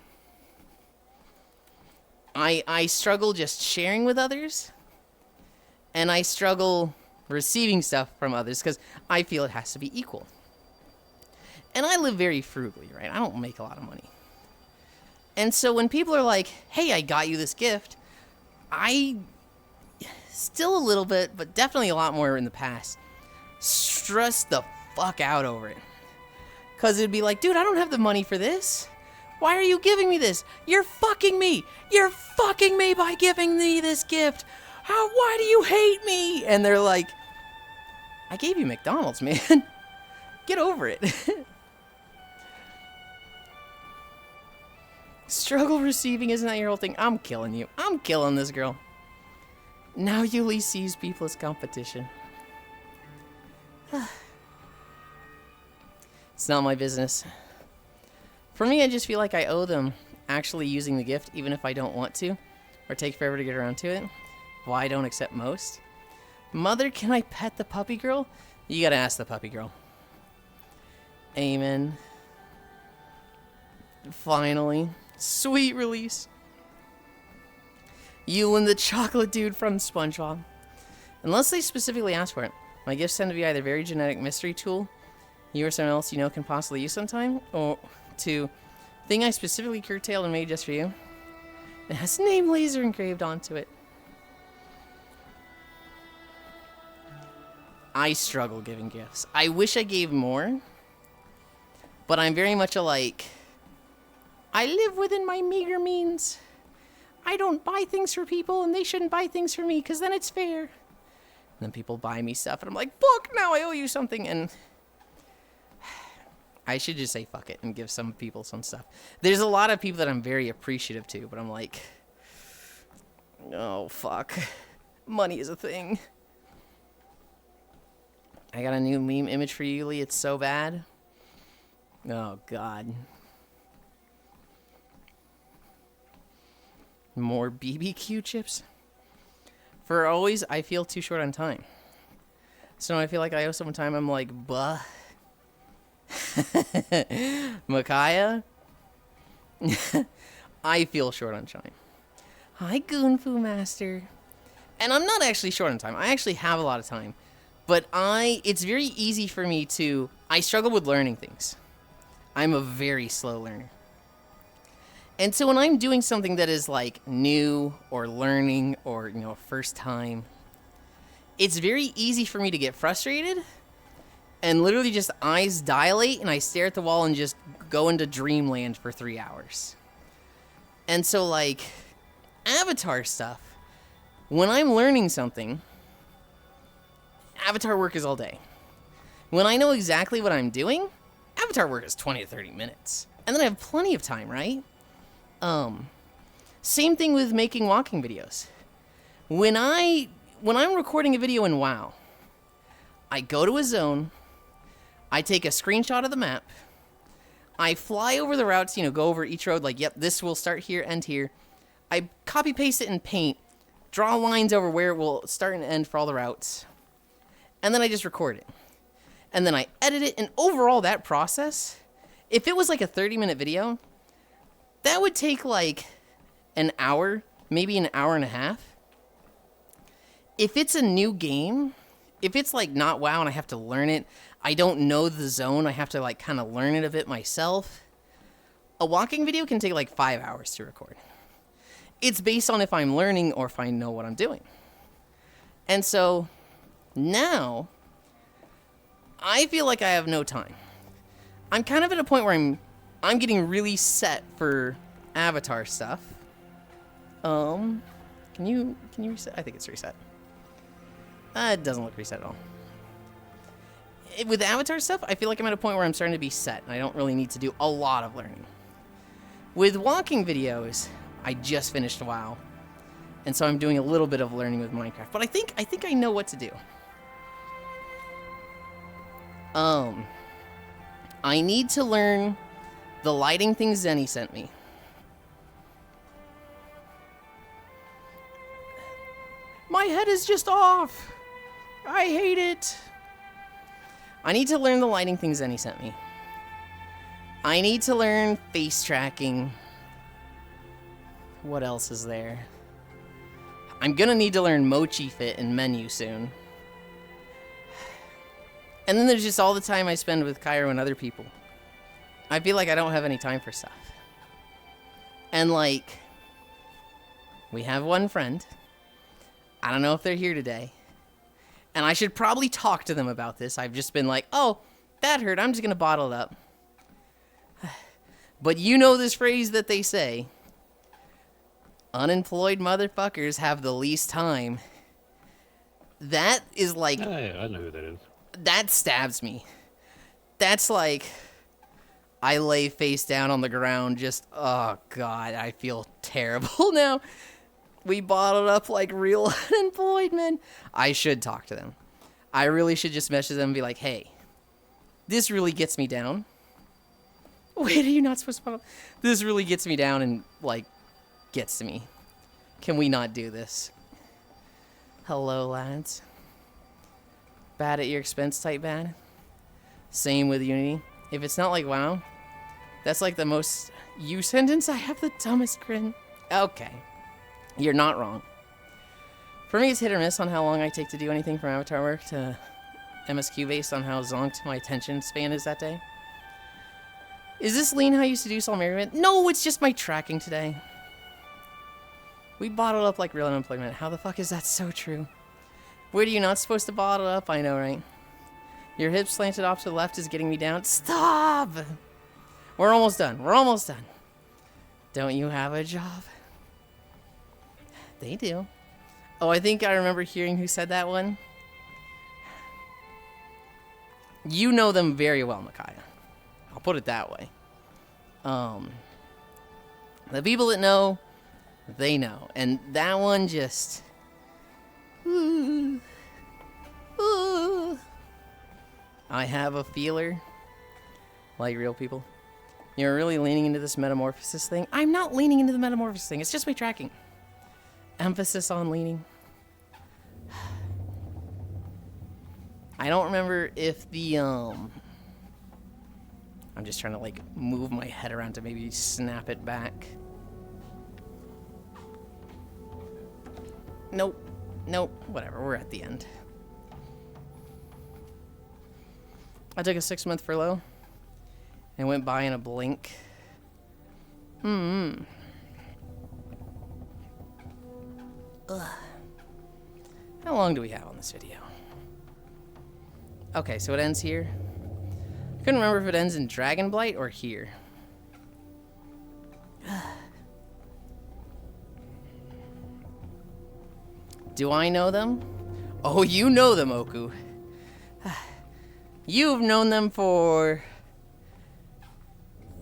I struggle just sharing with others. And I struggle receiving stuff from others because I feel it has to be equal. And I live very frugally, right? I don't make a lot of money. And so when people are like, hey, I got you this gift, I still a little bit, but definitely a lot more in the past, stress the fuck out over it. Because it'd be like, dude, I don't have the money for this. Why are you giving me this? You're fucking me. You're fucking me by giving me this gift. Why do you hate me? And they're like, I gave you McDonald's, man. Get over it. Struggle receiving, isn't that your whole thing? I'm killing you. I'm killing this girl. Now Yuli sees people as competition. It's not my business. For me, I just feel like I owe them actually using the gift, even if I don't want to, or take forever to get around to it. Why I don't accept most. Mother, can I pet the puppy girl? You gotta ask the puppy girl. Amen. Finally. Sweet release. Yulind, the chocolate dude from SpongeBob. Unless they specifically ask for it, my gifts tend to be either very genetic mystery tool you or someone else you know can possibly use sometime, or to thing I specifically curtailed and made just for you. It has name laser engraved onto it. I struggle giving gifts. I wish I gave more, but I'm very much alike. I live within my meager means. I don't buy things for people, and they shouldn't buy things for me, because then it's fair. And then people buy me stuff, and I'm like, fuck, now I owe you something, and I should just say fuck it and give some people some stuff. There's a lot of people that I'm very appreciative to, but I'm like, oh, fuck. Money is a thing. I got a new meme image for you, Lee. It's so bad. Oh, God. More BBQ chips? For always, I feel too short on time. So when I feel like I owe someone time, I'm like, buh. Micaiah? I feel short on time. Hi, Goonfu Master. And I'm not actually short on time. I actually have a lot of time. But it's very easy for me to, I struggle with learning things. I'm a very slow learner. And so when I'm doing something that is like new or learning or, you know, first time, it's very easy for me to get frustrated and literally just eyes dilate and I stare at the wall and just go into dreamland for 3 hours. And so like Avatar stuff, when I'm learning something, Avatar work is all day. When I know exactly what I'm doing, Avatar work is 20 to 30 minutes. And then I have plenty of time, right? Same thing with making walking videos. When I'm recording a video in WoW, I go to a zone, I take a screenshot of the map, I fly over the routes, you know, go over each road, like, yep, this will start here, end here. I copy paste it in Paint, draw lines over where it will start and end for all the routes, and then I just record it. And then I edit it, and overall that process, if it was like a 30-minute video, that would take like an hour, maybe an hour and a half. If it's a new game, if it's like not WoW and I have to learn it, I don't know the zone, I have to like kind of learn it a bit myself, a walking video can take like 5 hours to record. It's based on if I'm learning or if I know what I'm doing. And so now I feel like I have no time. I'm kind of at a point where I'm getting really set for Avatar stuff. Can you reset? I think it's reset. It doesn't look reset at all. With Avatar stuff, I feel like I'm at a point where I'm starting to be set, and I don't really need to do a lot of learning. With walking videos, I just finished WoW, and so I'm doing a little bit of learning with Minecraft. But I think I know what to do. I need to learn the lighting thing Zenny sent me. My head is just off. I hate it. I need to learn the lighting thing Zenny sent me. I need to learn face tracking. What else is there? I'm gonna need to learn Mochi Fit and menu soon. And then there's just all the time I spend with Cairo and other people. I feel like I don't have any time for stuff. And like, we have one friend. I don't know if they're here today. And I should probably talk to them about this. I've just been like, oh, that hurt. I'm just gonna bottle it up. But you know this phrase that they say, unemployed motherfuckers have the least time. That is like... Yeah, I know who that is. That stabs me. That's like... I lay face down on the ground just... Oh, God, I feel terrible now. We bottled up like real unemployed men. I should talk to them. I really should just message them and be like, hey, this really gets me down. Wait, are you not supposed to bottle? This really gets me down and, like, gets to me. Can we not do this? Hello, lads. Bad at your expense type bad. Same with Unity. If it's not like WoW, that's like the most you sentence. I have the dumbest grin. Okay. You're not wrong. For me, it's hit or miss on how long I take to do anything from Avatar work to MSQ based on how zonked my attention span is that day. Is this lean how I used to do Saul Merriment? No, it's just my tracking today. We bottled up like real unemployment. How the fuck is that so true? Where are you not supposed to bottle up? I know, right? Your hips slanted off to the left is getting me down. Stop! We're almost done. We're almost done. Don't you have a job? They do. Oh, I think I remember hearing who said that one. You know them very well, Micaiah. I'll put it that way. The people that know, they know. And that one just... I have a feeler. Like real people. You're really leaning into this metamorphosis thing. I'm not leaning into the metamorphosis thing. It's just my tracking. Emphasis on leaning. I don't remember if the, I'm just trying to, like, move my head around to maybe snap it back. Nope. Nope. Whatever. We're at the end. I took a 6-month furlough and went by in a blink. Ugh. How long do we have on this video? Okay, so it ends here. I couldn't remember if it ends in Dragonblight or here. Do I know them? Oh, you know them, Oku. You've known them for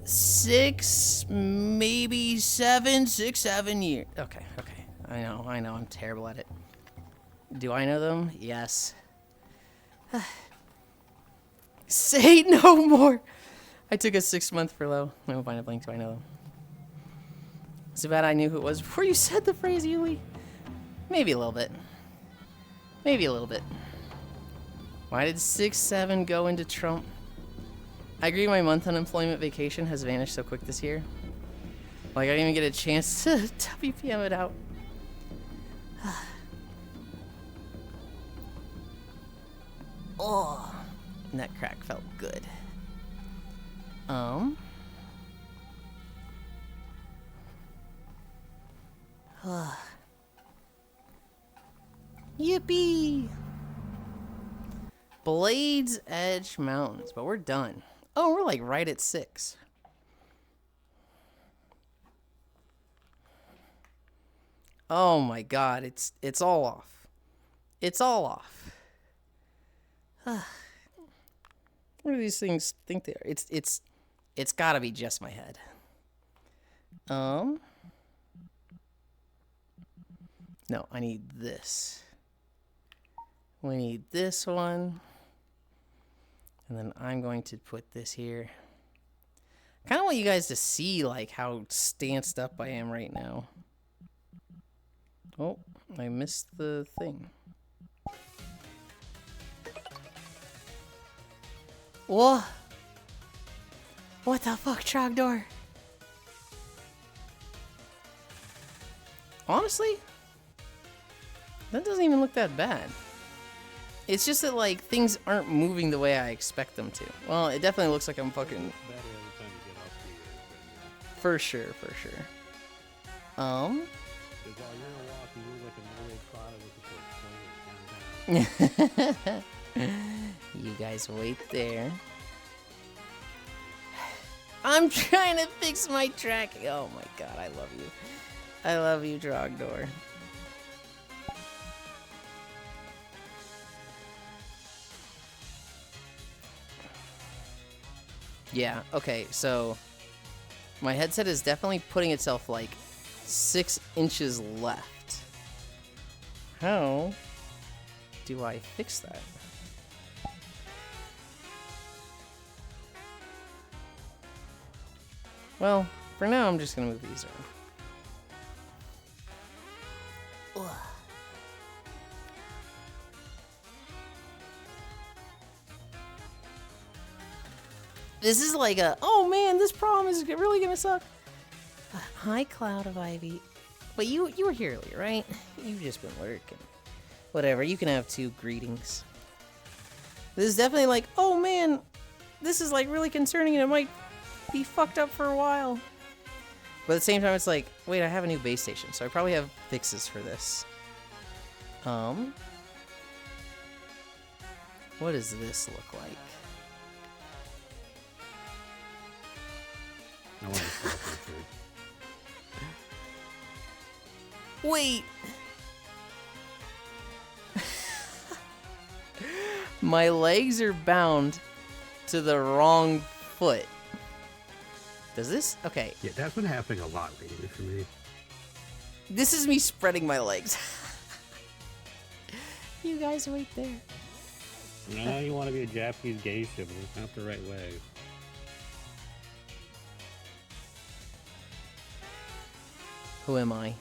6, maybe 7, 6, 7 years. Okay. I know, I'm terrible at it. Do I know them? Yes. Say no more. I took a 6-month furlough. No, find a blank, do I know them? It's bad I knew who it was before you said the phrase, Yuli. Maybe a little bit. Maybe a little bit. Why did 6, 7 go into Trump? I agree my month unemployment vacation has vanished so quick this year. Like, I didn't even get a chance to WPM it out. Oh, that crack felt good. Yippee! Blades Edge Mountains, but we're done. Oh, we're like right at 6. Oh my god, it's all off. It's all off. What do these things think they are? It's gotta be just my head. No, I need this. We need this one. And then I'm going to put this here. I kind of want you guys to see like how stanced up I am right now. Oh, I missed the thing. Whoa! What the fuck, Trogdor? Honestly, that doesn't even look that bad. It's just that, like, things aren't moving the way I expect them to. Well, it definitely looks like I'm fucking... Better every time you get off the For sure, for sure. Because while you're in a walk, you look like a Norway trotter with the toilet downtown. You guys wait there. I'm trying to fix my tracking. Oh my god, I love you. I love you, Drogdor. Yeah, okay, so my headset is definitely putting itself like 6 inches left. How do I fix that? Well, for now I'm just gonna move these around. Ugh. This is like a, oh man, this problem is really gonna suck. Hi, Cloud of Ivy. But you were here earlier, right? You've just been lurking. Whatever, you can have 2 greetings. This is definitely like, oh man, this is like really concerning and it might be fucked up for a while. But at the same time, it's like, wait, I have a new base station, so I probably have fixes for this. What does this look like? I want to stop it. Wait! My legs are bound to the wrong foot. Does this? Okay. Yeah, that's been happening a lot lately for me. This is me spreading my legs. You guys wait there. No, you want to be a Japanese geisha, but it's not the right way. Who am I?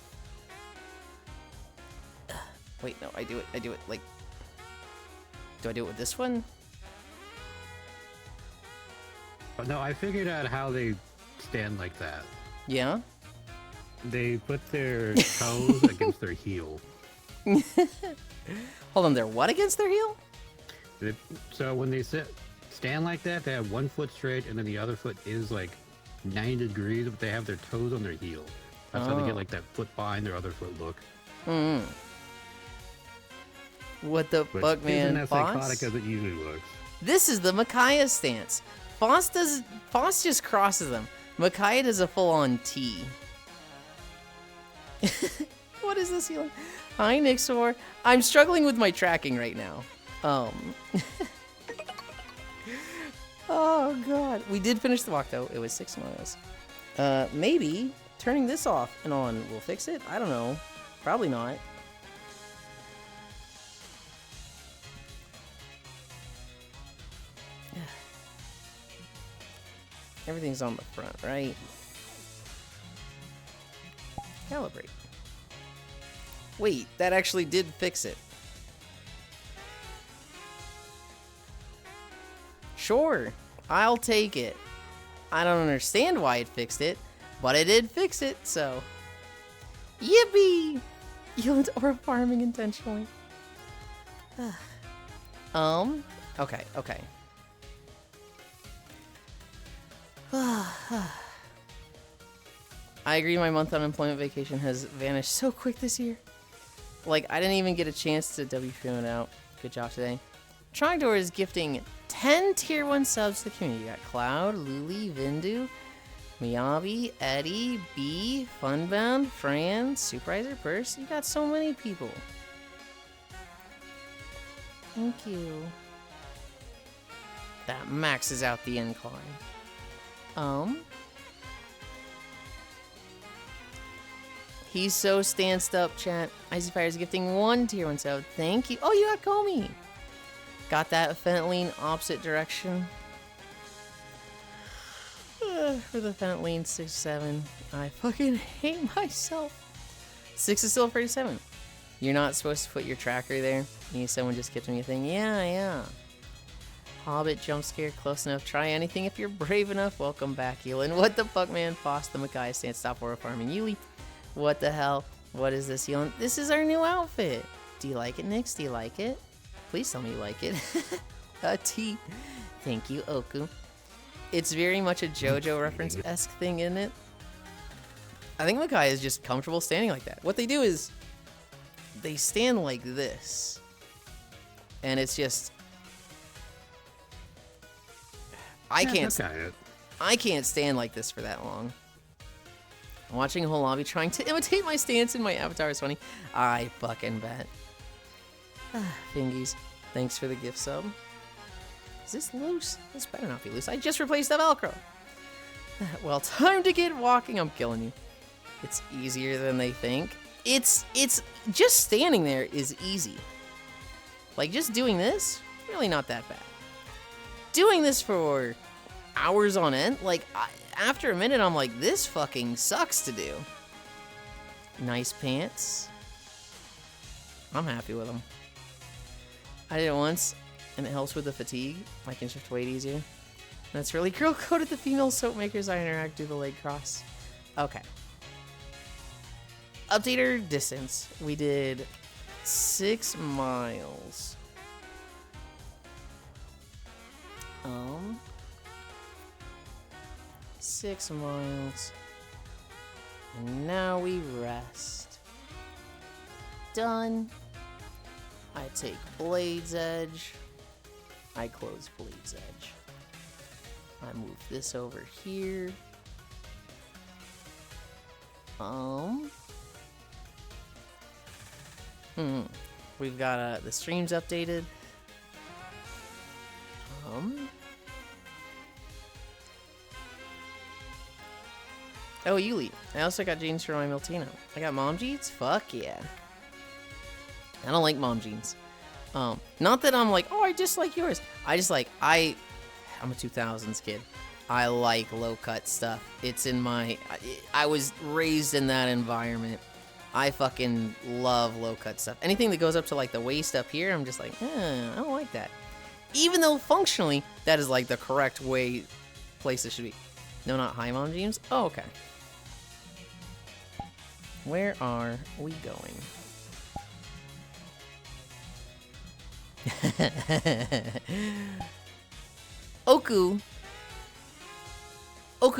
Wait, no, I do it like... Do I do it with this one? But no, I figured out how they stand like that. Yeah? They put their toes against their heel. Hold on, they're what against their heel? So when they stand like that, they have one foot straight and then the other foot is like 90 degrees, but they have their toes on their heel. That's how they get like that foot behind their other foot look. Mm. What the fuck, man? Isn't as psychotic as it usually looks. This is the Micaiah stance. Foss just crosses them. Micaiah does a full-on T. What is this healing? Hi, Nixor. I'm struggling with my tracking right now. Oh, God. We did finish the walk, though. It was 6 miles. Maybe turning this off and on will fix it? I don't know. Probably not. Everything's on the front, right? Calibrate. Wait, that actually did fix it. Sure, I'll take it. I don't understand why it fixed it, but it did fix it, so... Yippee! Yulind or farming intentionally. Okay. I agree, my month unemployment vacation has vanished so quick this year. Like, I didn't even get a chance to WP it out. Good job today. Trogdor is gifting 10 tier 1 subs to the community. You got Cloud, Luli, Vindu, Miyabi, Eddie, B, Funbound, Fran, Supervisor, Burst. You got so many people. Thank you. That maxes out the incline. He's so stanced up, chat. Icy Fire is gifting 1 tier 1 sub. Thank you. Oh, you got Comey. Got that Fentline opposite direction. For the Fentline 6-7. I fucking hate myself. 6 is still a 37. You're not supposed to put your tracker there. You need someone just gifting me a thing. Yeah. Hobbit jump scare close enough. Try anything if you're brave enough. Welcome back, Yulind. What the fuck, man? Foss the Mackay stand stop war farming Yuli. What the hell? What is this, Yulind? This is our new outfit. Do you like it, Nyx? Do you like it? Please tell me you like it. A T. Thank you, Oku. It's very much a JoJo reference-esque thing, isn't it? I think Mackay is just comfortable standing like that. What they do is they stand like this. And it's just... I can't stand like this for that long. I'm watching a whole lobby trying to imitate my stance and my avatar is funny. I fucking bet. Fingies, thanks for the gift sub. Is this loose? This better not be loose. I just replaced the Velcro. Well, time to get walking. I'm killing you. It's easier than they think. It's just standing there is easy. Like, just doing this, really not that bad. Doing this for hours on end, like, after a minute, I'm like, this fucking sucks to do. Nice pants. I'm happy with them. I did it once, and it helps with the fatigue. I can shift weight easier. That's really girl coded the female soap makers I interact do the leg cross. Okay. Updater distance. We did 6 miles. 6 miles. And now we rest. Done. I take Blade's Edge. I close Blade's Edge. I move this over here. We've got the streams updated. Oh, Yuli. I also got jeans for my Miltino. I got mom jeans? Fuck yeah. I don't like mom jeans. Not that I'm like, oh, I dislike yours. I just like, I'm a 2000s kid. I like low-cut stuff. It's in my... I was raised in that environment. I fucking love low-cut stuff. Anything that goes up to, like, the waist up here, I'm just like, I don't like that. Even though, functionally, that is, like, the correct way places should be. No, not high mom jeans? Oh, okay. Where are we going? Oku,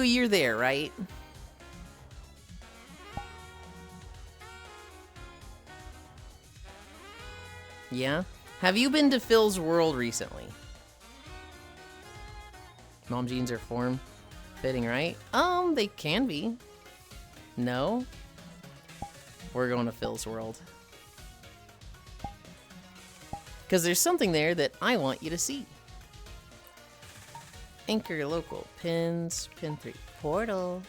you're there, right? Yeah? Have you been to Phil's World recently? Mom jeans are form-fitting, right? They can be. No? We're going to Phil's World. Because there's something there that I want you to see. Anchor local. Pins. Pin 3. Portal.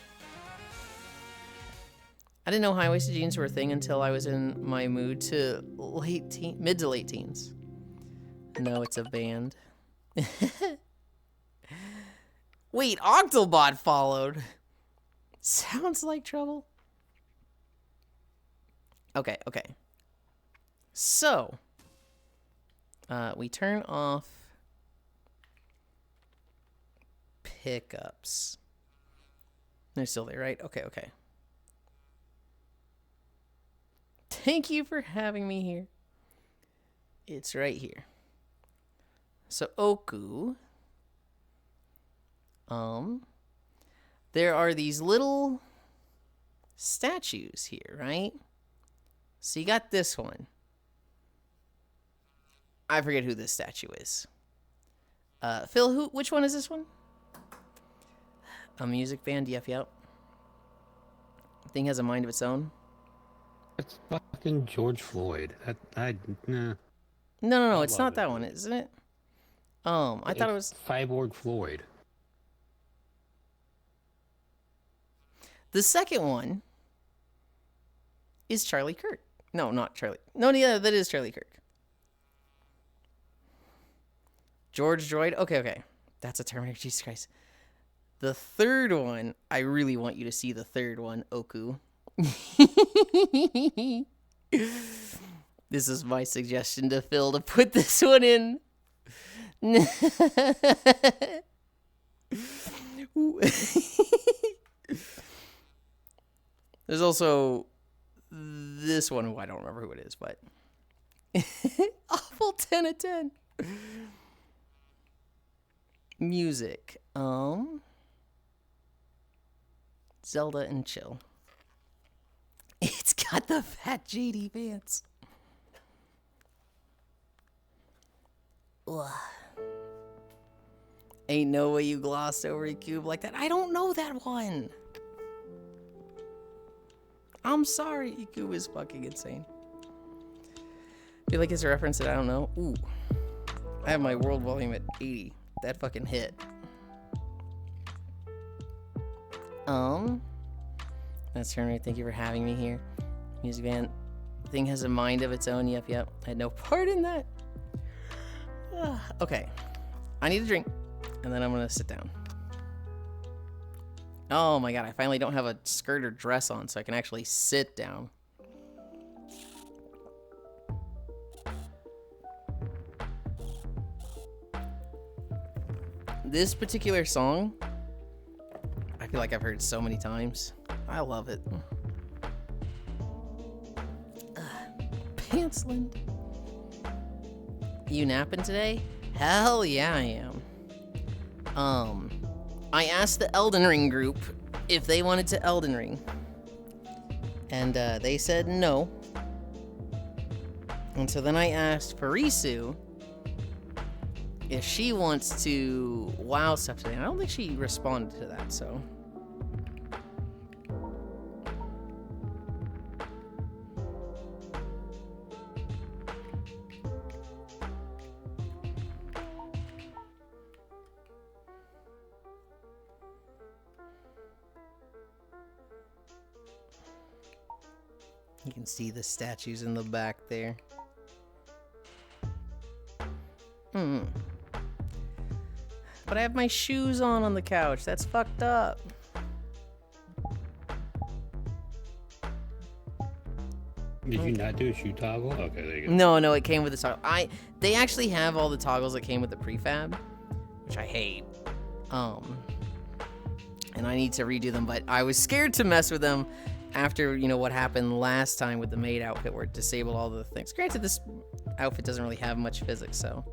I didn't know high-waisted jeans were a thing until I was in my mood to mid to late teens. No, it's a band. Wait, Octobot followed. Sounds like trouble. Okay. So, we turn off pickups. They're still there, right? Okay. Thank you for having me here. It's right here. So, Oku. There are these little statues here, right? So you got this one. I forget who this statue is. Phil, which one is this one? A music band, yep. Thing has a mind of its own. It's fucking George Floyd. Nah. No, it's not that one, isn't it? I thought it was Cyborg Floyd. The second one is Charlie Kirk. No, not Charlie. No, yeah, that is Charlie Kirk. George Droid. Okay. That's a Terminator. Jesus Christ. The third one, I really want you to see the third one, Oku. This is my suggestion to Phil to put this one in. There's also this one who I don't remember who it is, but awful 10 of 10. Music. Zelda and Chill. It's got the fat JD pants. Ugh. Ain't no way you glossed over a cube like that. I don't know that one. I'm sorry, Iku is fucking insane. Feel like it's a reference that I don't know. Ooh. I have my world volume at 80. That fucking hit. That's Turner. Thank you for having me here. Music band. Thing has a mind of its own. Yep. I had no part in that. Okay. I need a drink. And then I'm gonna sit down. Oh my god, I finally don't have a skirt or dress on, so I can actually sit down. This particular song, I feel like I've heard it so many times. I love it. Pantsland. You napping today? Hell yeah, I am. I asked the Elden Ring group if they wanted to Elden Ring. And they said no. And so then I asked Parisu if she wants to WoW stuff today. I don't think she responded to that, so. You can see the statues in the back there. But I have my shoes on the couch. That's fucked up. Did you not do a shoe toggle? Okay, there you go. No, it came with the toggle. They actually have all the toggles that came with the prefab, which I hate. And I need to redo them, but I was scared to mess with them after, what happened last time with the maid outfit where it disabled all the things. Granted, this outfit doesn't really have much physics, so.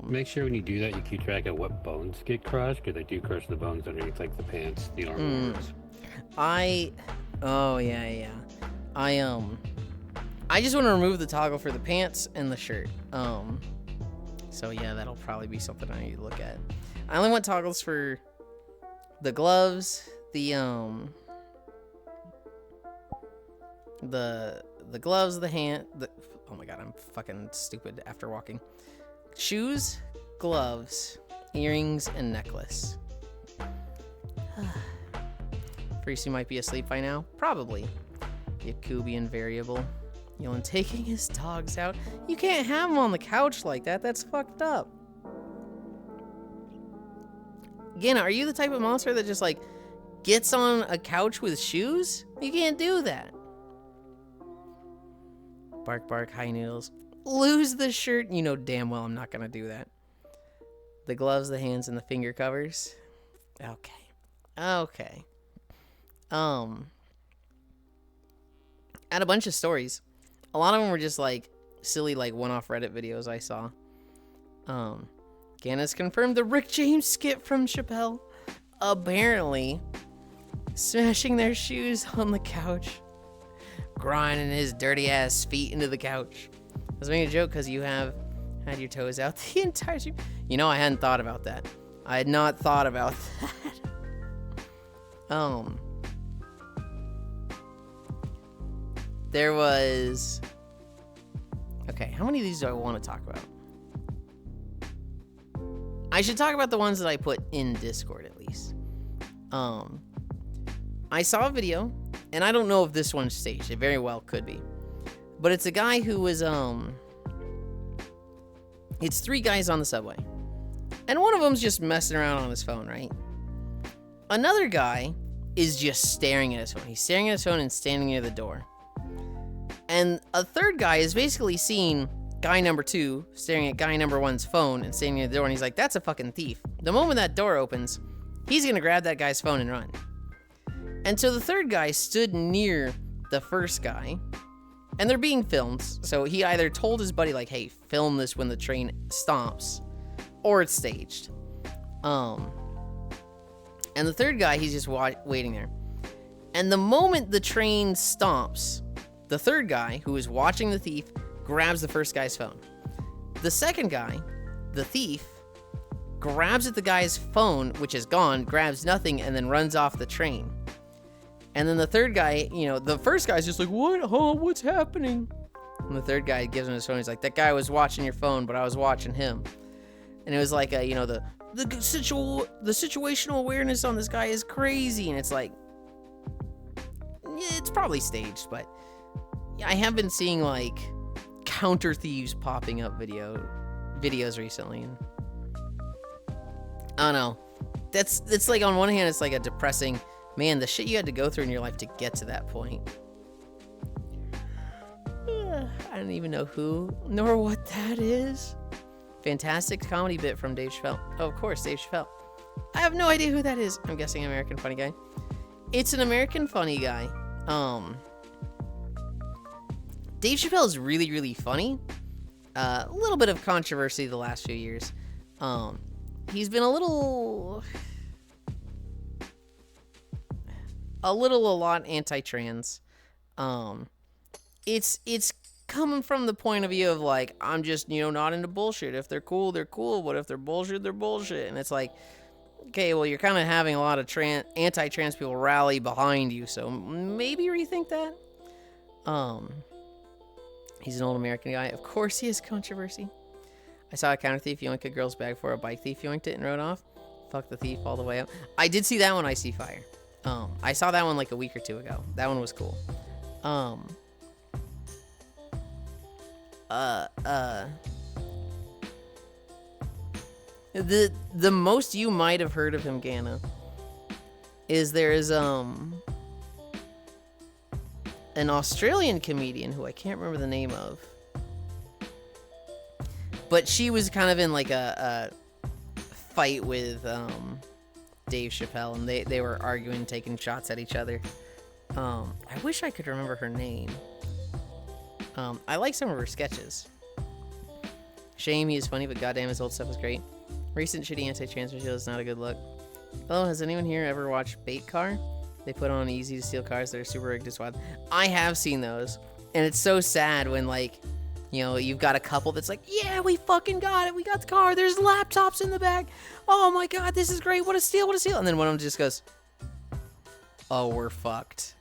Make sure when you do that, you keep track of what bones get crushed, because they do crush the bones underneath, like the pants, the armors. Oh, yeah. I just want to remove the toggle for the pants and the shirt. So yeah, that'll probably be something I need to look at. I only want toggles for the gloves, the gloves, the hand, oh my god, I'm fucking stupid after walking. Shoes, gloves, Earrings and necklace. Freesy might be asleep by now. Probably. Yakubian variable. Yulind taking his dogs out. You can't have them on the couch like that. That's fucked up. Again, are you the type of monster that just like gets on a couch with shoes? You can't do that. Bark, bark, high noodles. Lose the shirt. You know damn well I'm not gonna do that. The gloves, the hands, and the finger covers. Okay. Okay. I had a bunch of stories. A lot of them were just like silly, like one-off Reddit videos I saw. Ganna's confirmed the Rick James skit from Chappelle. Apparently, smashing their shoes on the couch, grinding his dirty ass feet into the couch. I was making a joke because you have had your toes out the entire time. You know, I hadn't thought about that. I had not thought about that. There was... Okay, how many of these do I want to talk about? I should talk about the ones that I put in Discord, at least. I saw a video, and I don't know if this one's staged. It very well could be. But it's a guy who was, It's 3 guys on the subway. And one of them's just messing around on his phone, right? Another guy is just staring at his phone. He's staring at his phone and standing near the door. And a third guy is basically seeing guy number 2 staring at guy number 1's phone and standing near the door, and he's like, that's a fucking thief. The moment that door opens, he's gonna grab that guy's phone and run. And so the third guy stood near the first guy, and they're being filmed, so he either told his buddy, like, hey, film this when the train stops, or it's staged. And the third guy, he's just waiting there. And the moment the train stops, the third guy, who is watching the thief, grabs the first guy's phone. The second guy, the thief, grabs at the guy's phone, which is gone, grabs nothing, and then runs off the train. And then the third guy, you know, the first guy's just like, what? Huh? What's happening? And the third guy gives him his phone. He's like, that guy was watching your phone, but I was watching him. And it was like, you know, the situational awareness on this guy is crazy. And it's like, yeah, it's probably staged, but I have been seeing like counter thieves popping up videos recently. And I don't know. It's like, on one hand, it's like a depressing, man, the shit you had to go through in your life to get to that point. I don't even know who nor what that is. Fantastic comedy bit from Dave Chappelle. Oh, of course, Dave Chappelle. I have no idea who that is. I'm guessing American Funny Guy. It's an American Funny Guy. Dave Chappelle is really, really funny. A little bit of controversy the last few years. He's been a lot anti-trans. It's coming from the point of view of like, I'm just, you know, not into bullshit. If they're cool, they're cool. But if they're bullshit, they're bullshit. And it's like, okay, well, you're kind of having a lot of anti-trans people rally behind you. So maybe rethink that. He's an old American guy. Of course he has controversy. I saw a counter thief yoink a girl's bag for a bike thief yoinked it and rode off. Fuck the thief all the way up. I did see that one, I see fire. I saw that one like a week or 2 ago. That one was cool. The most you might have heard of him, Ganna, is there's an Australian comedian who I can't remember the name of, but she was kind of in like a fight with Dave Chappelle, and they were arguing, taking shots at each other. I wish I could remember her name. I like some of her sketches. Shame he is funny, but goddamn his old stuff is great. Recent shitty anti-trans material is not a good look. Oh, has anyone here ever watched Bait Car? They put on easy to steal cars that are super rigged to swat. I have seen those, and it's so sad when, like, you know, you've got a couple that's like, yeah, we fucking got it. We got the car. There's laptops in the back. Oh my god, this is great. What a steal, what a steal. And then one of them just goes, oh, we're fucked.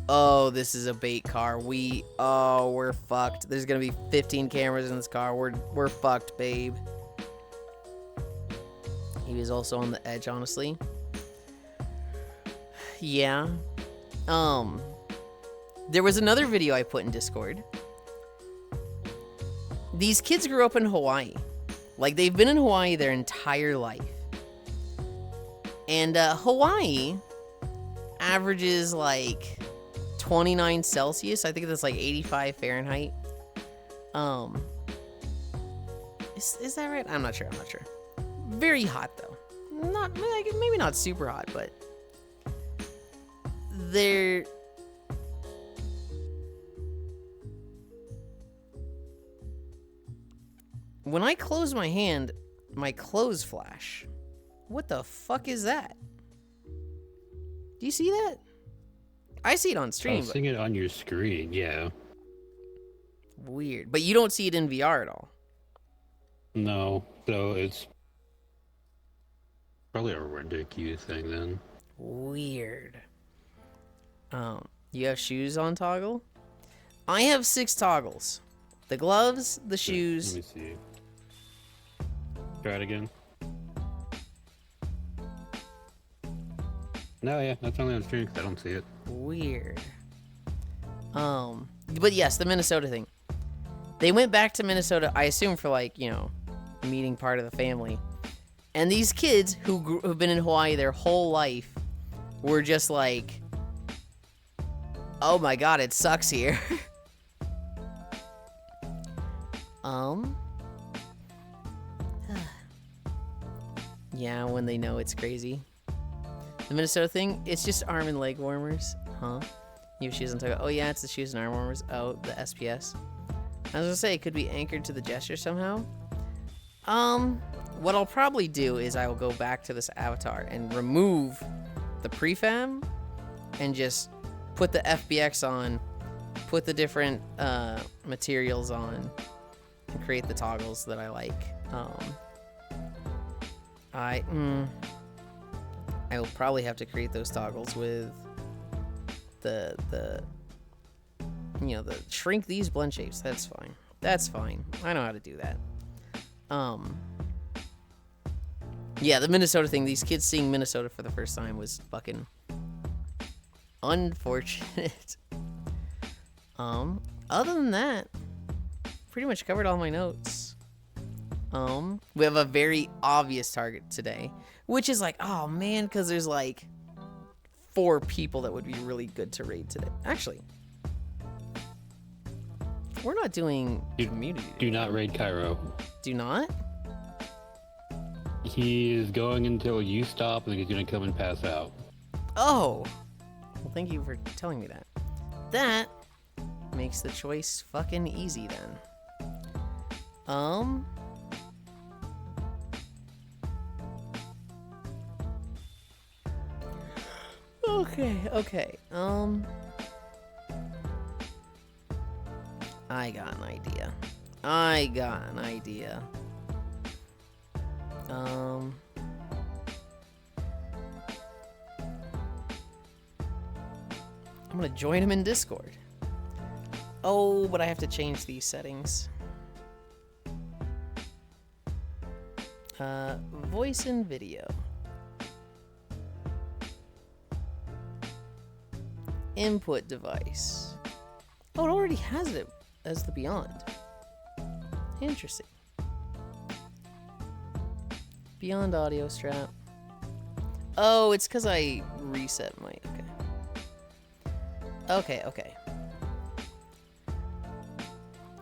Oh, this is a bait car. We're fucked. There's gonna be 15 cameras in this car. We're fucked, babe. He was also on the edge, honestly. Yeah. There was another video I put in Discord. These kids grew up in Hawaii. Like, they've been in Hawaii their entire life. And Hawaii averages like 29 Celsius. I think that's like 85 Fahrenheit. Is that right? I'm not sure. Very hot though. Not like, maybe not super hot, but they're when I close my hand, my clothes flash. What the fuck is that? Do you see that? I see it on stream. I'm seeing it on your screen, yeah. Weird. But you don't see it in VR at all. No, so it's probably a render queue thing then. Weird. You have shoes on toggle? I have 6 toggles. The gloves, the shoes. Let me see. Try it again. No, yeah, that's only on stream because I don't see it. Weird. But yes, the Minnesota thing. They went back to Minnesota, I assume for like, you know, meeting part of the family. And these kids who've been in Hawaii their whole life were just like, oh my god, it sucks here. Yeah, when they know it's crazy. The Minnesota thing, it's just arm and leg warmers. Huh? You have shoes on top. Oh yeah, it's the shoes and arm warmers. Oh, the SPS. I was gonna say, it could be anchored to the gesture somehow. What I'll probably do is I will go back to this avatar and remove the prefab and just put the FBX on, put the different materials on, and create the toggles that I like. I will probably have to create those toggles with the you know, the shrink these blend shapes. That's fine. That's fine. I know how to do that. Yeah, the Minnesota thing, these kids seeing Minnesota for the first time was fucking unfortunate. Other than that, pretty much covered all my notes. We have a very obvious target today, which is like, oh man, because there's like 4 people that would be really good to raid today. Actually, we're not doing community. Do not raid Cairo. Do not? He is going until you stop, and then he's gonna come and pass out. Oh, well, thank you for telling me that. That makes the choice fucking easy then. Okay. I got an idea. I'm gonna join him in Discord. Oh, but I have to change these settings. Voice and video. Input device. Oh, it already has it as the Beyond. Interesting. Beyond audio strap. Oh, it's because I reset my... Okay.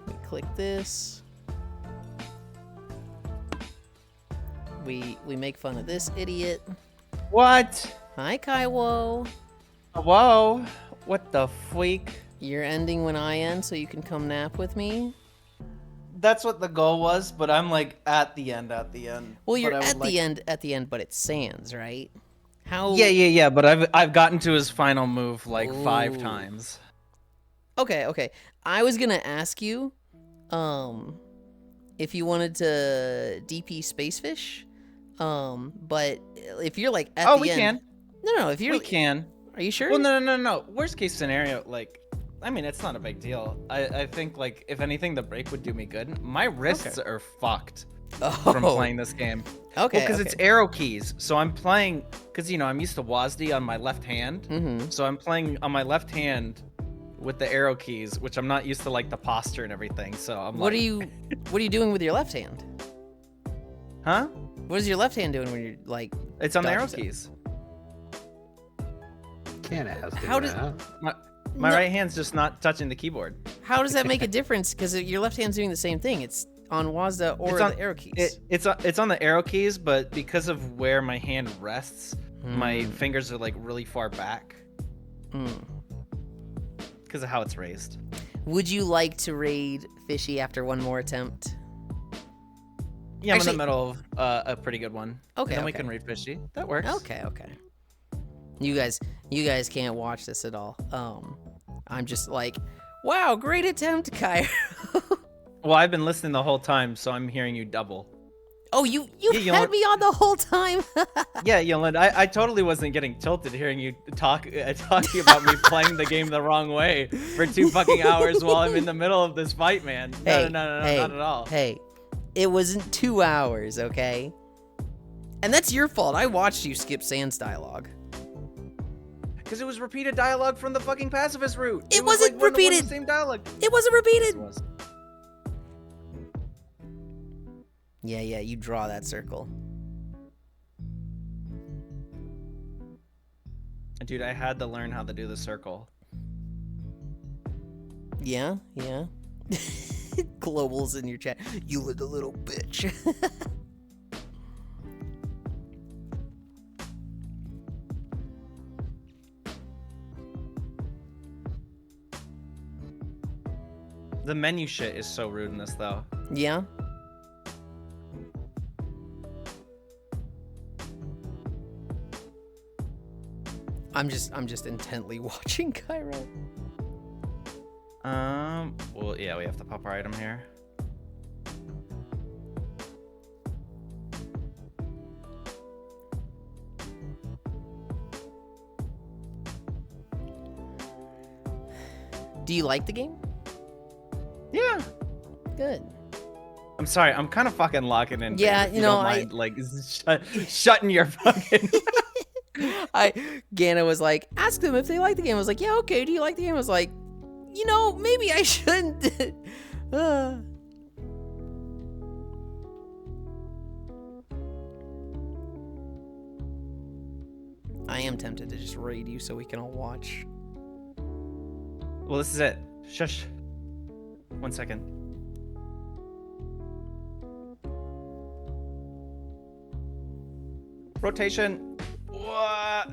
We click this. We make fun of this idiot. What? Hi, Kaiwo. Whoa. What the freak? You're ending when I end so you can come nap with me? That's what the goal was, but I'm like at the end. Well, you're at the end, but it's Sans, right? How? Yeah, but I've gotten to his final move like 5 times. Okay. I was gonna ask you, if you wanted to DP Spacefish, but if you're like at the end... we can. No, if you're... We can. Are you sure? Well, no. Worst case scenario, like, I mean, it's not a big deal. I think, like, if anything, the break would do me good. My wrists are fucked. from playing this game. Okay. Because it's arrow keys. So I'm playing, because, I'm used to WASD on my left hand. Mm-hmm. So I'm playing on my left hand with the arrow keys, which I'm not used to, like, the posture and everything. So I'm What like... are you doing with your left hand? Huh? What is your left hand doing when you're, like... It's on the arrow dodging keys. Can't ask him How does- that. My No. right hand's just not touching the keyboard. How does that make a difference? Because your left hand's doing the same thing. It's on WASD or It's on- the arrow keys. It's on the arrow keys, but because of where my hand rests, my fingers are like really far back because of how it's raised. Would you like to raid Fishy after one more attempt? Yeah, I'm in Actually- the middle of a pretty good one. Okay, And then we okay. can raid Fishy. That works. Okay. You guys can't watch this at all. I'm just like, wow, great attempt, Cairo. Well, I've been listening the whole time, so I'm hearing you double. Oh, you Yeah, had me on the whole time. Yeah, Yulind, I totally wasn't getting tilted hearing you talking about me playing the game the wrong way for 2 fucking hours while I'm in the middle of this fight, man. No, not at all. Hey, it wasn't 2 hours, okay? And that's your fault. I watched you skip Sans dialogue. Because it was repeated dialogue from the fucking pacifist route. It was wasn't like one-to-one repeated. the same dialogue. It wasn't repeated. It was. Yeah, you draw that circle. Dude, I had to learn how to do the circle. Yeah. Global's in your chat. You little bitch. The menu shit is so rude in this, though. Yeah. I'm just intently watching Cairo. Well, yeah, we have to pop our item here. Do you like the game? Yeah. Good. I'm sorry, I'm kind of fucking locking in. Yeah, babe, if you know, don't mind, like shutting your fucking. Gana was like, ask them if they like the game. I was like, yeah, okay. Do you like the game? I was like, maybe I shouldn't. I am tempted to just raid you so we can all watch. Well, this is it. Shush. 1 second. Rotation. What?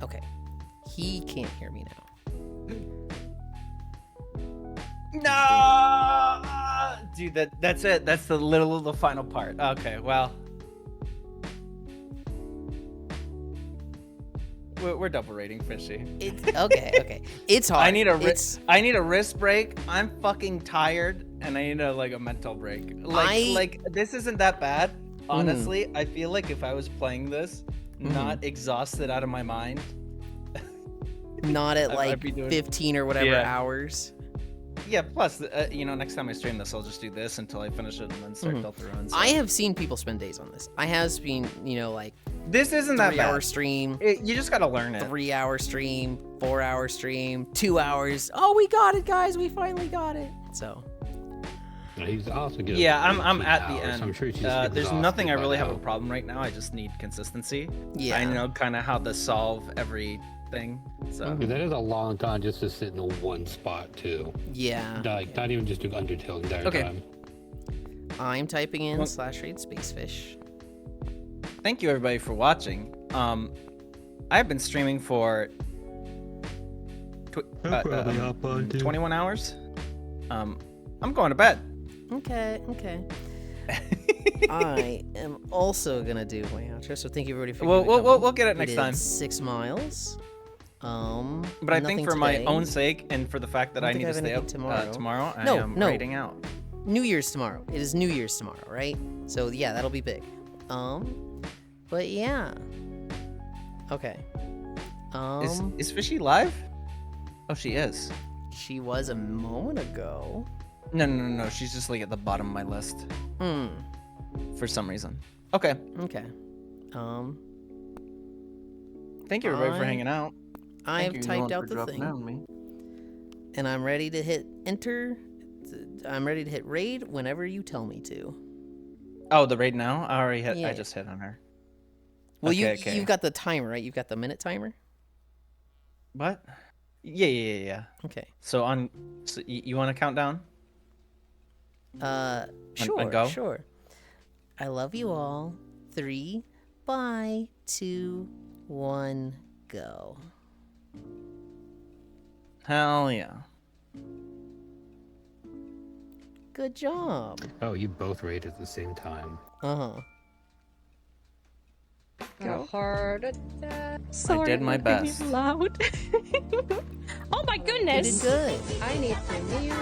Okay. He can't hear me now. No, dude, that's it. That's the final part. Okay, well, we're double rating Fishy. It's okay. It's hard. I need a wrist break. I'm fucking tired, and I need a mental break. Like this isn't that bad, honestly. I feel like if I was playing this, not exhausted out of my mind, not at I'd like be doing- 15 or whatever hours. Yeah, plus, next time I stream this, I'll just do this until I finish it and then start Delta runs. So. I have seen people spend days on this. I have seen, like This isn't that 3-hour bad. stream, You just gotta learn it. 3-hour stream, 4-hour stream, 2 hours. Oh, we got it, guys. We finally got it. So. He's also good. Yeah, I'm at the hours, end. so I'm sure she's There's exhausted nothing I by really have now. a problem right now. I just need consistency. Yeah. I know kind of how to solve everything. So Because that is a long time just to sit in one spot too. Yeah. Like not even just do Undertale the entire Okay. time. I'm typing in Well- /raid spacefish. thank you everybody for watching. I've been streaming for 21 hours. I'm going to bed. Okay. I am also gonna do my outro. So thank you everybody for. We'll get it next time. 6 miles. But I think nothing for my today. own sake and for the fact that I I don't need to think I stay have up anything tomorrow. tomorrow, I No, am no. raiding out. New Year's tomorrow. It is New Year's tomorrow, right? So yeah, that'll be big. But yeah. Okay. Is Fishy live? Oh, she is. She was a moment ago. No. She's just like at the bottom of my list. For some reason. Okay. Okay. Thank you everybody for hanging out. I Thank have you, typed Yulind, out for the dropping thing. down on me. And I'm ready to hit enter. I'm ready to hit raid whenever you tell me to. Oh, the raid now? I already hit. Yeah. I just hit on her. Well, Okay. you've got the timer, right? You've got the minute timer. What? Yeah. Okay. So you want to count down? Sure. go? Sure. I love you all. 3, bye, 2, 1, go. Hell yeah. Good job. Oh, you both raided at the same time. Uh-huh. Go hard. I did my best. Loud. Oh my You goodness. did good. I need to mute.